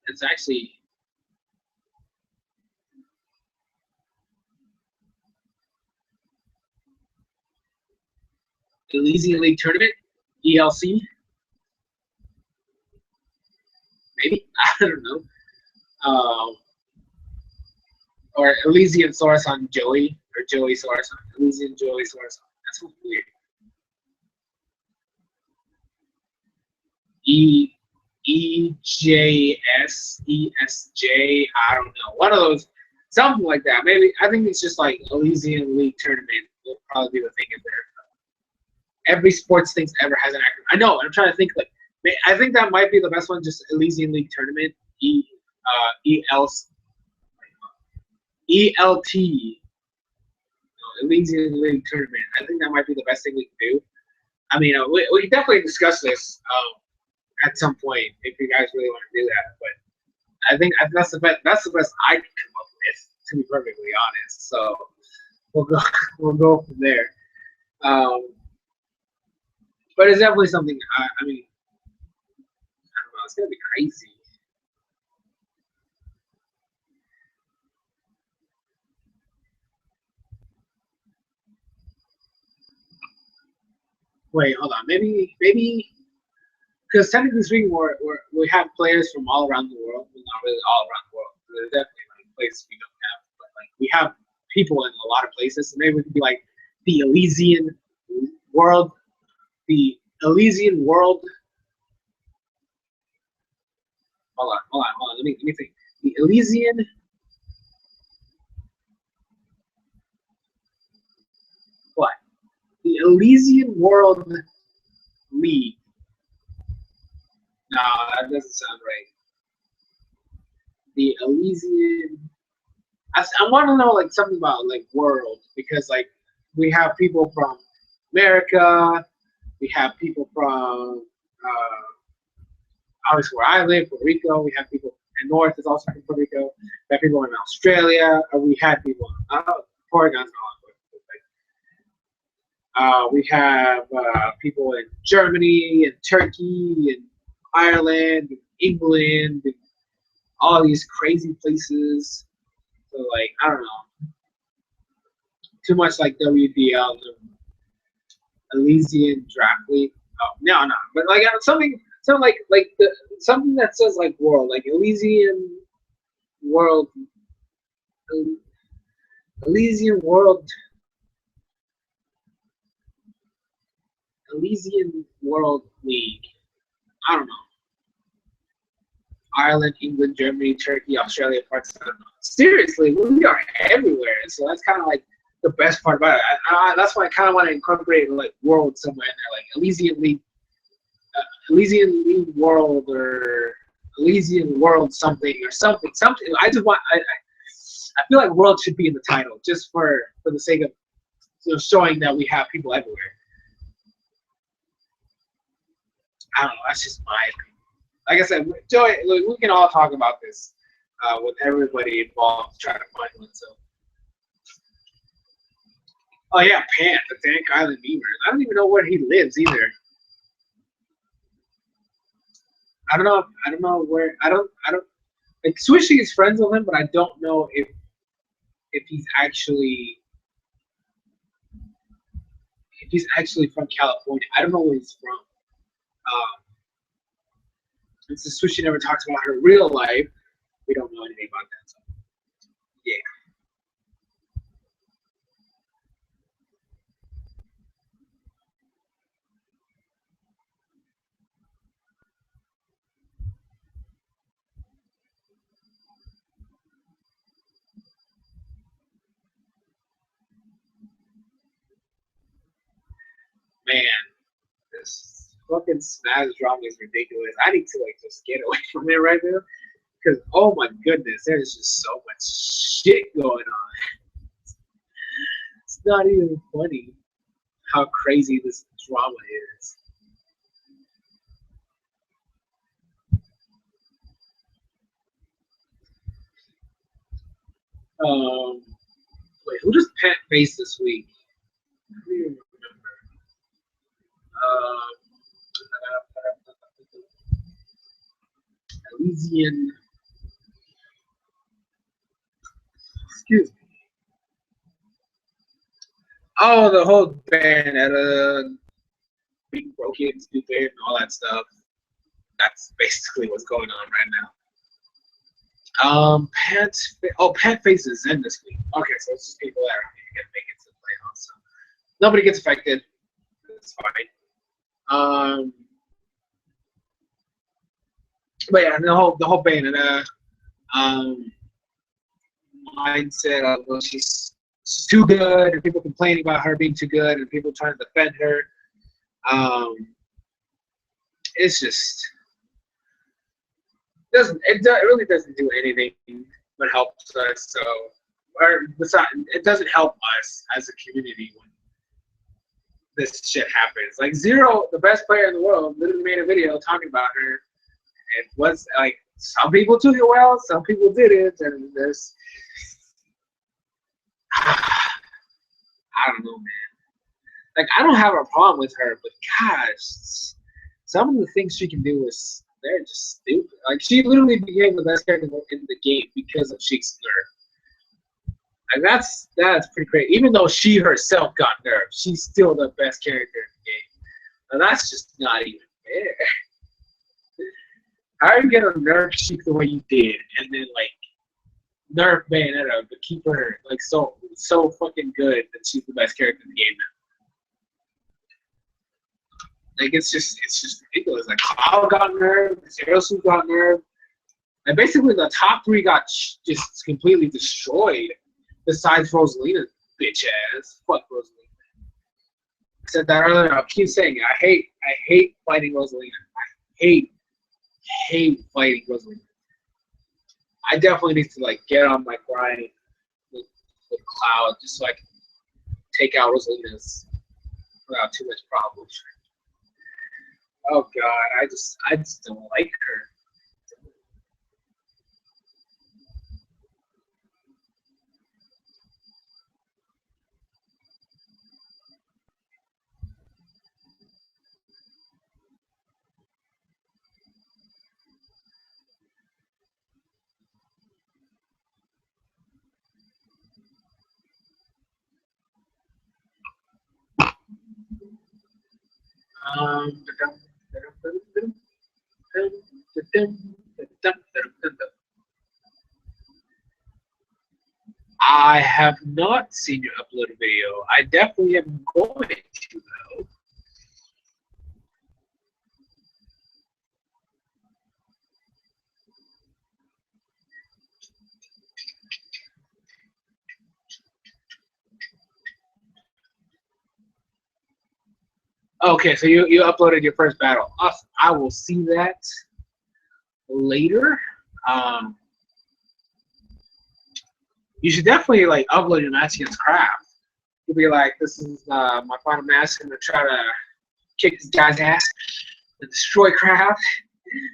Speaker 1: it's actually Elysian League Tournament, ELC, maybe I don't know, or Elysian Soresan Joey or Joey Soresan, Elysian Joey Soresan. That sounds weird. EJSESJ. I don't know. One of those, something like that. Maybe I think it's just like Elysian League Tournament will probably be the thing in there. Every sports thing ever has an acronym. I know. I'm trying to think like. I think that might be the best one. Just Elysian League Tournament. ELT. Elysian League Tournament. I think that might be the best thing we can do. I mean, we can definitely discuss this at some point if you guys really want to do that. But I think that's the best. That's the best I can come up with, to be perfectly honest. So we'll go from there. But it's definitely something. I mean, I don't know. It's gonna be crazy. Wait, hold on. Maybe, because technically speaking, we have players from all around the world. Well, not really all around the world. There's definitely like places we don't have, but like we have people in a lot of places. So maybe we could be like the Elysian world, the Elysian world. Hold on. Let me think. The Elysian. What? The Elysian World League. No, that doesn't sound right. The Elysian. I want to know like something about like world because like we have people from America, we have people from obviously where I live, Puerto Rico. We have people, and North is also from Puerto Rico. We have people in Australia. We had people. Oregon's not. We have people in Germany and Turkey and Ireland, and England, and all these crazy places. So like I don't know, too much like WDL, Elysian Draft League. Oh no, but like something like something that says like world, like Elysian World, Elysian World, Elysian World League. I don't know. Ireland, England, Germany, Turkey, Australia, parts. Seriously, we are everywhere. So that's kind of like the best part about it. That's why I kind of want to incorporate like world somewhere in there, like Elysian League World or Elysian World something or something. I just want. I feel like world should be in the title just for the sake of showing that we have people everywhere. I don't know. That's just my opinion. Like I said, Joey, we can all talk about this with everybody involved, trying to find one. So, oh yeah, Pan, the Dank Island Beaver. I don't even know where he lives either. I don't know. I don't know where. I don't. Like Swishy is friends with him, but I don't know if he's actually from California. I don't know where he's from. Since Swishy never talks about her real life, we don't know anything about that. So, yeah. fucking Smash drama is ridiculous. I need to like just get away from it right now because oh my goodness, there's just so much shit going on. It's not even funny how crazy this drama is. Wait, who does Pat face this week? I don't even remember. Elysian. Excuse me. Oh, the whole Bayonetta being broken, stupid, and all that stuff. That's basically what's going on right now. Pat faces Zen this week. Okay, so it's just people that are going to make it to the playoffs. So nobody gets affected. It's fine. But yeah, the whole Bayonetta mindset of well, she's too good, and people complaining about her being too good, and people trying to defend her. It's just it really doesn't do anything but helps us. So, or besides, it doesn't help us as a community when this shit happens. Like Zero, the best player in the world, literally made a video talking about her. It was like some people took it well, some people didn't, and there's I don't know, man. Like I don't have a problem with her, but gosh, some of the things she can do is they're just stupid. Like she literally became the best character in the game because of Sheik's nerf. And that's pretty great. Even though she herself got nerfed, she's still the best character in the game. And that's just not even fair. How are you gonna nerf Sheik the way you did, and then like nerf Bayonetta, but keep her like so fucking good that she's the best character in the game now? Like it's just ridiculous. Like Cloud got nerfed, Zero Suit got nerfed, and basically the top three got just completely destroyed. Besides Rosalina, bitch ass. Fuck Rosalina. I said that earlier. I'll keep saying it. I hate fighting Rosalina. I hate fighting Rosalina. I definitely need to like get on my grind with Cloud just so I can take out Rosalina's without too much problems. Oh god, I just don't like her. I have not seen you upload a video. I definitely am going to though. Okay, so you uploaded your first battle. Awesome. I will see that later. You should definitely like upload your match against Craft. You'll be like, this is my final match. I'm gonna try to kick this guy's ass and destroy Craft.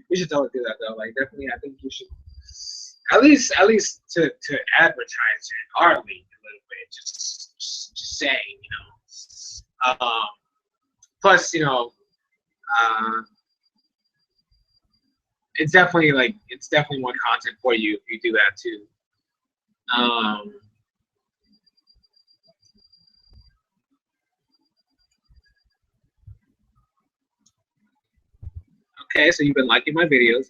Speaker 1: You should totally do that though. Like definitely, I think you should at least to advertise our league a little bit. Just saying, you know. Plus, you know, it's definitely more content for you if you do that too. Okay, so you've been liking my videos.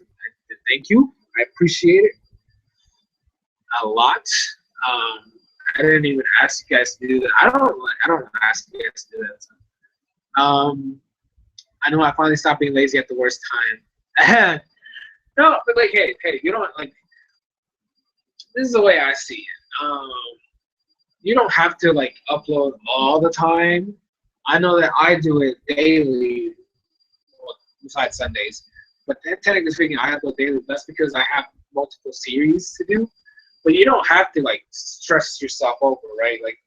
Speaker 1: Thank you. I appreciate it a lot. I didn't even ask you guys to do that. I don't ask you guys to do that. So. I know I finally stopped being lazy at the worst time. No, but like, hey, you don't like. This is the way I see it. You don't have to like upload all the time. I know that I do it daily. besides Sundays. But then, technically speaking, I upload daily. That's because I have multiple series to do. But you don't have to like stress yourself over, right? Like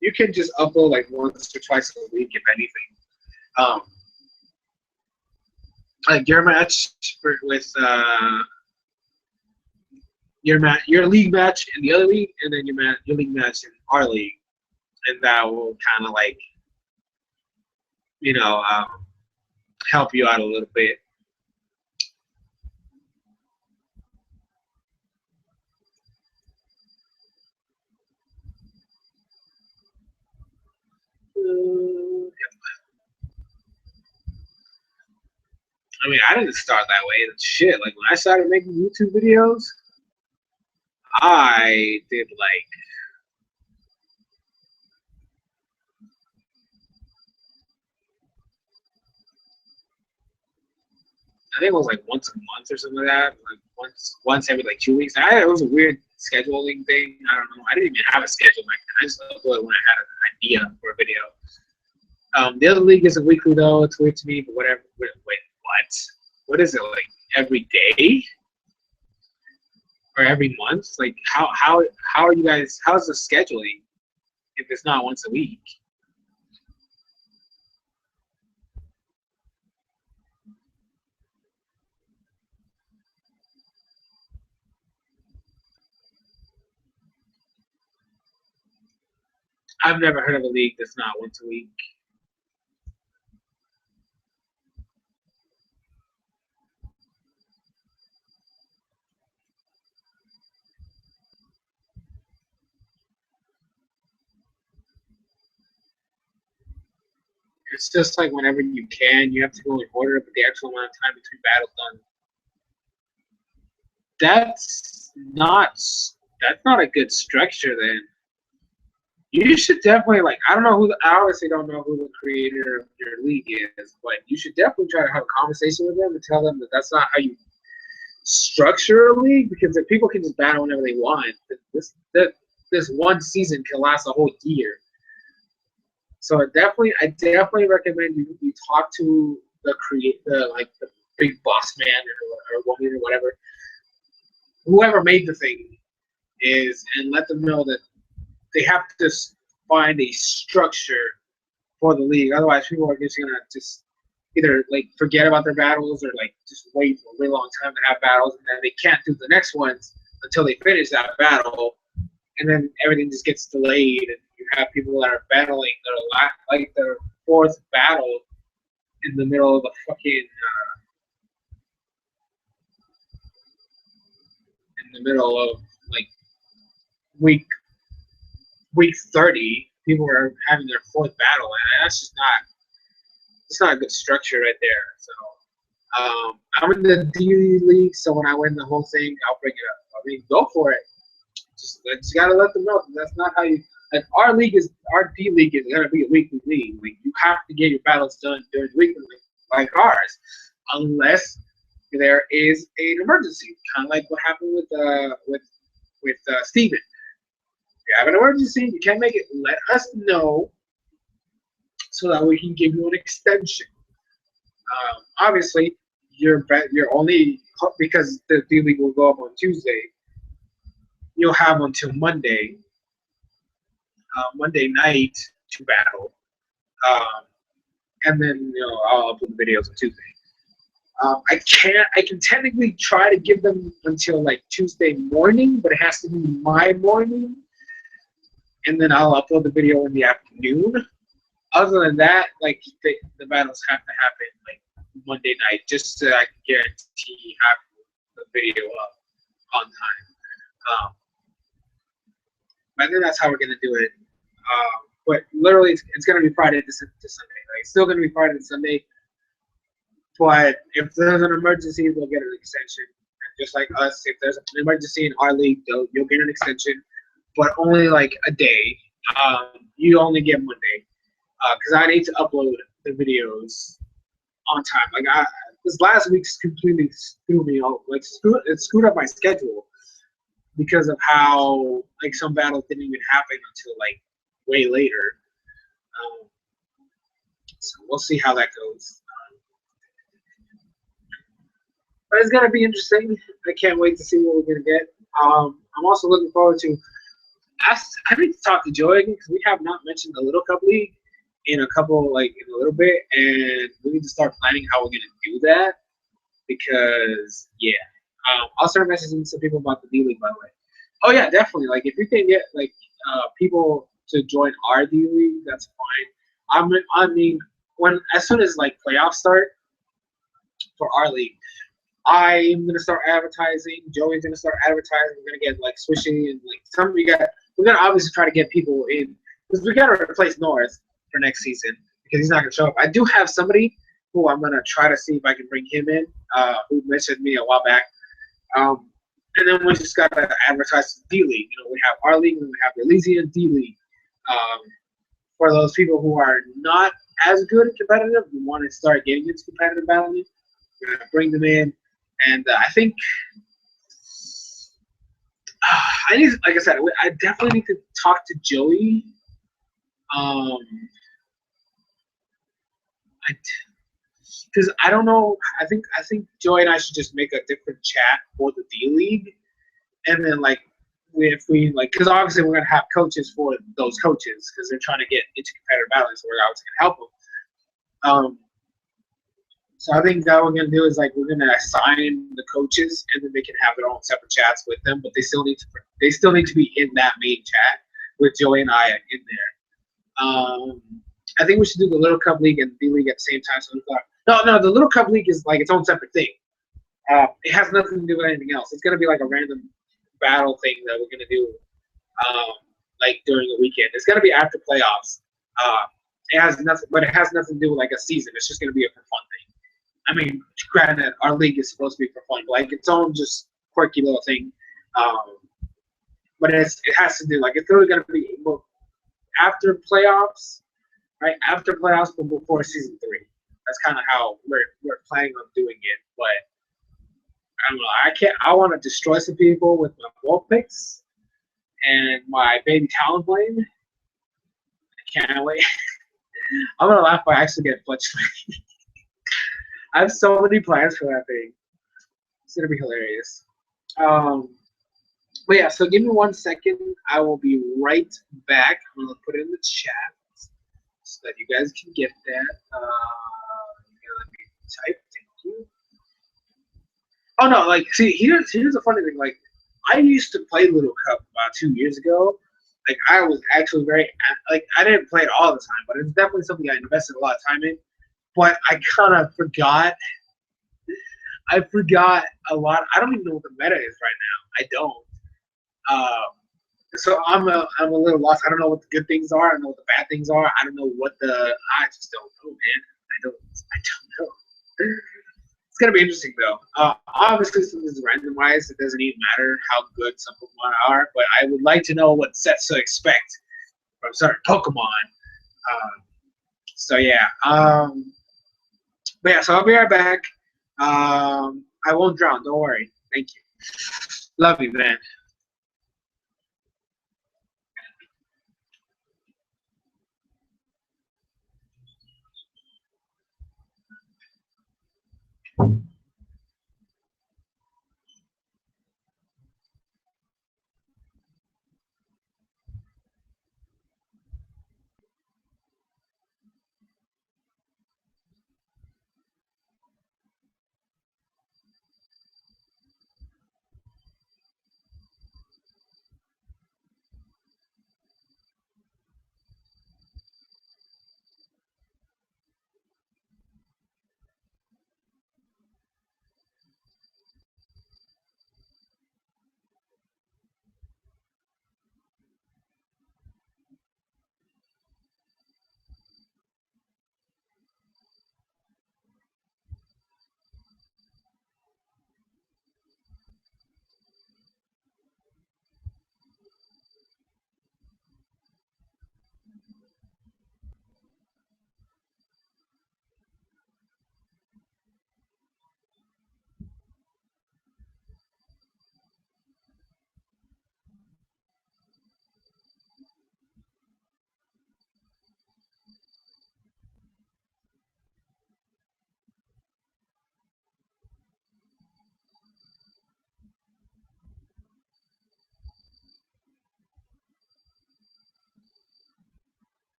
Speaker 1: you can just upload like once or twice a week, if anything. Like your match with your league match in the other league, and then your league match in our league, and that will kind of like help you out a little bit. I mean, I didn't start that way. Shit, like when I started making YouTube videos, I did like I think it was like once a month or something like that. Like once every like 2 weeks. It was a weird scheduling thing. I don't know. I didn't even have a schedule back then. I just uploaded when I had an idea for a video. The other league isn't weekly though. It's weird to me, but whatever. Wait, what? What is it like every day or every month? Like how are you guys? How's the scheduling if it's not once a week? I've never heard of a league that's not once a week. It's just like whenever you can, you have to go in order, but the actual amount of time between battles done. That's not a good structure then. You should definitely I don't know I obviously don't know who the creator of your league is, but you should definitely try to have a conversation with them and tell them that that's not how you structure a league, because if people can just battle whenever they want, this one season can last a whole year. So I definitely recommend you talk to the the big boss man or woman or whatever, whoever made the thing and let them know that they have to find a structure for the league. Otherwise, people are just gonna just either like forget about their battles or like just wait for a really long time to have battles, and then they can't do the next ones until they finish that battle, and then everything just gets delayed, and you have people that are battling like their fourth battle in the middle of the fucking in the middle of like week 30. People are having their fourth battle, and that's just not a good structure right there. So I'm in the D League, so when I win the whole thing, I'll bring it up. I mean, go for it. Just gotta let them know that's not how you. Like our D League is gonna be a weekly league. Like you have to get your battles done during the week, like ours, unless there is an emergency, kind of like what happened with Steven. If you have an emergency, you can't make it. Let us know so that we can give you an extension. Obviously, you're only because the D League will go up on Tuesday. You'll have until Monday night to battle, and then I'll upload the videos on Tuesday. I can technically try to give them until like Tuesday morning, but it has to be my morning, and then I'll upload the video in the afternoon. Other than that, like the battles have to happen like Monday night, just so I can guarantee having the video up on time. I think that's how we're gonna do it. But literally, it's gonna be Friday to Sunday. Like, it's still gonna be Friday to Sunday. But if there's an emergency, they'll get an extension. And just like us, if there's an emergency in our league, you'll get an extension, but only like a day. You only get Monday because I need to upload the videos on time. Like this last week's completely threw me off. Like it screwed up my schedule because of how like some battles didn't even happen until like way later. So we'll see how that goes. But it's gonna be interesting. I can't wait to see what we're gonna get. I'm also looking forward to. I need to talk to Joey again because we have not mentioned the Little Cup League in a couple in a little bit, and we need to start planning how we're gonna do that because yeah. I'll start messaging some people about the D League by the way. Oh yeah, definitely. Like if you can get people to join our D League, that's fine. I mean, when as soon as playoffs start for our league, I'm gonna start advertising. Joey's gonna start advertising. We're gonna get Swishy and some of you guys. We're gonna obviously try to get people in because we gotta replace Norris for next season because he's not gonna show up. I do have somebody who I'm gonna try to see if I can bring him in. Who messaged me a while back. And then we just gotta advertise the D League. We have our league and we have the Elysian D League. For those people who are not as good at competitive, we want to start getting into competitive battling. We're gonna bring them in. And I think I need, like I said, I definitely need to talk to Joey. Because I don't know. I think Joey and I should just make a different chat for the D League, and then if we because obviously we're gonna have coaches for those coaches because they're trying to get into competitive battling, so we're obviously gonna help them. So I think that what we're gonna do is we're gonna assign the coaches, and then they can have their own separate chats with them. But they still need to be in that main chat with Joey and I in there. I think we should do the Little Cup League and the D League at the same time. So no, the Little Cup League is its own separate thing. It has nothing to do with anything else. It's gonna be a random battle thing that we're gonna do during the weekend. It's gonna be after playoffs. It has nothing to do with a season. It's just gonna be a for fun thing. I mean, granted, our league is supposed to be for fun, but its own just quirky little thing. But it has to do it's really gonna be after playoffs, right? After playoffs, but before season 3. That's kind of how we're planning on doing it. But I don't know. I want to destroy some people with my wolf picks and my baby Talonblade. I can't wait. I'm gonna laugh if I actually get Fletch. I have so many plans for that thing. It's gonna be hilarious. But yeah, so give me 1 second. I will be right back. I'm gonna put it in the chat so that you guys can get that. Let me type. Thank you. Oh no, see, here's the funny thing. I used to play Little Cup about 2 years ago. I was actually very I didn't play it all the time, but it's definitely something I invested a lot of time in. But I kind of forgot. I forgot a lot. I don't even know what the meta is right now. I don't. So I'm a little lost. I don't know what the good things are. I don't know what the bad things are. I don't know what I just don't know, man. I don't know. It's gonna be interesting though. Obviously, since it's randomized, it doesn't even matter how good some Pokemon are. But I would like to know what sets to expect from certain Pokemon. So yeah. But yeah, so I'll be right back. I won't drown. Don't worry. Thank you. Love you, man.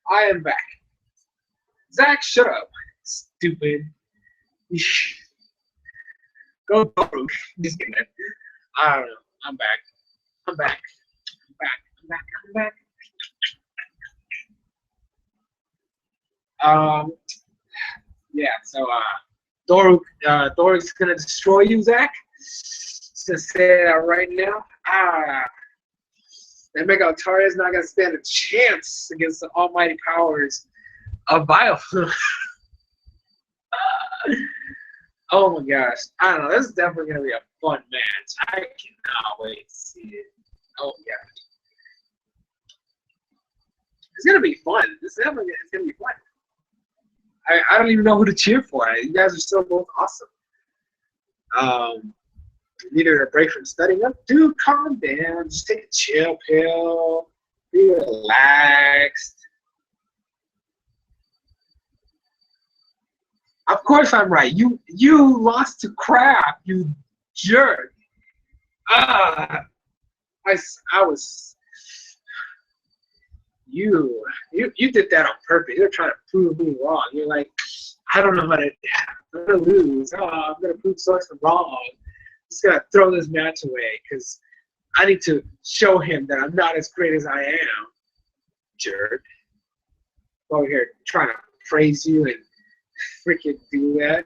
Speaker 1: I am back. Zach, shut up. Stupid. Go broke. Just kidding. I don't know. I'm back. I'm back. I'm back. I'm back. I'm back. Yeah, so Doric's gonna destroy you, Zach. Just gonna say that right now. That Mega Altaria is not gonna stand a chance against the almighty powers of Biofilm. Oh my gosh. I don't know. This is definitely gonna be a fun match. I cannot wait to see it. Oh yeah. It's gonna be fun. This is definitely it's gonna be fun. I don't even know who to cheer for. You guys are still both awesome. Needed a break from studying up. Dude, calm down. Just take a chill pill. Be relaxed. Of course I'm right. You lost to crap, you jerk. I was you did that on purpose. You're trying to prove me wrong. You're like, I don't know how to. I'm gonna lose. Oh, I'm gonna prove Sorensen wrong. I'm just gonna throw this match away because I need to show him that I'm not as great as I am. Jerk. Over here trying to praise you and freaking do that.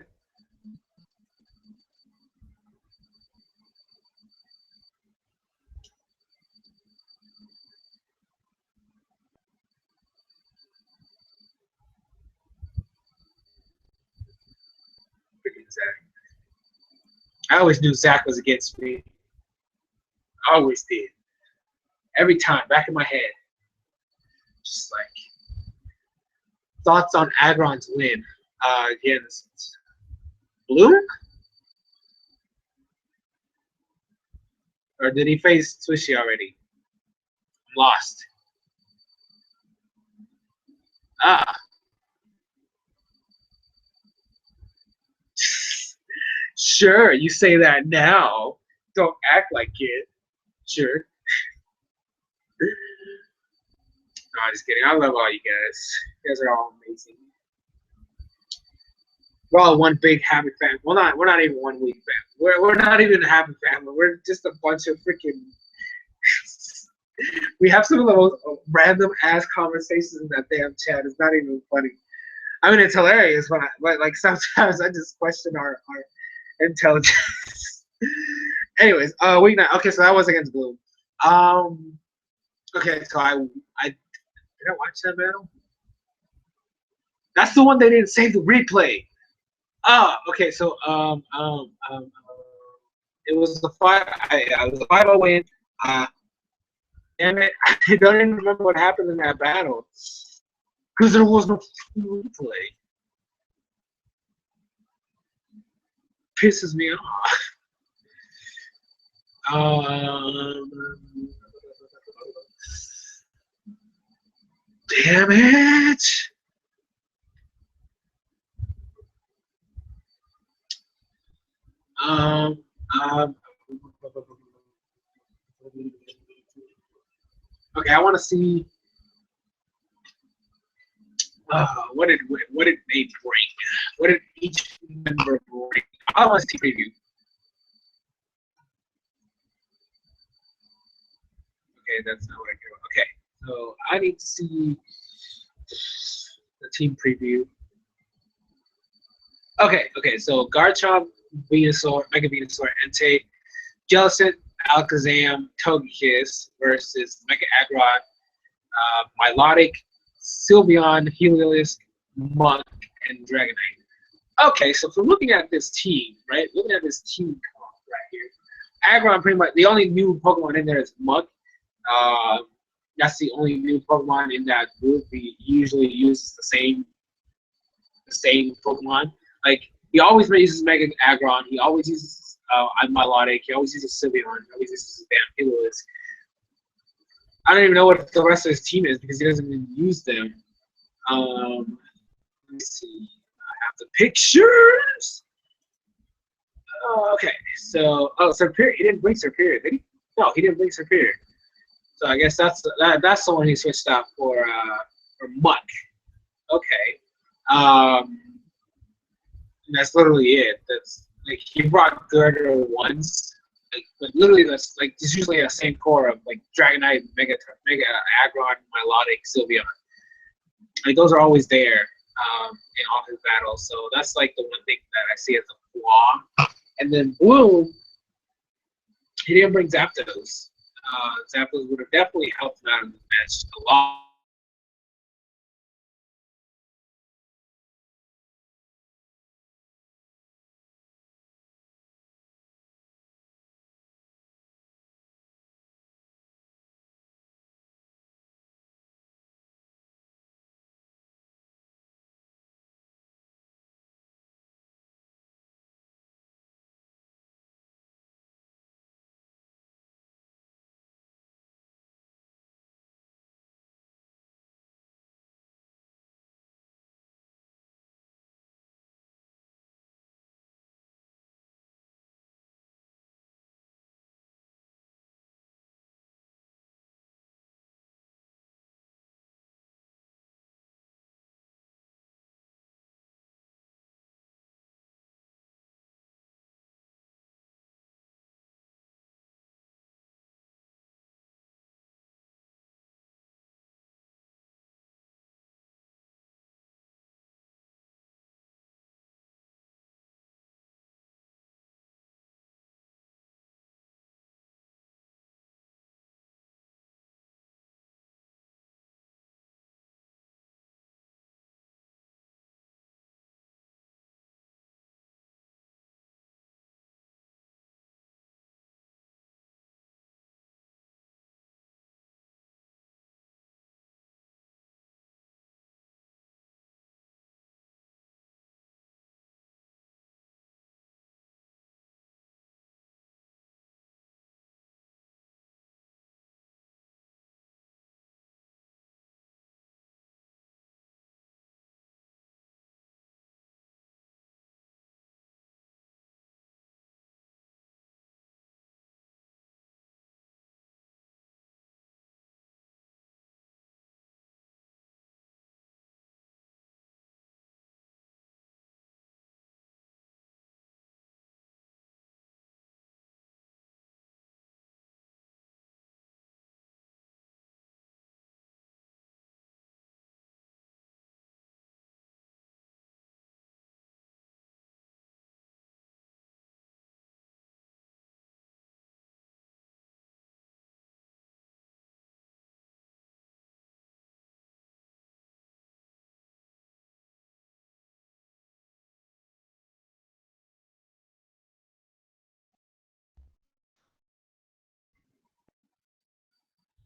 Speaker 1: Freaking Zach. I always knew Zach was against me. I always did. Every time, back in my head. Just like thoughts on Agron's win against Bloom? Or did he face Swishy already? I'm lost. Sure, you say that now. Don't act like it. Sure. No, I'm just kidding. I love all you guys. You guys are all amazing. We're all one big happy family. Well, we're not even one weak family. We're not even a happy family. We're just a bunch of freaking. We have some of the most random ass conversations in that damn chat. It's not even funny. I mean, it's hilarious when like sometimes I just question our intelligence. Anyways, week 9. Okay, so that was against Bloom. Okay, so I did I watch that battle? That's the one they didn't save the replay. Okay, so it was the 5-0 win. Damn it, I don't even remember what happened in that battle because there was no replay. Pisses me off. Damn it. Okay, I want to see. What did they bring? What did each member bring? I want to see preview. Okay, that's not what I care about. Okay, so I need to see the team preview. Okay, so Garchomp, Venusaur, Mega Venusaur, Entei, Jellicent, Alakazam, Togekiss versus Mega Aggron, Milotic, Sylveon, Heliolisk, Monk, and Dragonite. Okay, so from looking at this team, right? Looking at this team right here, Aggron pretty much the only new Pokemon in there is Monk. That's the only new Pokemon in that group. He usually uses the same Pokemon. Like he always uses Mega Aggron. He always uses Milotic. He always uses Sylveon. He always uses damn Heliolisk. I don't even know what the rest of his team is because he doesn't even use them. Let me see. I have the pictures. Okay, so Serperior. He didn't bring Serperior, did he? No, he didn't bring Serperior. So I guess that's the one he switched out for or muck. Okay. Um, and that's literally it. That's like he brought Girder once. Like literally, that's like there's usually a same core of like Dragonite, Mega Aggron, Milotic, Sylveon. Like those are always there in all his battles. So that's like the one thing that I see as a flaw. And then Bloom, he didn't bring Zapdos. Zapdos would have definitely helped him out in the match a lot.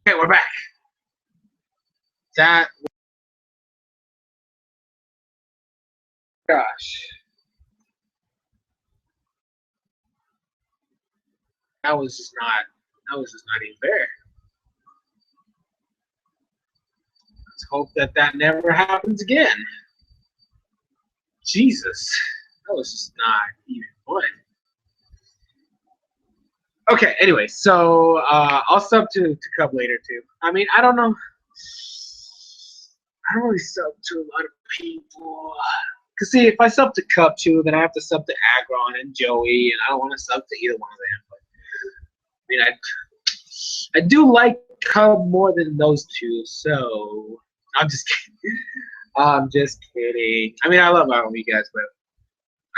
Speaker 1: Okay, we're back. That gosh, that was just not. That was just not even fair. Let's hope that that never happens again. Jesus, that was just not even fun. Okay, anyway, so I'll sub to Cub later too. I mean, I don't know. I don't really sub to a lot of people. Cause see, if I sub to Cup too, then I have to sub to Agron and Joey, and I don't want to sub to either one of them. But I mean, I do like Cub more than those two, so I'm just kidding. I'm just kidding. I mean, I love all of you guys, but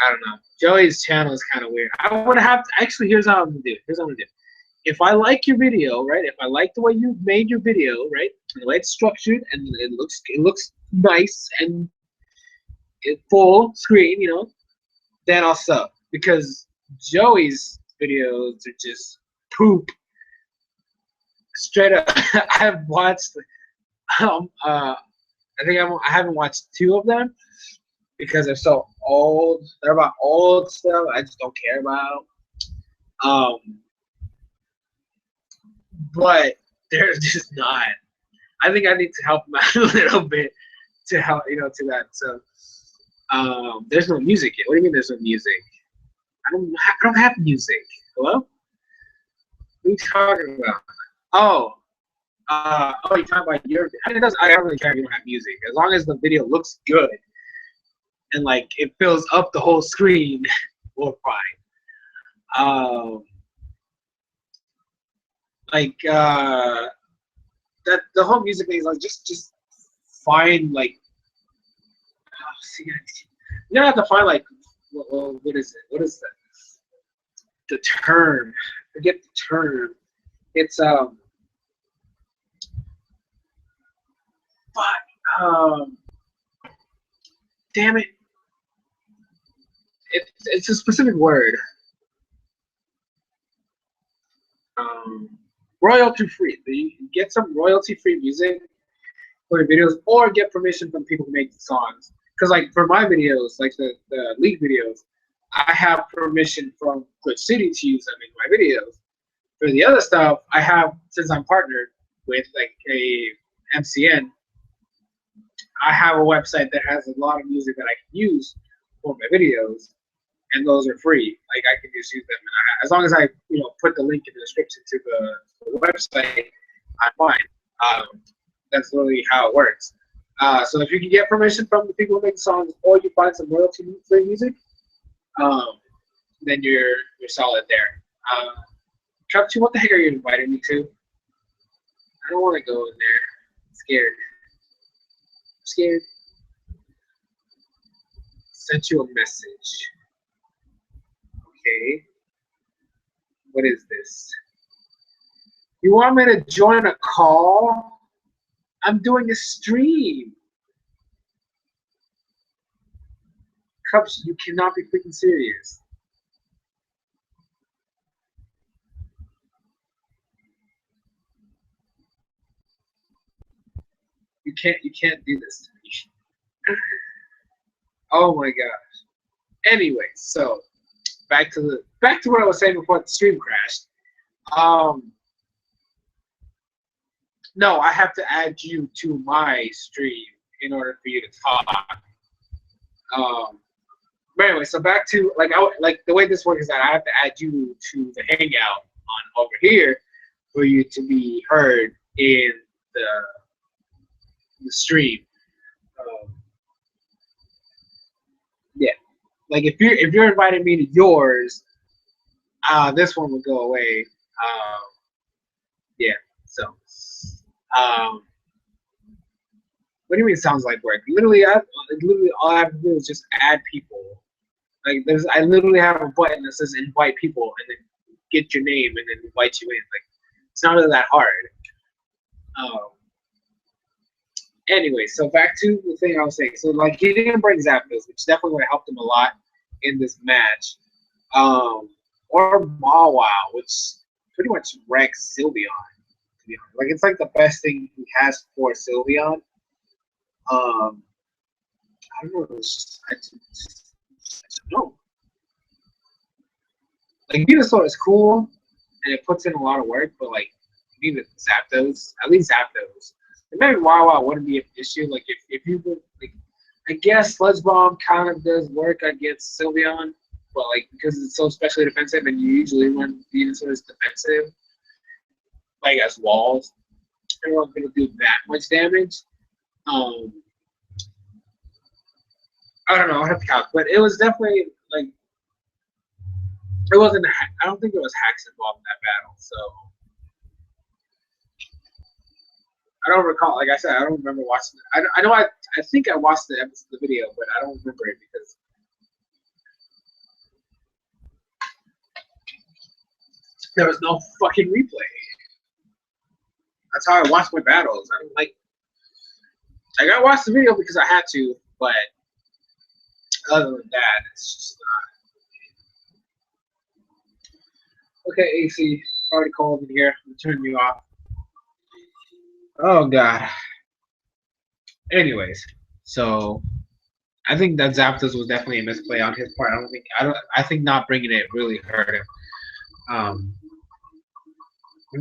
Speaker 1: I don't know. Joey's channel is kind of weird. I would have to actually. Here's how I'm gonna do. Here's what I'm gonna do. If I like your video, right? If I like the way you made your video, right? And the way it's structured and it looks nice and it full screen, then I'll sub because Joey's videos are just poop. Straight up, I've watched. I haven't watched two of them because they're so old. They're about old stuff I just don't care about. But they're just not. I think I need to help them out a little bit to help, to that. So there's no music yet. What do you mean there's no music? I don't have music. Hello? What are you talking about? Oh, Oh, you talking about your? I mean, it doesn't. I don't really care if you don't have music, as long as the video looks good and like it fills up the whole screen. We're fine. Like that the whole music thing is like just find like see, you don't have to find like what is it? What is the term? Forget the term. It's but damn it. It's a specific word. Um, royalty free. You can get some royalty free music for your videos, or get permission from people who make the songs. Because like for my videos, like the league videos, I have permission from Glitch City to use them in my videos. For the other stuff, I have, since I'm partnered with like a MCN, I have a website that has a lot of music that I can use for my videos, and those are free. Like I can just use them, and as long as I put the link in the description to the website, I'm fine. That's literally how it works. So if you can get permission from the people who make the songs, or you find some royalty-free music, then you're solid there. Chuck, what the heck are you inviting me to? I don't want to go in there. I'm scared. I'm scared. Sent you a message. Okay. What is this? You want me to join a call? I'm doing a stream. Cups, you cannot be freaking serious. You can't do this to me. Oh my gosh. Anyway, so back to what I was saying before the stream crashed. No, I have to add you to my stream in order for you to talk. But anyway, so back to like the way this works is that I have to add you to the hangout on over here for you to be heard in the stream. Um, yeah, like if you're inviting me to yours, this one would go away. Yeah, so what do you mean it sounds like work? Literally all I have to do is just add people. Like I literally have a button that says invite people, and then get your name, and then invite you in. Like it's not really that hard. Um, anyway, so back to the thing I was saying. So like he didn't bring Zapdos, which definitely would have helped him a lot in this match. Or Mawile, which pretty much wrecks Sylveon. To be honest, like it's like the best thing he has for Sylveon. I don't know. I don't know. Like Venusaur is cool, and it puts in a lot of work, but like you need to Zapdos, at least Zapdos. And maybe Wawa wouldn't be an issue. Like if you would, like, I guess Sludge Bomb kind of does work against Sylveon, but like because it's so specially defensive, and you usually run Venusaur as defensive, like as walls, I don't know if it'll do that much damage. Um, I don't know. I have to count, but it was definitely like it wasn't. I don't think it was hacks involved in that battle, so I don't recall. Like I said, I don't remember watching it. I know I think I watched the video, but I don't remember it because there was no fucking replay. That's how I watch my battles. I don't like I watched the video because I had to, but other than that, it's just not. Okay, AC, already called in here. I'm turning you off. Oh god. Anyways, so I think that Zapdos was definitely a misplay on his part. I think not bringing it really hurt him.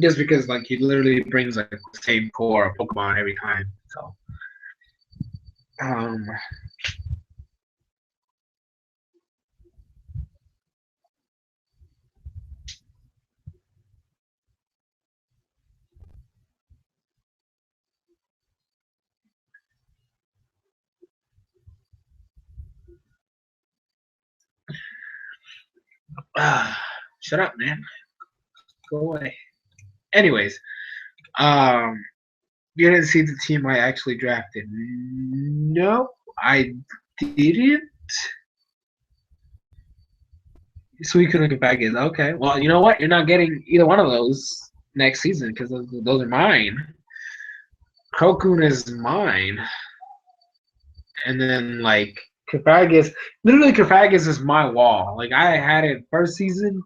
Speaker 1: Just because like he literally brings like the same core of Pokemon every time. So um Shut up, man. Go away. Anyways, um, you didn't see the team I actually drafted. No, I didn't. So we couldn't get back in. Okay. Well, you know what? You're not getting either one of those next season because those are mine. Krokun is mine. And then like Carfagus, literally Carfagus is my wall. Like I had it first season,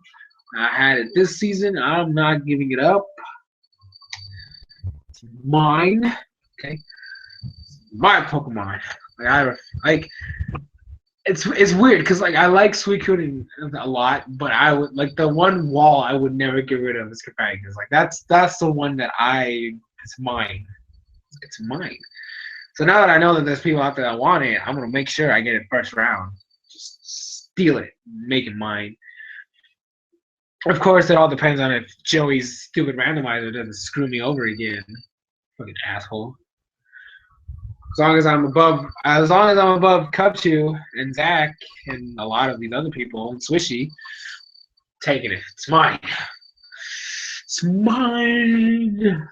Speaker 1: I had it this season. I'm not giving it up. It's mine. Okay, my Pokemon. Like I like. It's weird because like I like Suicune a lot, but I would like the one wall I would never get rid of is Carfagus. Like that's the one that it's mine. It's mine. So now that I know that there's people out there that want it, I'm gonna make sure I get it first round. Just steal it, make it mine. Of course, it all depends on if Joey's stupid randomizer doesn't screw me over again. Fucking asshole. As long as I'm above Cupchew and Zach and a lot of these other people and Swishy, taking it. It's mine. It's mine.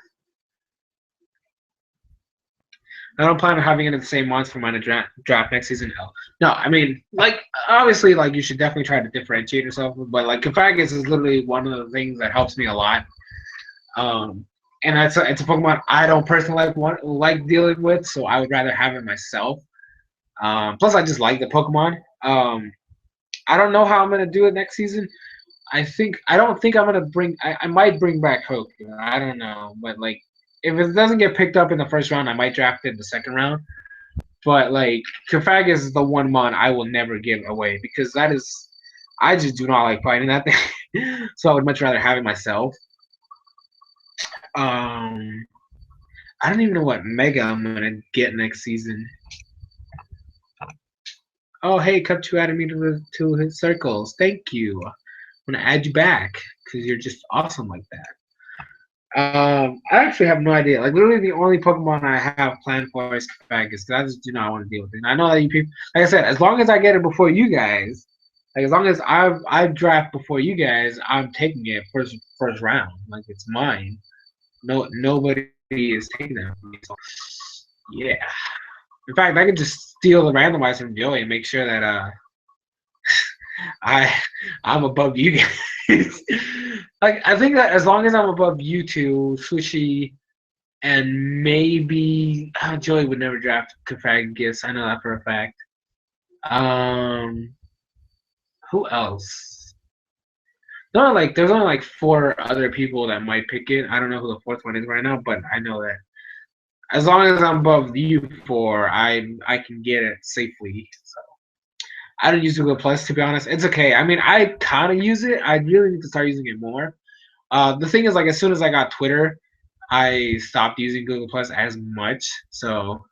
Speaker 1: I don't plan on having it in the same month for mine to draft next season. No, I mean, like, obviously, like, you should definitely try to differentiate yourself. But, like, Confagus is literally one of the things that helps me a lot. And it's a Pokemon I don't personally like dealing with, so I would rather have it myself. Plus, I just like the Pokemon. I don't know how I'm going to do it next season. I don't think I'm going to bring – I might bring back Hoke. I don't know. But, like, if it doesn't get picked up in the first round, I might draft it in the second round. But like Carfagus is the one mon I will never give away because I just do not like fighting that thing. So I would much rather have it myself. I don't even know what Mega I'm gonna get next season. Oh hey, Cup2 added me to his circles. Thank you. I'm gonna add you back because you're just awesome like that. I actually have no idea. Like literally, the only Pokemon I have planned for is Carfagus because I just do not want to deal with it. And I know that you people, like I said, as long as I get it before you guys, like as long as I draft before you guys, I'm taking it first round. Like it's mine. No, nobody is taking that from me. So yeah. In fact, I could just steal the randomizer from Joey and make sure that I'm above you guys. Like I think that as long as I'm above you two, Swishy, and maybe Joey would never draft Confagus. I know that for a fact. Who else? There's only like 4 other people that might pick it. I don't know who the 4th one is right now, but I know that as long as I'm above you 4, I can get it safely. So. I don't use Google Plus to be honest. It's okay. I mean, I kind of use it. I really need to start using it more. The thing is, like, as soon as I got Twitter, I stopped using Google Plus as much. So,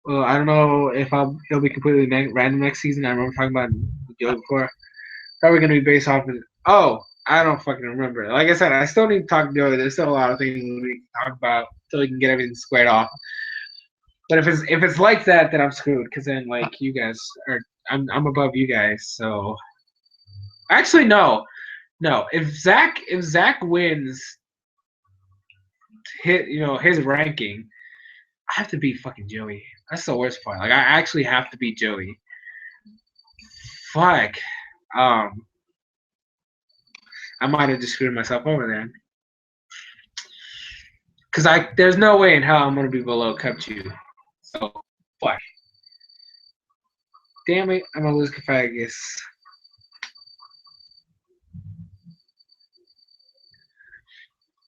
Speaker 1: I don't know if it'll be completely random next season. I remember talking about Joe before. Probably gonna be based off of. Oh, I don't fucking remember. Like I said, I still need to talk to Joe. There's still a lot of things we can talk about so we can get everything squared off. But if it's like that, then I'm screwed. Cause then like you guys are, I'm above you guys. So actually no. If Zach wins, his ranking, I have to beat fucking Joey. That's the worst part. Like I actually have to beat Joey. Fuck. I might have just screwed myself over there. Cause there's no way in hell I'm gonna be below Cupchew. So fuck. Damn it, I'm gonna lose Confagus.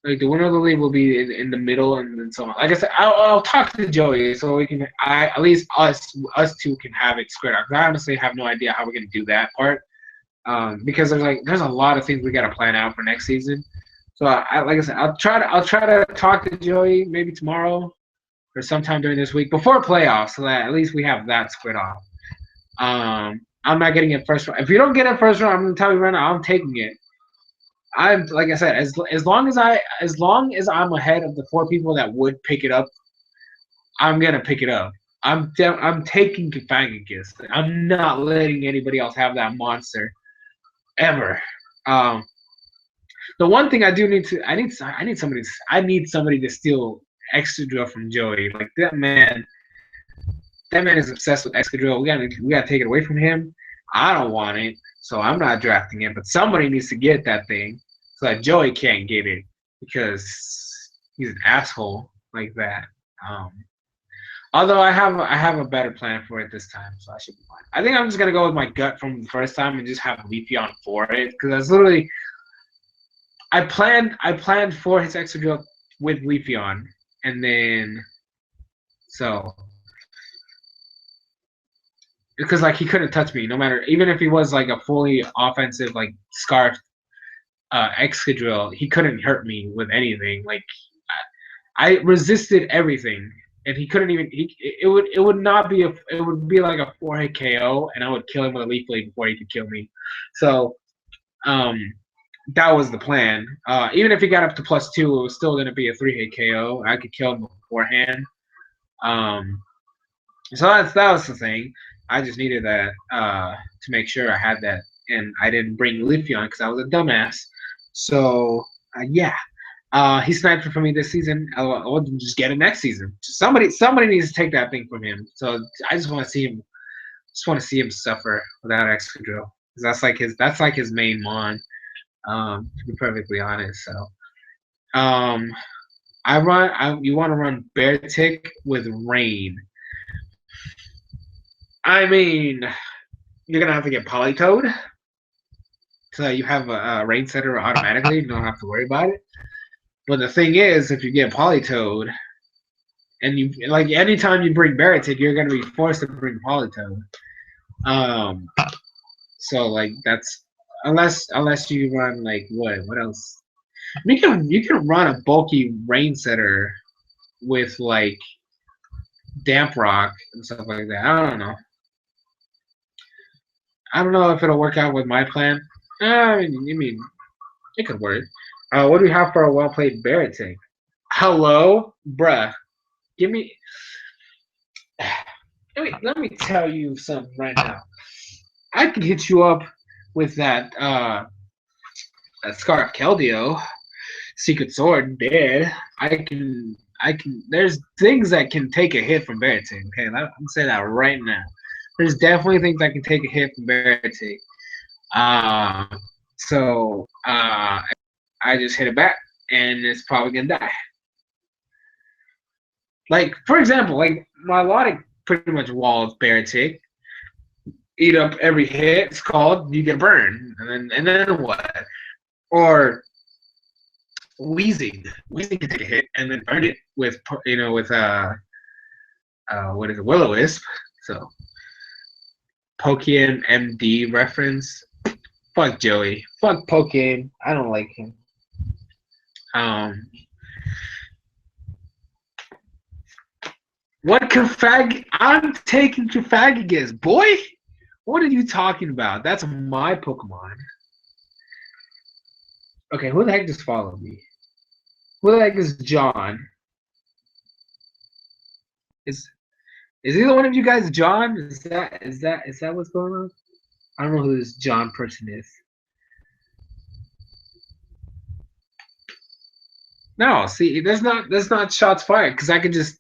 Speaker 1: Like the winner of the league will be in the middle, and then so on. Like I said, I'll talk to Joey so we can. At least us two can have it squared out. Cause I honestly have no idea how we're gonna do that part. Because there's a lot of things we gotta plan out for next season. So like I said, I'll try to talk to Joey maybe tomorrow or sometime during this week before playoffs, so that at least we have that squared off. I'm not getting it first round. If you don't get it first round, I'm gonna tell you right now, I'm taking it. I'm like I said, as long as I'm ahead of the 4 people that would pick it up, I'm gonna pick it up. I'm taking Confagus. I'm not letting anybody else have that monster. ever. Um, the one thing I do need to, I need somebody to steal Excadrill from Joey. Like that man is obsessed with Excadrill. We gotta take it away from him. I don't want it, so I'm not drafting it. But somebody needs to get that thing so that Joey can't get it because he's an asshole like that. Um, Although I have a better plan for it this time, so I should be fine. I think I'm just gonna go with my gut from the first time and just have Leafeon for it because that's literally I planned for his extra drill with Leafeon and then so because like he couldn't touch me no matter even if he was like a fully offensive like scarf Excadrill, he couldn't hurt me with anything. Like I resisted everything, and he couldn't even. It would not be it would be like a 4-hit KO, and I would kill him with a Leaf Blade before he could kill me. So um, that was the plan. Even if he got up to +2, it was still going to be a 3-hit KO. I could kill him beforehand. Um, so that was the thing. I just needed that to make sure I had that, and I didn't bring Leafeon because I was a dumbass. So yeah, he sniped it for me this season. I'll just get it next season. Somebody needs to take that thing from him. So I just want to see him. Just want to see him suffer without Excadrill. That's like his main mon. To be perfectly honest. So you want to run Bear Tick with Rain. I mean, you're gonna have to get Polytoad, so that you have a Rain Setter automatically. You don't have to worry about it. But the thing is, if you get Polytoad, and you like anytime you bring Baratic, you're gonna be forced to bring Polytoad. Um, so like that's unless you run like what else? You can run a bulky Rain Setter with like Damp Rock and stuff like that. I don't know if it'll work out with my plan. I mean, it could work. What do we have for a well played Baratic? Hello, bruh. Give me. Let me tell you something right now. I could hit you up with that Scarf Keldeo, Secret Sword, dead. I can. There's things that can take a hit from Baratic. Okay, I'm gonna say that right now. There's definitely things that can take a hit from Baratic. Uh, so I just hit it back, and it's probably gonna die. Like for example, like Milotic pretty much walls Baratic, eat up every hit. It's called you get burned, and then what? Or Wheezing. Wheezing can take a hit and then burn it with what is it, Will-O-Wisp. So Pokemon MD reference. Fuck Joey. Fuck Pokemon. I don't like him. Um, what Cafag? I'm taking Cafagagus, boy. What are you talking about? That's my Pokemon. Okay, who the heck just followed me? Who the heck is John? Is is either one of you guys John? Is that what's going on? I don't know who this John person is. No, see, there's not shots fired because I could just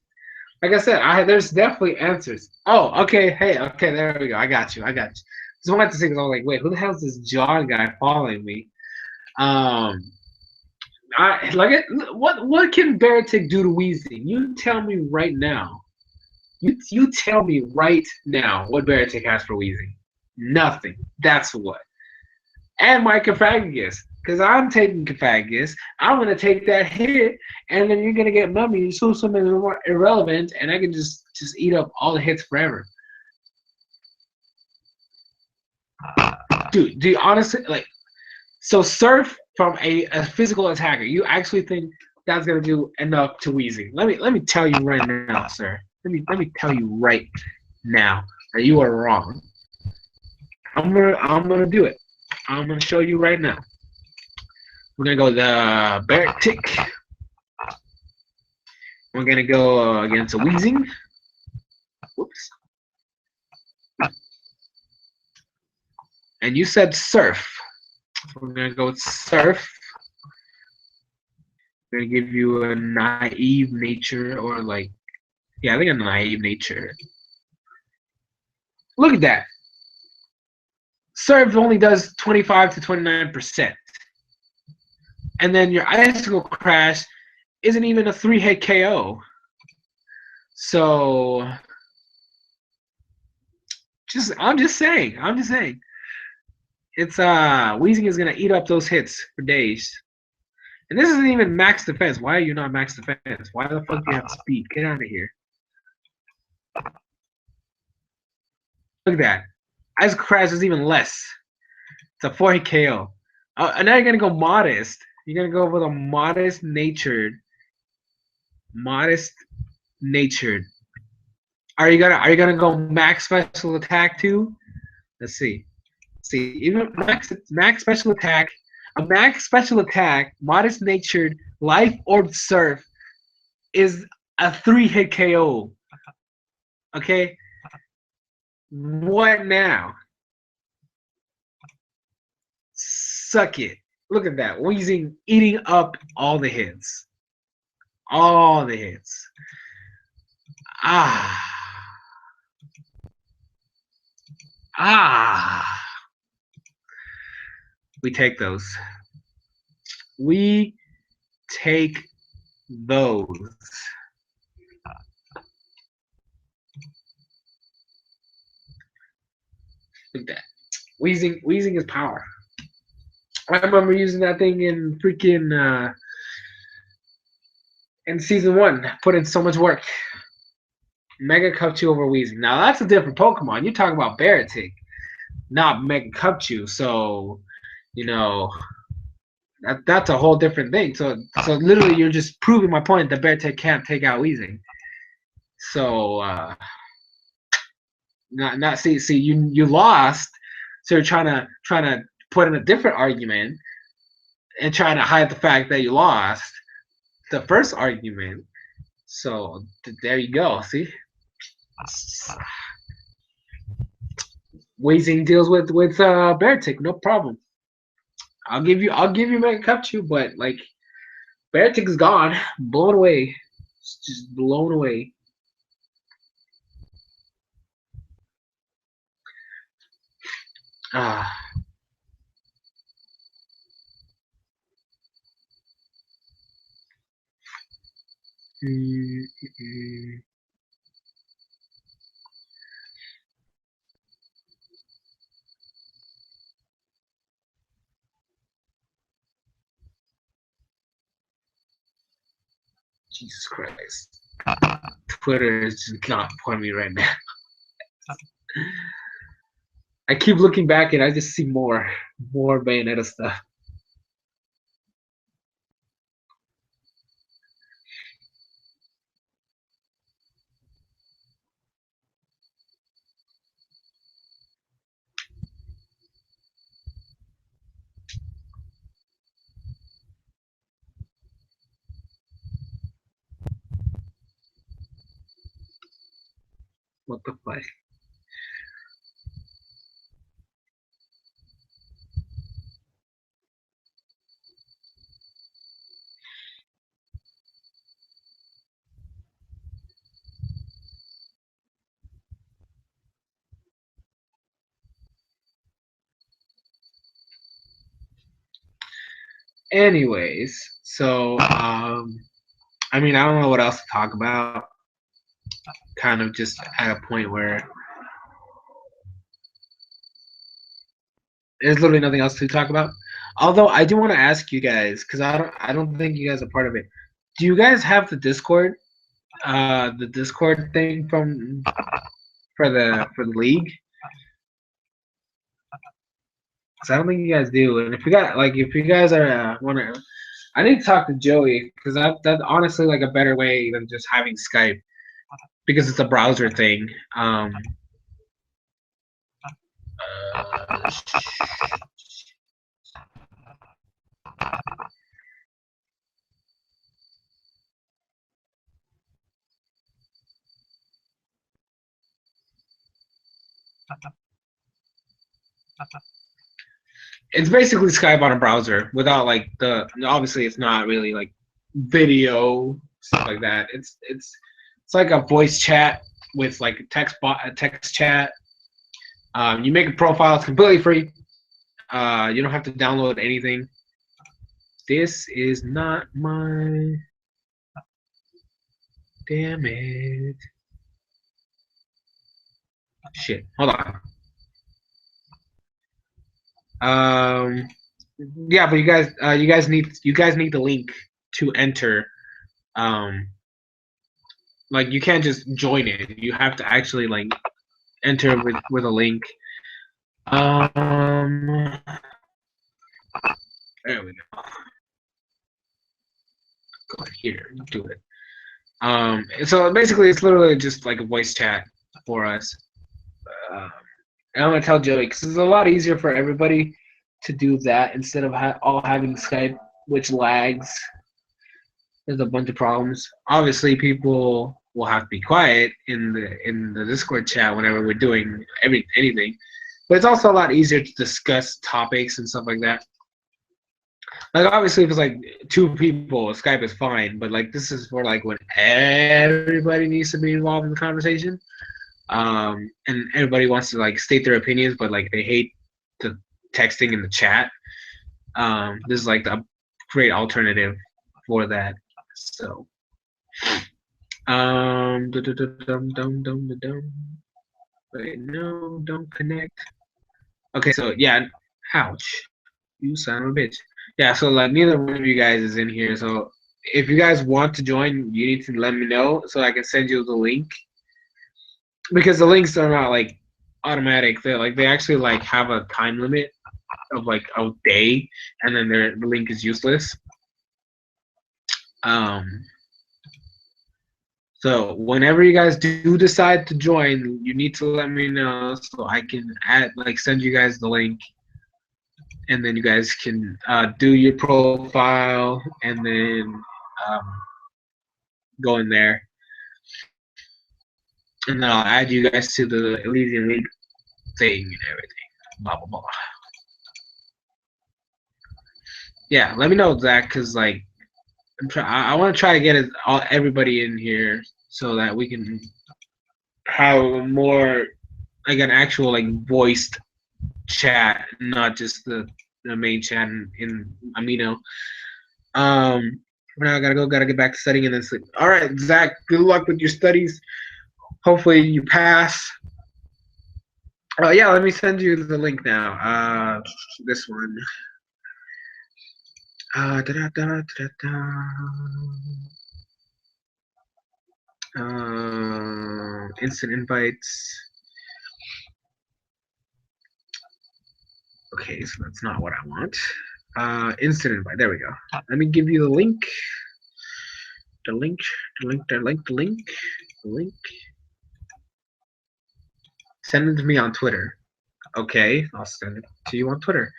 Speaker 1: like I said, there's definitely answers. Oh, okay, hey, okay, there we go. I got you. Just wanted to say because I was like, wait, who the hell is this John guy following me? Um, I like it. What can Baratic do to Weezy? You tell me right now. You tell me right now what Baratic has for Weezy. Nothing. That's what. And my Cafagagus. Because I'm taking Cafagagus. I'm going to take that hit, and then you're going to get Mummy. So something more irrelevant, and I can just eat up all the hits forever. Dude, do you honestly, like, so Surf from a physical attacker, you actually think that's going to do enough to Weezy? Let me tell you right now, sir. Let me tell you right now that you are wrong. I'm gonna do it. I'm gonna show you right now. We're gonna go the Bear Tick. We're gonna go against a Weezing. Whoops. And you said Surf. we're gonna go with surf. We're gonna give you a naive nature, or like, yeah, I think a naive nature. Look at that. Surf only does 25 to 29%. And then your icicle crash isn't even a 3-hit KO. So I'm just saying. It's Weezing is gonna eat up those hits for days. And this isn't even max defense. Why are you not max defense? Why the fuck do you have speed? Get out of here. Look at that. Ice Crash is even less. It's a 4-hit KO. And now you're gonna go modest. You're gonna go with a modest natured. Are you gonna go max special attack too? Let's see. See, even max special attack, a max special attack, modest natured, life orb surf is a 3-hit KO. Okay? What now? Suck it. Look at that. Weezing eating up all the hits. All the hits. Ah. We take those. We take those. Look at that. Weezing is power. I remember using that thing in freaking in season 1. Put in so much work. Mega Cupchew over Weezing. Now that's a different Pokemon. You're talking about Baratic, not Mega Cupchew. So, you know, that's a whole different thing. So literally, you're just proving my point that Baratic can't take out Weezing. So, not see you lost. So you're trying to put in a different argument and trying to hide the fact that you lost the first argument. So there you go. See. Weezing deals with Baratic, no problem. I'll give you Mega Cupchew, but like Baratic is gone, blown away, just blown away. Ah. Jesus Christ. Twitter is just not for me right now. I keep looking back and I just see more Bayonetta stuff. What the fuck? Anyways, so I mean, I don't know what else to talk about. Kind of just at a point where there's literally nothing else to talk about. Although I do want to ask you guys, because I don't think you guys are part of it. Do you guys have the Discord? The Discord thing for the league? Because I don't think you guys do. And if you guys are wanna, I need to talk to Joey because that's honestly like a better way than just having Skype because it's a browser thing. it's basically Skype on a browser without like the obviously it's not really like video stuff like that. It's like a voice chat with like a text chat. You make a profile. It's completely free. You don't have to download anything. This is not my. Damn it. Shit. Hold on. Um. Yeah, but you guys need the link to enter. Um. Like you can't just join it. You have to actually like enter with a link. Um. There we go. Go here. Do it. So basically, it's literally just like a voice chat for us. Um, and I'm gonna tell Joey because it's a lot easier for everybody to do that instead of all having Skype, which lags. There's a bunch of problems. Obviously, people will have to be quiet in the Discord chat whenever we're doing anything, but it's also a lot easier to discuss topics and stuff like that. Like obviously, if it's like two people, Skype is fine. But like this is for like when everybody needs to be involved in the conversation, and everybody wants to like state their opinions, but like they hate the texting in the chat. This is like a great alternative for that. So, wait, no, don't connect. Okay, so yeah, ouch. You son of a bitch. Yeah, so like neither one of you guys is in here. So if you guys want to join, you need to let me know so I can send you the link. Because the links are not like automatic. They actually like have a time limit of like a day, and then the link is useless. Um. So whenever you guys do decide to join, you need to let me know so I can send you guys the link, and then you guys can do your profile and then go in there, and then I'll add you guys to the Elysian League thing and everything. Blah blah blah. Yeah, let me know Zach, cause like I want to try to get everybody in here so that we can have more like an actual like voiced chat, not just the main chat in Amino. For now I gotta get back to studying and then sleep. All right, Zach. Good luck with your studies. Hopefully you pass. Yeah, let me send you the link now. This one. Instant invites. Okay, so that's not what I want. Instant invite. There we go. Let me give you the link. The link. The link. The link. The link. The link. Send it to me on Twitter. Okay, I'll send it to you on Twitter.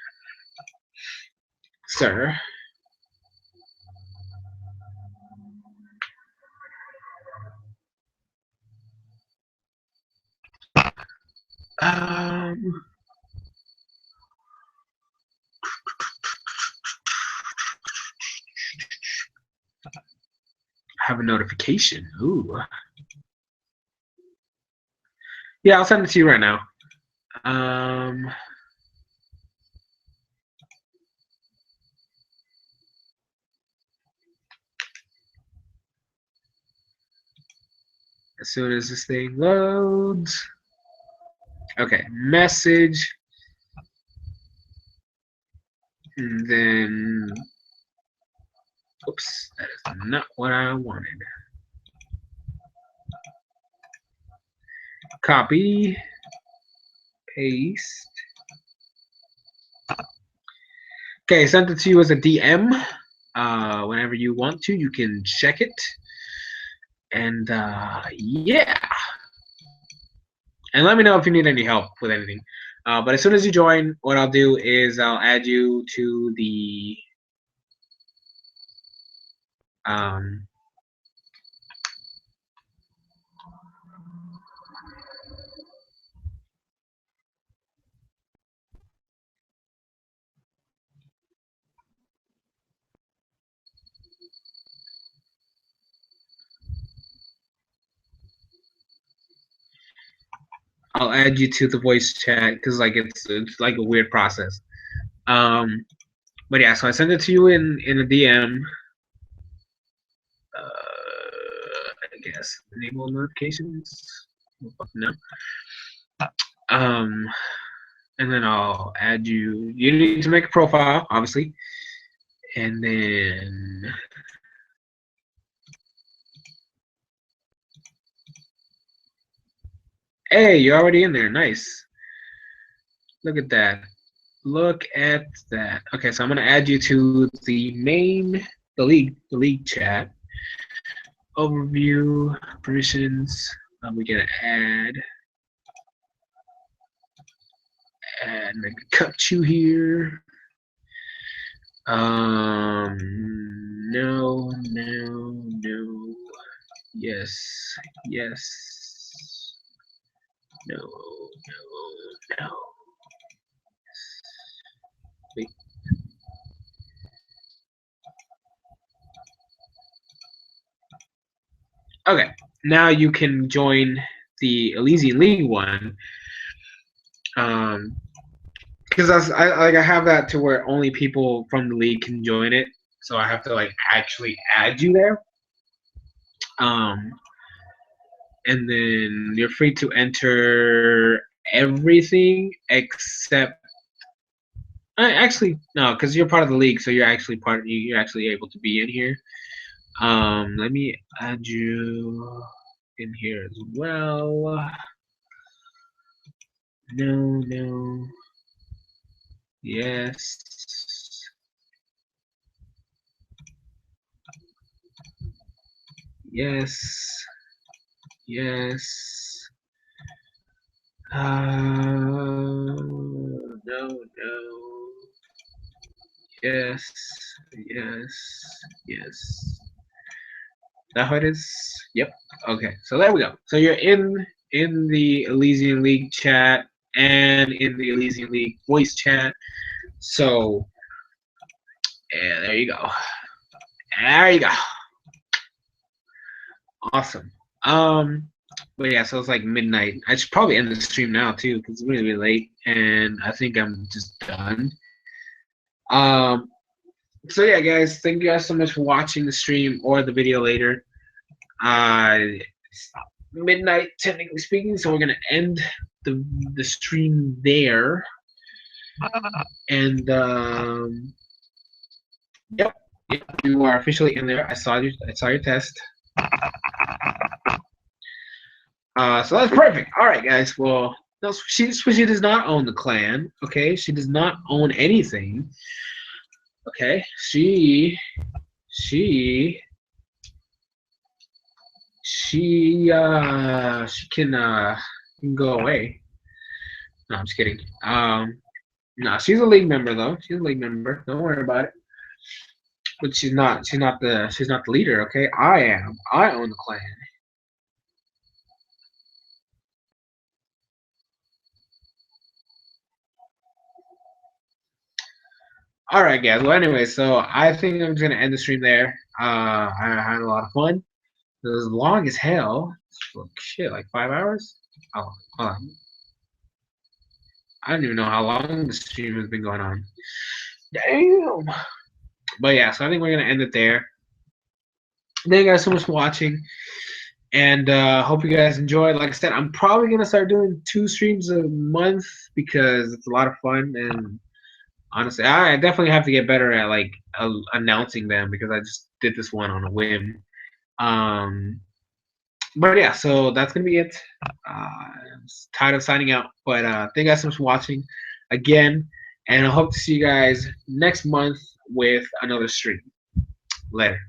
Speaker 1: Sir. I have a notification. Ooh. Yeah, I'll send it to you right now. As soon as this thing loads. Okay, message. And then, oops, that is not what I wanted. Copy, paste. Okay, sent it to you as a DM. Whenever you want to, you can check it. And yeah. And let me know if you need any help with anything. But as soon as you join, what I'll do is I'll add you to the I'll add you to the voice chat because like it's like a weird process. But yeah, so I sent it to you in a DM. I guess enable notifications. No. Um, and then I'll add you. You need to make a profile, obviously, and then hey, you're already in there. Nice. Look at that. Look at that. Okay, so I'm gonna add you to the league chat. Overview, permissions. We're gonna add make a cut you here. No, no, no. Yes, yes. No, no, no. Wait. Okay, now you can join the Elysian League one. Because I have that to where only people from the league can join it, so I have to like actually add you there. And then you're free to enter everything except actually no, because you're part of the league, so you're actually you're actually able to be in here. Let me add you in here as well. No, no. Yes. Yes. Yes. No, no. Yes. Yes. Yes. That how it is? Yep. Okay. So there we go. So you're in the Elysian League chat and in the Elysian League voice chat. So yeah, there you go. There you go. Awesome. But yeah, so it's like midnight. I should probably end the stream now too, because it's really late, and I think I'm just done. So yeah, guys, thank you guys so much for watching the stream or the video later. It's midnight, technically speaking, so we're gonna end the stream there. And yep, you are officially in there. I saw your test. So that's perfect. All right, guys. Well, no, she does not own the clan. Okay, she does not own anything. Okay, she can go away. No, I'm just kidding. No, she's a league member though. She's a league member. Don't worry about it. But she's not the leader. Okay, I am. I own the clan. All right, guys. Well, anyway, so I think I'm just gonna end the stream there. I had a lot of fun. It was long as hell. Shit, like 5 hours. Oh, hold on. I don't even know how long the stream has been going on. Damn. But yeah, so I think we're gonna end it there. Thank you guys so much for watching, and hope you guys enjoyed. Like I said, I'm probably gonna start doing 2 streams a month because it's a lot of fun. And honestly, I definitely have to get better at like announcing them because I just did this one on a whim. But yeah, so that's gonna be it. I'm tired of signing out, but thank you guys so much for watching again, and I hope to see you guys next month with another stream. Later.